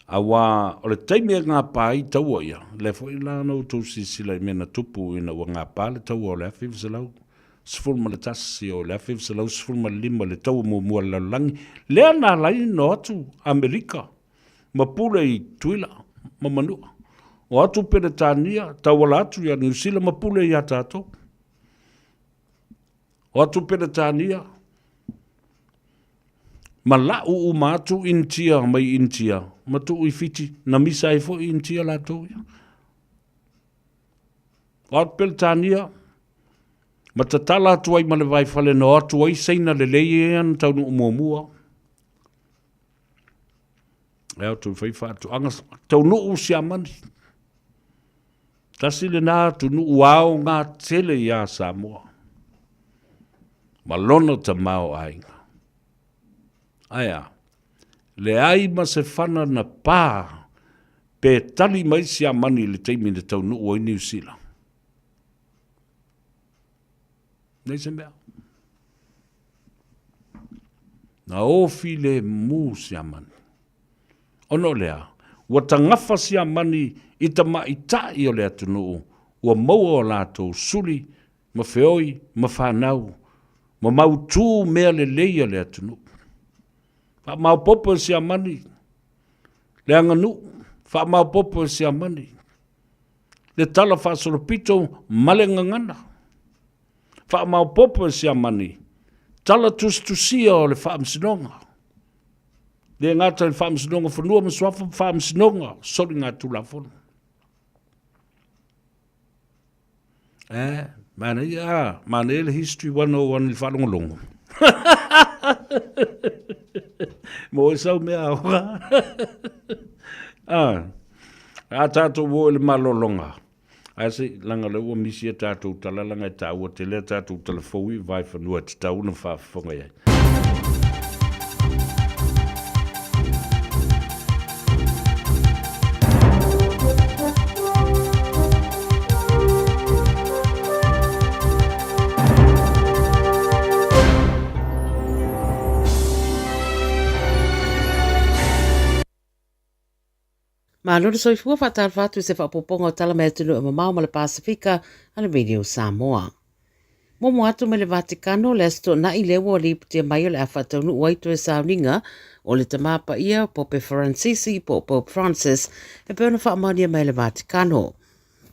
Awa, o le taimea ngā pāi taua ia, le fo I lāna o tau sisila I mena tupu ina wa ngā pā le taua o le awhi visalau, sifurma le tasi o le awhi visalau, sifurma le lima le taua mua laulangi, lea nā lai no atu Amerika, ma pule I tuila, ma manua. O atu pere tānia, tawala atu ia New Zealand, ma pule I atato. O atu pere tānia, ma lau matu intia mai intia, ma tu I fiti, na misa I fo intia la tu ia. O atu pere tānia, ma tatala atu ai ma le vai fale no atu ai seina le leiean taunu umuamua. Eo tu Faiva atu angas, taunu usiamani. Tasi le nā tu nu uao ngā tele ia Samoa. Ma lona ta mao ainga. Aia, le ai ma se whana na pā, pe tali mai si a mani le teimi le tau nu oi New Zealand. Nei se mea. Na ofi le mū si a mani. Ono lea, ua tangafa si a mani I ta maitai o le atunuu, ua maua o lātou suli, ma feoi, ma whanau, ma mautū mea le leia le atunuu. Wha mau popo si a mani, le anganu, wha mau popo si a mani, le tala whasoropito male ngangana. Wha mau popo si a mani, tala tustusia o le whaamsinonga. Le ngata le whaamsinonga whanua maswafa whaamsinonga, sori ngā tūlafonu. Mana ia, mana ele history 101 le whalongolongo. Mo sau mea awa. A tātou wo le malolonga. A se langa le ua misi a tātou talalanga e tāua te lea tātou talafoui vai whanua te tauna whaafonga iai. Ma lori soifua whatar whatu se whapoponga o tala mea tunu e mamau ma le Pasifika ana video Samoa. Momo atu me le Vatikano le asto na I lewa o liputia mai o le awhataunu uaitu e sauninga o le tamapa ia Pope Francis Pope Francis e peona whaamania mai le Vatikano.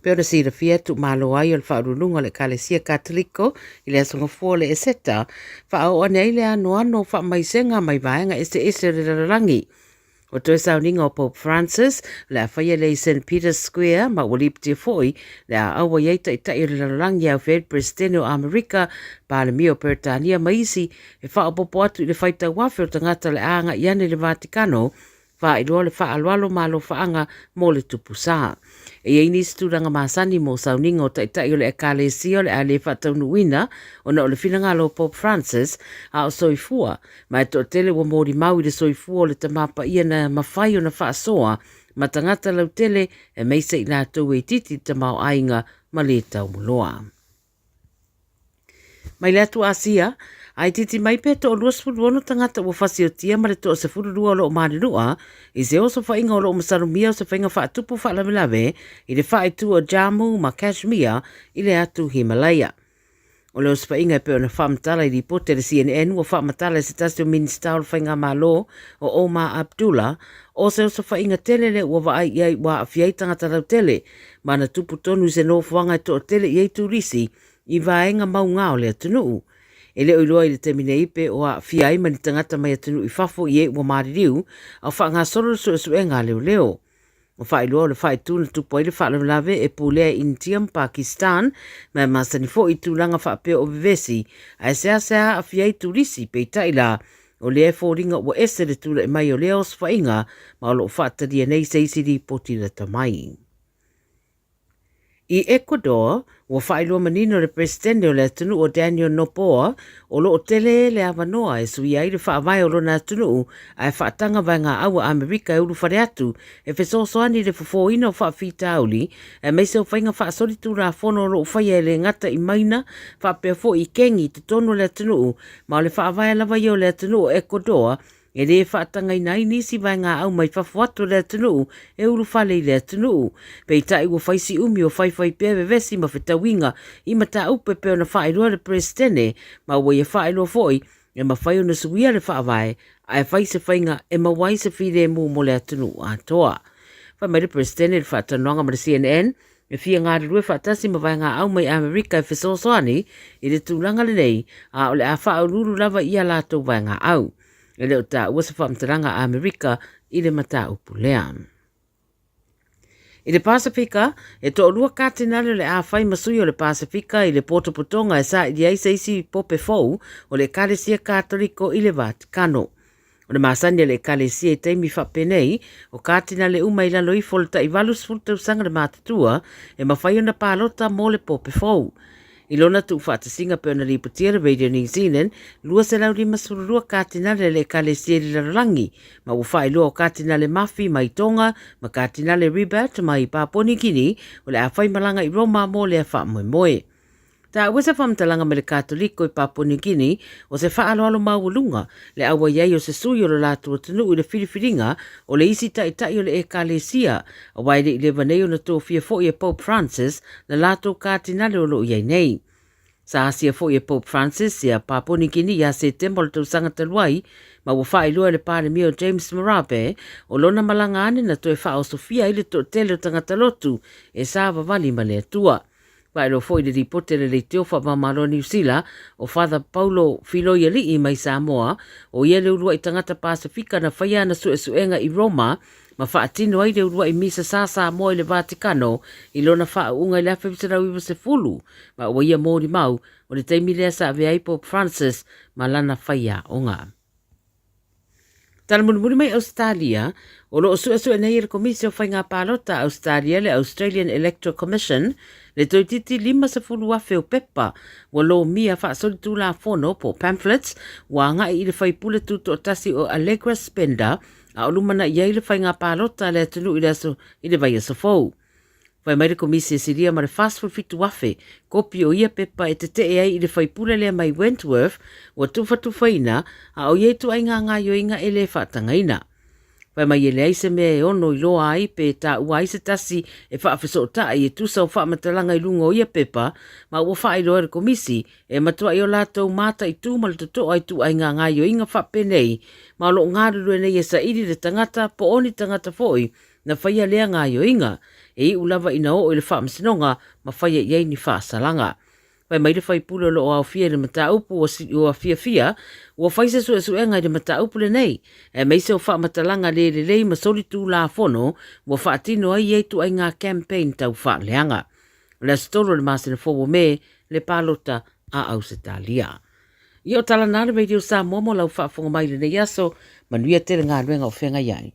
Peona sira fia tu malo ai o le whaarununga le Kalesia Katoliko I le asonga fua le eseta whaao ane ile ano whaamaisenga mai vaenga ese re rangi. O toi sauninga o Pope Francis, le a whaia le St. Peter's Square, ma waliptia foi, le a awa yeita I tai o le larangi au Fed Presidente o Amerika, pa le mio Peritania maisi, e wha opopo atu I le whaita wafe o tangata le aanga I ane le Vatikano, wha I loa le wha alualo malo whaanga mo le tupusa. E eini sturanga masani mo sauninga o tai o le Ekalesia le a le whataunuina, o na o le finangalo Pope Francis, a o soifua, ma e to tele wa mori mau I le soifua o le tamapa ia na mawhai o na whaasoa, ma tangata lau tele e meisa I nā tau e titi tamau ainga ma le tau muloa. Mai le atu Asia, ai titi mai pe to luas fuluono tangata ua fasiotia ma le to se fulurua o lo marirua, I se oso whainga o lo masarumia o se whainga whaatupu whaalawelawe, I le whaetu o Jammu ma Kashmir, I le atu Himalaya. O le oso whainga pe o na whaamtala I ripote le CNN ua whaamatala se tasi o minista o le whainga malo o Omar Abdullah, o se oso whainga tele le ua waai iai wa awhiai tangata lau tele, ma na tupu tonu se no whanga to o tele iei turisi, I vaenga maunga o le atunuu. E leo I loa I le temine ipe o a whiai mani tangata mai atunu I fafo I e ua maririu, au wha ngā soro su e ngā leo. O wha I loa le whai tūna tupo I le wha lawe e pūlea India, Pakistan, mai masani fo I tūlanga wha peo o vivesi, a sea a whiai turisi pe taila, o lea fōringa ua ese le tūla I mai o lea os whainga, ma o lo wha taria nei seisiri potira tamai. I Ecuador, ua whaelua manino le presidente o le atunu o Daniel Noboa o lo o tele le avanoa e sui ai le whaavai o lona atunu ai whaatanga vai ngā aua Amerika e uru whare atu e whesosoani le fofoina o whaafita auli e meise o whainga whaasori tu rā whono o lo o whaia le ngata I maina whaapea fo I kengi te tono le atunu ma o le whaavai lava i o le atunu o Ecuador e le whaatanga I nisi vai ngā au mai whawhatu le atunu e uru whale I le atunu. Pei tai ua whaisi umi o whaiwhai pia vevesi ma whetawinga I mata upe peo na whaeroa le presidente ma ua ia whaeroa foi e ma whaio na suia le whaavai a e whaise whainga e ma waise whire mu mo le atunu a toa. Whai mai le presidente le whaatanuanga ma le CNN e fia ngā rue whaatasi ma vai ngā au mai Amerika e whesosoani I le tūlanga le nei a o le a whaaruru lava I a lātou vai ngā au. E leo tā ua sa whaamtaranga Amerika I le mata upu lea. I le Pasifika, e to lua kātinale le a whai masui o le Pasifika I le Potopotonga e sa I le aisa isi pope fau o le Kalesia Katoliko I le Vatikano. O le masani le Kalesia I teimi whapenei o kātinale uma I lalo I folta I valus fulta usanga le matatua e mawhai o na pālota mo le pope fau. I lona tu whaatasinga peo na ripotia le Radio New Zealand, lua se lau lima sururua kātinale le Kalesia I Larangi, ma ufai lua o kātinale Mafi mai Tonga, ma kātinale Ribat mai Papua New Guinea, o le awhai malanga I Roma mo le a wha moe moe. Tā ua se whamtalanga me le Katoliko I Papua New Guinea o se whaaloalo maualunga le awa iai o se sui o le lātua tunu I le whiriwhiringa o le isi tai o le Ekalesia a waere I le vanei o na tō fia fo I Pope Francis na lātou kātinale o lo iai nei. Sa asia fo I Pope Francis ia Papua New Guinea ia se tempo le tau sanga taluai ma ua whaelua le pāre mio James Marape o lona malanga ane na tō e wha o Sofia I le tō tele o tangata lotu e sa wawali ma le atua. Waero foi le ripote le teo whamamaro New Zealand o Father Paulo Filoiali I mai Samoa o ia le urua I tangata Pasifika na whaia na suesuenga I Roma ma whaatino ai le urua I misa sa Samoa I le Vatikano I lona whaunga I le awhewhisarau iwa se fulu ma o ia mōri mau o le teimi lea sa avea I Pope Francis ma lana whaia o ngā. Tala munumuni mai Australia, o lo sua nei le komisi o whainga pālota Australia le Australian Electoral Commission le toititi 50 afe o pepa wa lo mia whaasori tū la whono po pamphlets wa ngai I le whaipule tūto o tasi o Allegra Spender a o lumana iai le whainga pālota le atunu I le vai asofou. Whai mai le komisi e siria ma le fast food fitu afe, kopi o ia pepa e te te ai I le whaipule lea mai Wentworth wa tuwhatuwhaina a o ietu ai ngā yoinga e le whaatangaina. Whai mai e le aise mea e ono I loa ai pe ta ua aise tasi e whaafeso ta ai e tusa o whaamatalanga I lunga o ia pepa ma ua whai loa le komisi e matua I o lātou mata I tū ma le toto ai tu ai ngā yoinga whaapenei ma lo ngā rurue nei e sa iri le tangata po oni tangata foi na whaia lea ngā yoinga e I ulava ina o I le whaamasinonga ma whaia iei ni whaasalanga. Wai mai le whai pule lo o au fia le mata upu o fia o whaise suenga I le mata upu le nei e meise o whaamatalanga le ma soli tū la whono o whaatino ai ei tu ai ngā campaign tau whaaleanga. Le stolo le masina fōwo me le pālota a Australia. I o tala nāre Radio Samoa mo lau whaafonga mai le nei aso manuia tere ngā ruenga o whenga iai.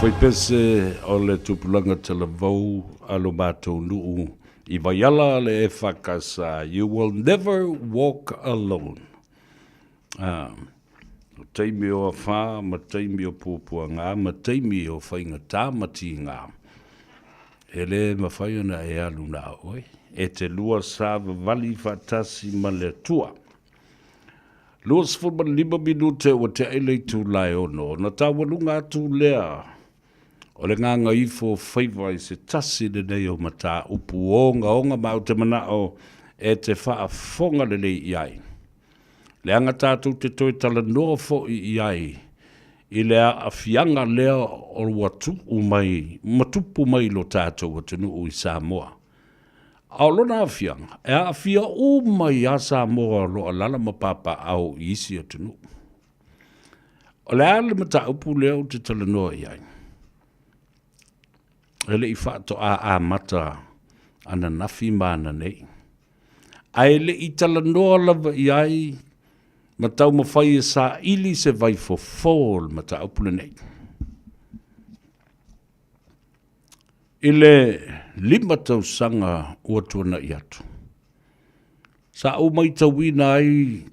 foi pese o le tupulanga tala vau alo mātou nuu I vaiala le e whakasa, you will never walk alone. Teimi o a whā, ma teimi o pūpua ngā, ma teimi o whainga tā mati ngā. E le ma whaiona e alu nā oe, e te lua sāwa vali whatasi ma le tua. Lua sifurma 5 minute o te eilei tū lai ono, na tā walunga tū lea. O le Gagaifo Faiva I se tasi le nei o mata upu onga mau te manao e te whaafonga le nei iai. Le anga tātou te toi tala noa fo iai I le a fianga lea o watu umai, matupu mai lo tātou atunu I Samoa. Au lona a fianga, e a fia umai a Samoa lo alala mapapa au isi atunu. O le ale mata upu lea o te tala noa iai. Ele I whaato a mata ana nafi mana nei. A ele I tala noa lava iai ma tau mawhai sa ili se vai fo fall ma ta upule nei. Ile 5 tau sanga ua tuana I atu. Sa au mai tau wina ai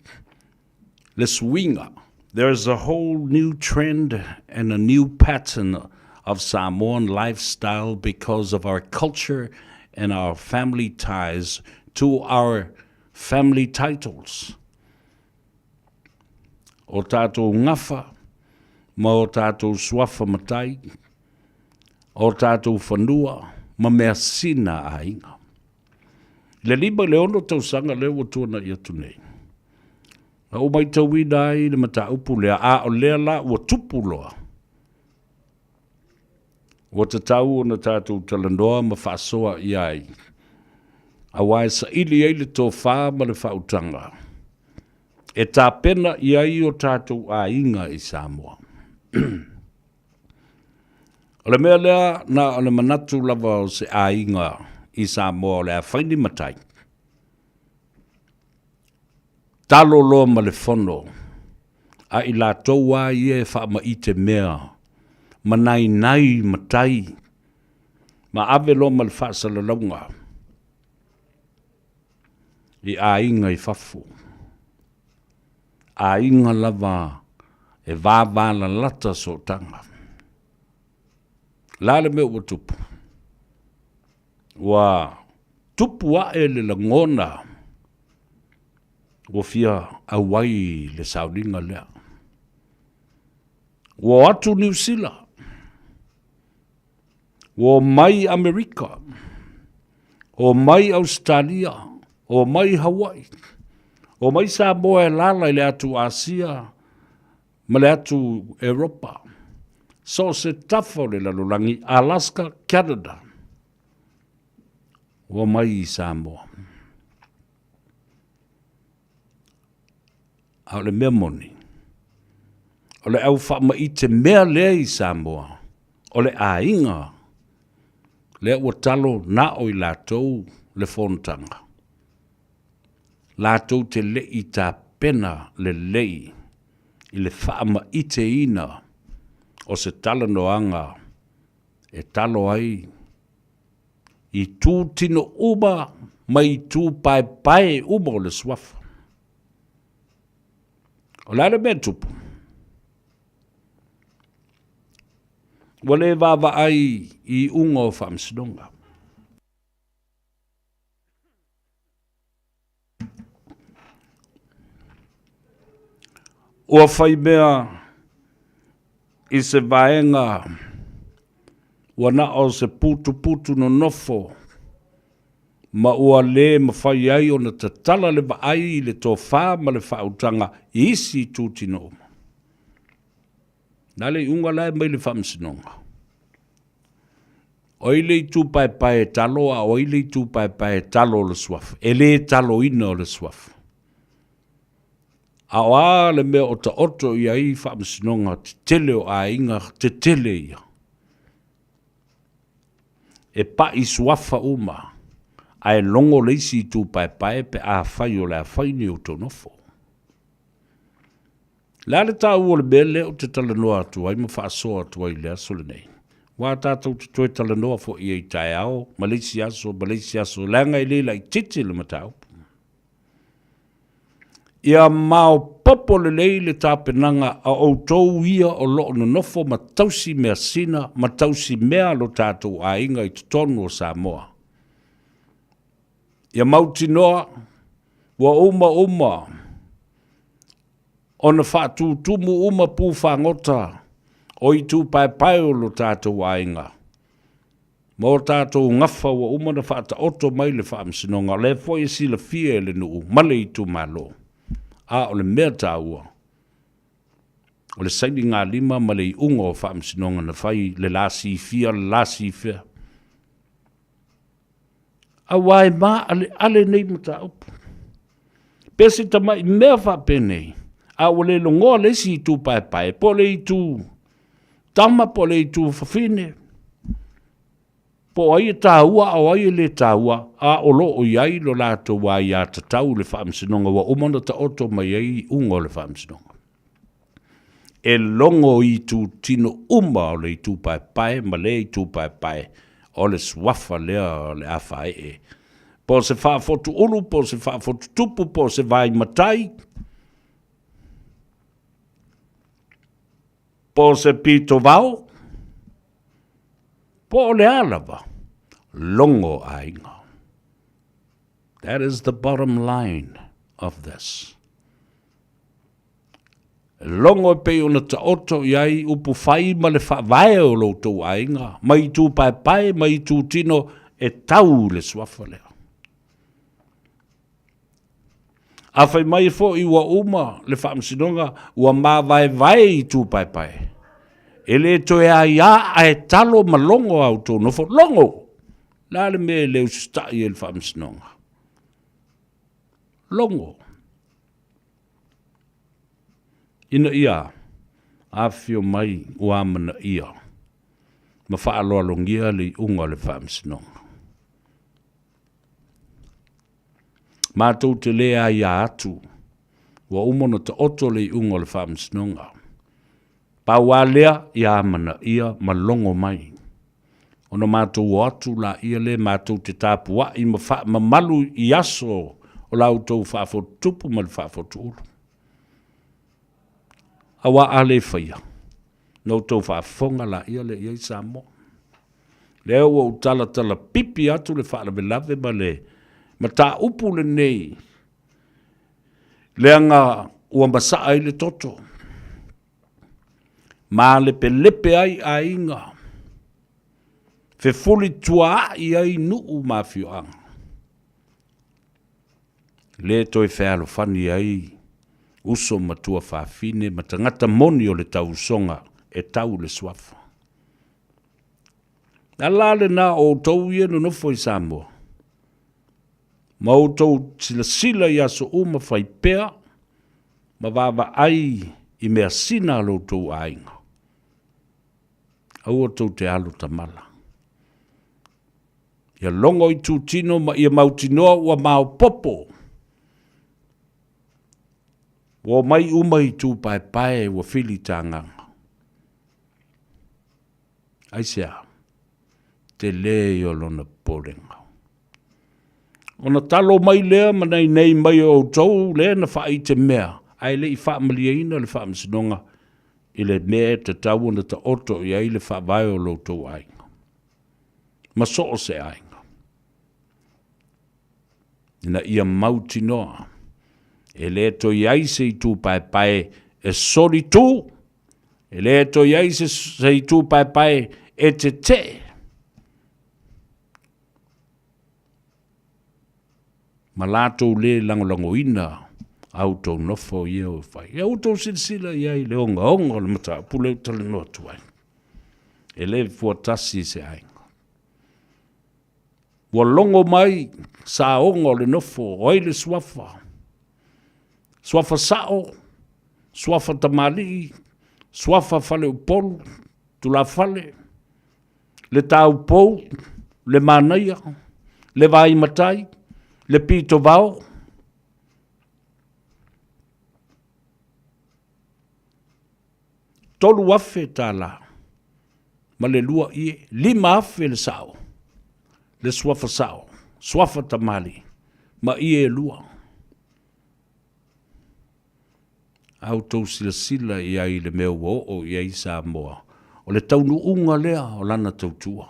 le swinga. There is a whole new trend and a new pattern of Samoan lifestyle because of our culture and our family ties to our family titles. O tātou ngafa, ma o tātou suafa matai, o tātou whanua, ma mea sina a inga. Le 5 leono tau sanga leo o tuana I atu nei. O mai tau wina ai le mata upu lea, a o lea la o tupu loa. O te tau o na tātou talandoa ma whaasoa I ai. A wai sa ili eile tō whā ma le whautanga. E tā pena I ai o tātou a inga I Samoa. O le mea lea na o le manatu lava o se a inga I Samoa o le a whaini matai. Talo loa ma le whono. A I la tau a I e wha ma I te mea. Manai nai matai, ma ave lo mal whaasa la launga. I a inga I whafu. A inga lava e vāvāla lata so tanga. Lale me ua tupu. Wa tupu a e le langona. Wa fia awai le saulinga lea. Wa atu New Zealand. O mai Amerika, o mai Australia, o mai Hawaii, o mai Samoa e lala I le atu Asia, ma le atu Europa. So se tafo le lalulangi Alaska, Canada, o mai Samoa. Au le mea moni, o le au wha ma I te mea lea I Samoa, o le a inga, le ua talo na o I lātou le whontanga. Lātou te lei tā pena le lei I le whaama I te ina o se tala noanga e talo ai I tū tino uma mai tū pai pai uma o le swafa. O lale mea tupu. Wale vava ai I unga o whamsidonga. Ua whai mea I se vaenga wana o se putu no nofo ma ua le ma whai ai o na tatala le va ai le tō whā ma le whautanga isi tūtino oma. Nale unga lai mai le whamsinonga. Oile I tū pai pai talo a oile I tū pai pai talo le swaf. E le talo ina o le swaf. A oa le mea o ta oto I ai whamsinonga te tele o a inga te tele ia. E pa I swafa uma. A e longo leisi tū pai pai pe a whai o le a whai ni o tonofo. Lale tā ua le mele o te tala noa atu ai ma whaasoa atu ai lea sole nei. Wa tātou te toi tala noa fo i tai ao, Malaysia so, langa i lila I titi le matau. Ia mao popo le lei le tāpenanga a outou ia o loo no nofo ma tausi mea sina, ma tausi mea lo tātou a inga I tutonu o Samoa. Ia mauti noa, wa uma, ona whātu tumu uma pū whangota, o I tū pai o lo tātou a inga. Mō tātou ngafa wa uma na whāta oto mai le whaamsinonga, le fwoi sila fie le nuu, male I tū malo. A o le mea tāua. O le saini ngā lima ma le unga o whaamsinonga na whai le lasi fia, le lasi fia. A wai mā ale nei mata upu. Pesi tamai mea whapene. A o le longoa le si I tū pai, po le I tū tama, po le I tū whawhine. Po ai tāua o ai le tāua a o lo o iai lo lātou wa ia tatau le whaamsinonga wa umana ta oto mai ai ungo le whaamsinonga. E longo I tū tino uma o le I tū pai, ma le I tū pai o le swafa lea o le awhae e. Po se whaafotu ulu, po se whaafotu tupu, po se vai matai, po se pito vau, po le alava, longo ainga. That is the bottom line of this. Longo pe una ta oto iai upu whai ma le whae o lo tau ainga, mai tū pai, mai tū tino e tau le swafa lea. A whai mai fo I wa uma le whaamsinonga ua mā vai I tū pai. E le toe a ia a e talo ma longo au tō nofo. Longo! La le me leo stai e le whaamsinonga. Longo. Ina ia, a whio mai ua mana ia. Ma whaaloa longia le unga le whaamsinonga. Mātou te lea ia atu. Wa umona ta oto le unga le whaamsinonga. Pa wālea ia mana ia malongo mai. Ono mātou o atu la ia le mātou te tāpua I ma malu I aso o lau tau whaafotu tupu ma le whaafotu uru. Awa ale whaia. Nau tau whaafonga la ia le iei Samoa. Leo o tala pipi atu le whaalawelave ma tā upu le nei. Leanga ua masaa I le toto. Ma le pelepe ai a inga. Fe fuli tua I ai nuu ma fioanga. Le toi whalo fani ai uso matua whawhine ma tangata moni o le tau songa e tau le swafa. Alale na o tau ia no nofo I Samoa. Ma o tau sila I aso uma whaipea ma wawa ai I mea sina lo tau ainga. Au o tau te alu tamala. Ia longo I tū tino ma ia mautinoa ua mao popo. Wa mai uma I tū pai ua whili tānganga. Aisea, te le o lona porenga. Ona talo mai lea manai nei mai o tau lea na wha I te mea. Ai le I wha maliaina le wha msinonga. I le mea te tau na ta oto I ai le wha vai o lo tau ainga. Ma so o se ainga. Ina ia mauti noa. E le to iai se I tū pai e sori tū. E le to iai se I tū pai e te. Ma lātou le langolango ina auto nofo ia o whai. E auto silsila iai le onga le mata pule tale noa tuai. E le fuatasi se ainga. Wa longo mai sa onga le nofo oi le swafa. Swafa sao, swafa tamali, swafa fale upolu, tula fale, le tau pou, le manaia, le vai matai, le pito vau. Tolu afe tala, ma le lua ie, 5 afe le sao, le suafa sao, suafa tamali, ma ie lua. Au tau sila ia i le mea o ia i Samoa, o le taunu unga lea o lana tautua.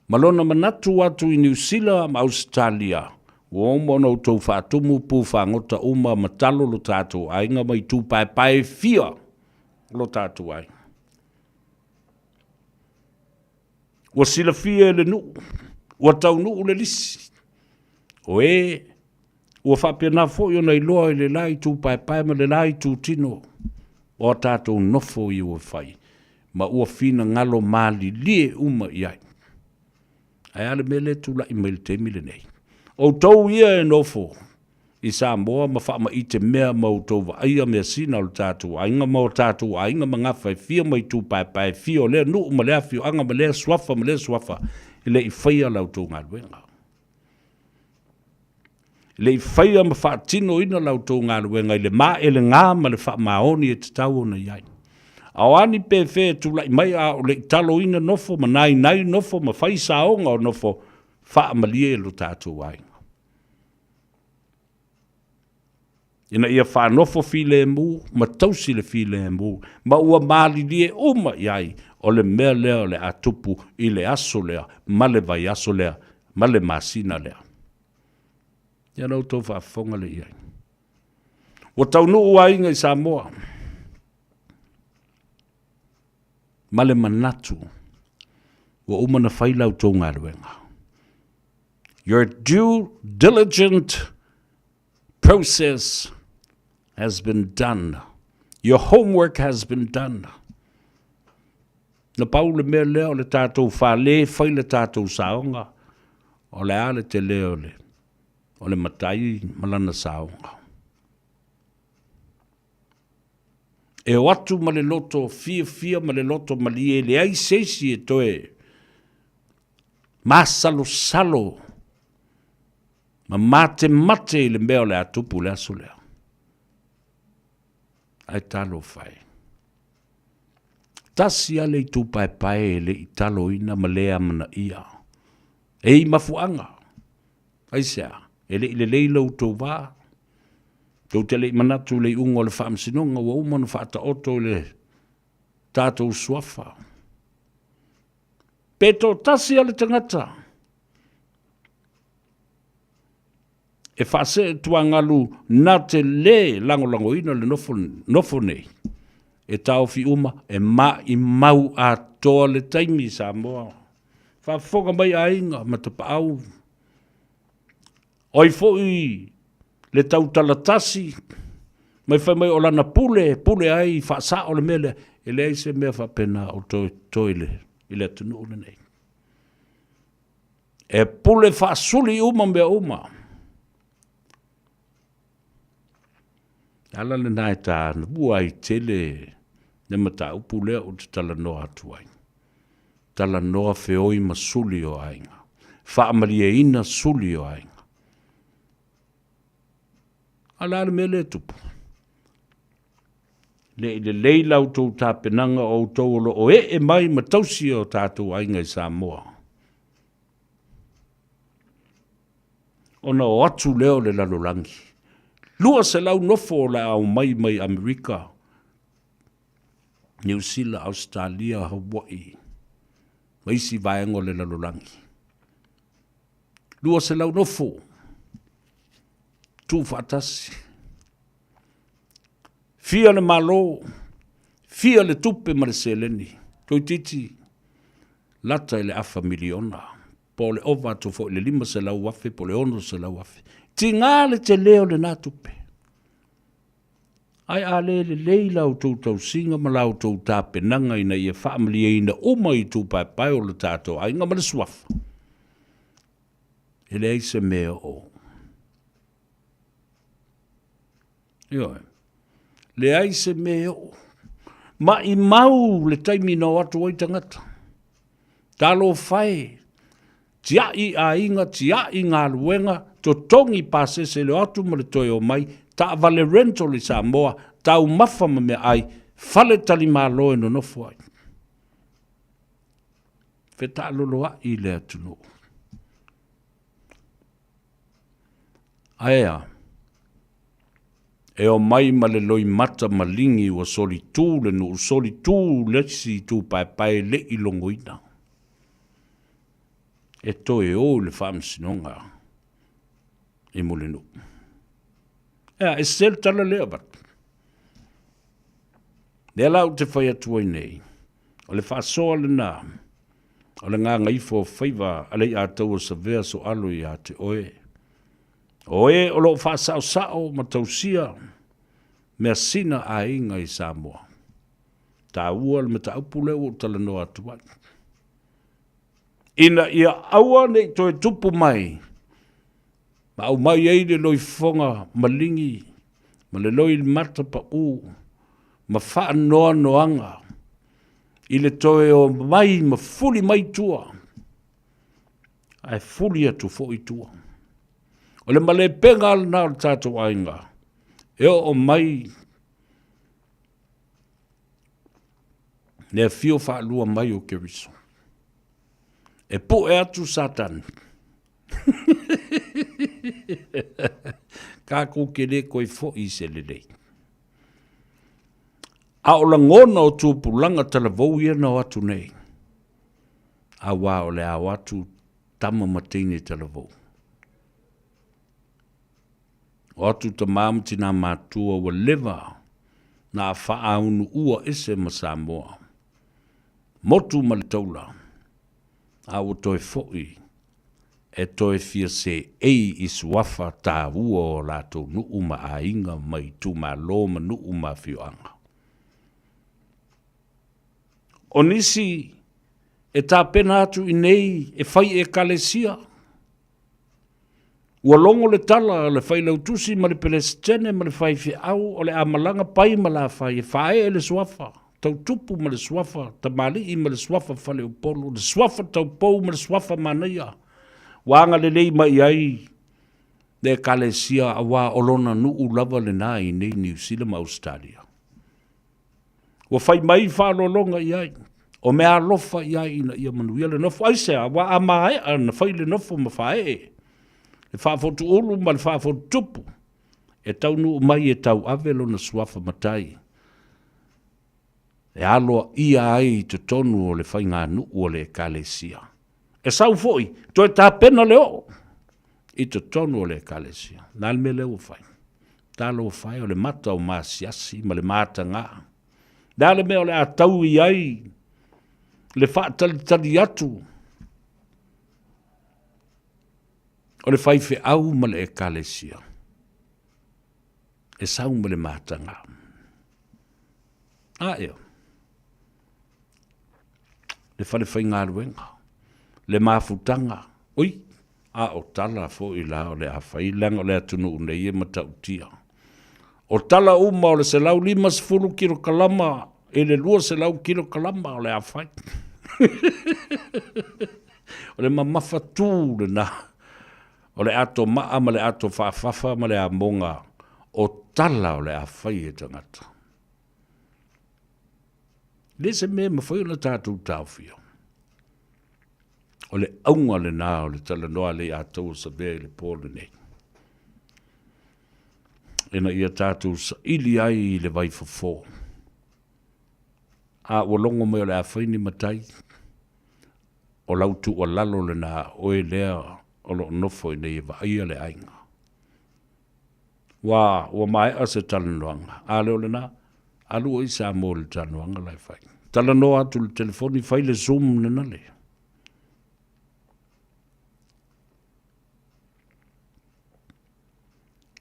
Malona manatu atu i New Zealand ma Australia, o mono tau whaatumu pu whangota uma matalo lo tātou ainga mai tū pai fia lo tātou ai. Ua sila fia le nu, ua tau nu le lisi. O ua whapia fo i nei loa i le lai tū pai ma le lai tū tino. O tātou nofo i ua whai, ma ua fina ngalo mali lie uma i ai. Ai ale mele tū lai mail te mile nei. O tau ia e nofo, i Samoa ma wha ma i te mea mau tau wa aia mea sina o tātou ainga mau tātou ainga ma ngawhai fia mai tū pai fia o lea nu ma lea fio anga ma lea swafa i le i whaia lau tau ngā luenga. Le i whaia ma wha tino ina lau tau ngā luenga i le maa e le ngā ma le wha maoni e te tau o na iai. Awani pe fe tu lai mai a o le talo ina nofo ma nai nofo ma whai saonga o nofo wha amalie lo tātou ai. Ina ia wha nofo file mu, ma tausi le file mu, ma ua maali lie uma iai o le mea lea o le atupu i le aso lea, ma le vai aso lea, ma le masina lea. Ia nau tau wha fonga le iai. Ua tau nuu ainga i Samoa. Ma le manatu, ua umana whailau tau ngā ruenga. Your due diligent process has been done. Your homework has been done. Na pau le mea leo le tātou whale, whai le tātou saonga, o le ale te leo le, o le matai malana saonga. E o atu ma le loto fia ma le loto ma li e le ai seisi e toe, ma salo, ma mate le mea le atupu le aso lea. Ai talo fai. Tasi ale i tu pai le i talo ina ma lea mana ia. E i mafuanga. Ai sea, e le leila u tau wā. Tau te le i manatu le i ungo le whaamsinonga wa umana whaata oto le tātou suafa. Peto tasi ale tangata. E whaase tuangalu nā te le lango ina le nofo nei. E tau fi uma e i mau a toa le taimi Samoa. Whafonga mai a inga ma te paau. Oi foi le tau talatasi. Mai whai mai o lana pule ai whaasa o le mele. E le eise mea whapena o toile. I le tunu ule nei. E pule whaasuli uma mea uma. Ala le nai tā na bua i tele ne mata upu lea o te tala noa atu ai. Tala noa feoi ma suli o ainga. Whaamarie ina suli o ainga. Ala le mele tupu. Le leila o tau tāpenanga o tau o e mai ma tausi o tātou ainga i Samoa. Ona o atu leo le lalolangi. Lua se lau nofo la au mai Amerika, New Zealand, Australia, Hawaii. Maisi vaengo le lalolangi. Lua se lau nofo. Tu fatasi. Fia le malo. Fia le tupe ma le seleni. Toi titi. Lata le afa miliona. Po le ova tu fo le 5 se lau wafe, po le 1 se lau wafe. Tingale te leo le natupe. Ai ale le leila o tau singa ma lau tau tāpenanga ina i e whaamlia ina uma i tū pai o le tātou ai ngama le suafa. E le eise mea o. Ioe. Le eise mea o. Ma i mau le taimi no atu oi tangata. Talo whai. Tia i a inga, tia i ngā luenga, to tongi pase se le atu ma le toi o mai, ta vale rento le Samoa, tau mafa ma me ai, fale tali malo e no nofo ai. Wheta loloa I le atunu. Aea. E o mai ma le loi mata malingi o soli tū le nu soli tū le si tū pai le I longoina. E to e o le whamsinonga I mule nu. E sel tala lea bat. Le lau te whai atua nei. O le whasoa le nā. O le ngā Gagaifo Faiva alei a tau sa vea so alo I a te oe. Oe o lo whasao sao ma tausia. Mea sina a inga I Samoa. Tā ua le mata upu leo tala no atuai. Ina ia aua nei toi tupu mai. Ma au mai ei le loi fonga malingi. Ma le loi mata pa u. Ma wha noa noanga. I le toe o mai ma fuli mai tua. Ai fuli atu fo I tua. O le male penga al nā tātou ainga. E o mai. Ne fio wha lua mai o keriso. E po e atu satan. Ka kukere koe fo I se lelei. A o la ngona o tūpulanga tala vau ia na watu nei. A wā o le a watu tama matene tala vau. O atu ta mamti na mātua wa lewa na whaaunu ua ese ma Samoa. Motu malitaula. A o toi foi. E toi fia se ei iswafa tā ua o lato nuu ma a inga mai tu ma loma nuu ma fioanga. O nisi e tā pena atu I nei e whai e kalesia. Ua longo le tala le whai lautusi ma le pelestene ma le whai fi au o le amalanga pai ma la whai e whae e le swafa. Tau tupu ma le swafa, ta mali I ma le swafa whale o polo, le swafa tau pou ma le swafa manaya. Wanga le lei mai ai le kalesia a wā olona nuu lava le nā I nei New Zealand ma Australia. Wa fai mai whalolonga I ai. O mea lofa I ai ina ia manuia le nofo. Aisea, wa a mai ana fai le nofo ma fae. Le whaafotu ulu ma le whaafotu tupu. E tau nuu mai e tau avelo na swafa matai. E aloa ia ai te tonu o le whai ngā nuu o le kalesia. E sau foi, toi tā pena leo. I te tonu o le kalesia. Nāl me leo whai. Tā leo whai o le mata o māsiasi ma le māta ngā. Dale me o le atau I ai, le whaatalitali atu. O le whaife au ma le ekalesia. E sau ma le mātanga. A eo. Le whale ngā ruenga. Le mafutanga. Oi, a o tala fo I la o le a whailang o le atunu unei e matautia. O tala uma o le se lau 5 kilo kalama, e le 2 kilo kalama o le a whai. O le mamafa tū le na. O le ato maa ma le ato whaafafa ma le a monga. O tala o le a whai e tangata. Le se me ma whai o le tātou tāwhia. O le aunga le nā o le tala noa le atou sa vea le pōle nei. Ena ia tātou sa ili ai le vai fofo. A walongo me o le a whaini matai. O lautu o lalo le nā oe lea o lo nofo I nei wa ia le ainga. Wa mai a se talanoanga. A leo le nā, alu o isa mo le talanoanga lai whai. Talanoa atu le telefoni whai le Zoom le nale.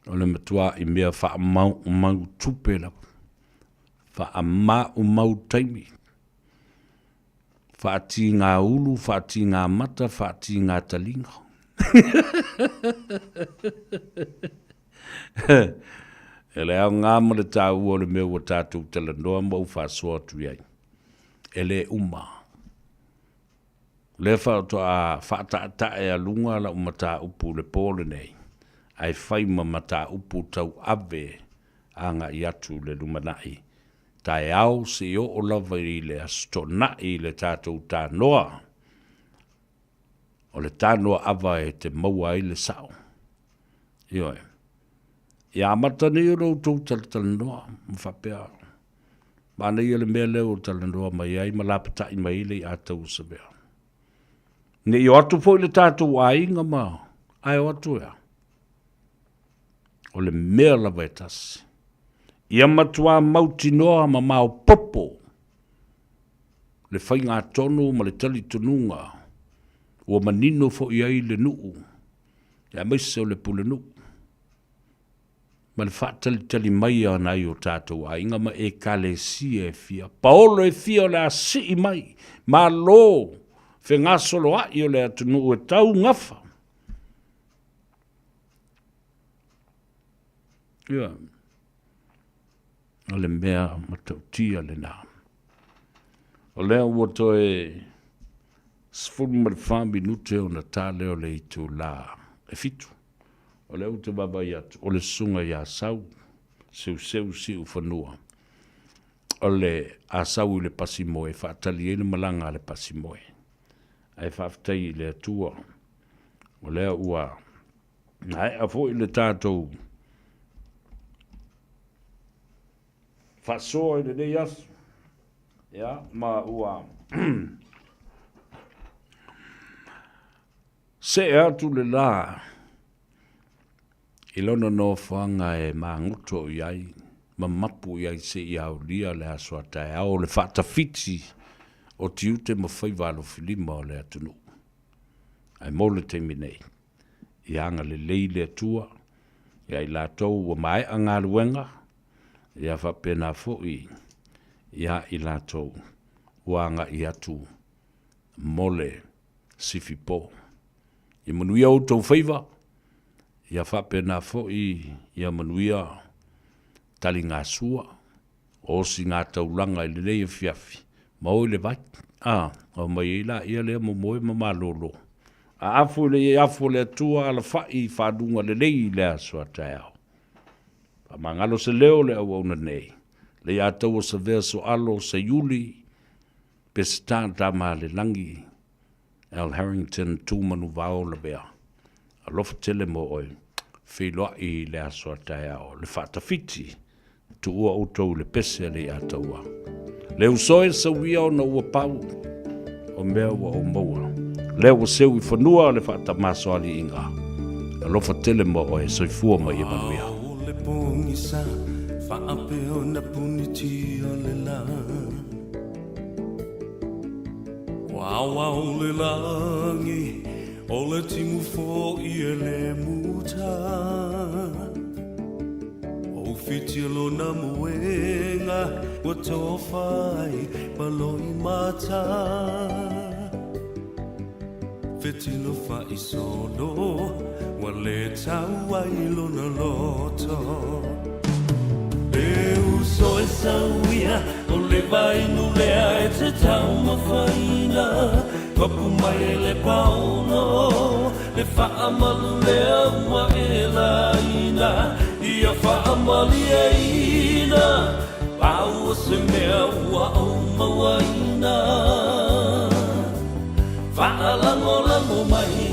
O le matua I mea wha mau tupe la. Wha mau taimi. Wha ati ngā ulu, wha ati ngā mata, wha ati ngā talinga. E le au ngā ma le tā ua le mea ua tātou tala noa mau wha soa tu iai. E le uma. Le wha to a wha ta e a lunga la umata upu le pōle nei. Ai whai mata upu tau ave anga I atu le lumanai. Tai au se o lava I le astona I le tātou tā noa. o le tānoa awa e te maua ai le sao. Ioe. Ia matane i rau tau talanoa, mwhapea. Mana i le mea leo talanoa mai ai, ma lapatai mai le i atau sa bea. Ne i o atu po i le tātou a inga ma, ai o atu ea. O le mea lawa e tasi. Ia matua mauti noa ma mao popo. Le whainga tonu ma le tali tununga. Ua manino fo i ai le nuu. Ia maise o le pule nuu. Ma le whaatali mai ana i o tātou a inga ma e kale si e fia. Paolo e fia o le a si i mai. Ma lo. Fe ngā solo a i o le atunu e tau ngafa. Ia. O le mea matautia le nā. O lea ua toe sfulu ma le whambi nute o na tā leo le i tū la e fitu. O lea ute babai atu. O le sunga i a sau. Seu si u whanua. O le a sau i le pasimoe. Whaatali e le malanga le pasimoe. Ai whaafitai le atua. O lea ua. Ai a fo i le tātou. Whaasoa i le nei asu. Ja, ma ua. Se atu le la. I lona no whanga e maanguto i ai. Ma mapu i ai se i au lia le aswa tae au le whaatawhiti. O tiute ma Faiva alo filima o le atunu. Ai mole te minei. I anga le leile atua. I ai la tau o mai anga luenga. I a whapena fo i. Ia i lātou wanga i atu mole sifipo. I manuia o tau Faiva, ia whapena fo ia manuia tali ngā sua, o si ngā taulanga i lelei e fiafi. Mau i le vai, o mai i la ia lea momoe ma malolo. A afu le atua ala whai whadunga lelei lea sua tae au. Pa mangalo se leo le au au nei. Le ia tau o sa vea so alo sa yuli, pe se tā ma le langi, Al Harrington tūmanu vao la bea. A lofa tele mo oi, whiloa i le aso tae ao, le whaatawhiti, tu ua outou le pese le ia taua. Le usoe sa wia o na ua pau, o mea ua o maua. Le ua seu i whanua le whaatamaso ali inga. A lofa tele mo oi, soifua mai e manuia. Whaapeo na puniti o le la. Wawa o le langi, o le timu fo i e le muta. O fitilo na muenga, wa tofai, malo i mata. Fitilo fa i solo, wa le tau ai lona loto. Eu sou essa uia, o levai no lea e te tau mawhaina. Kopu mai le pauno, le whaamalu lea ua e la ina. Ia whaamali e ina, pau o se mea ua o mawaina. Whaalango mai,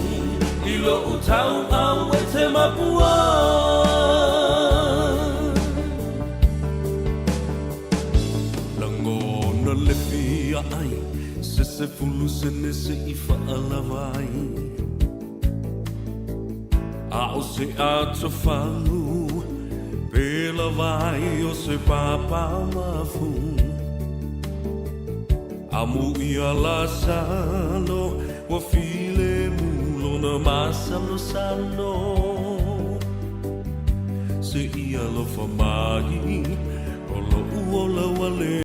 i lo utau au e te mapua. Le fia ai, se fulu se nese I whaalawai. A o se ato whalu, pela vai o se papa mafu. A mu ia la salo, wa file mulo na masalo salo. Se ia lo famai, o lo uola wale.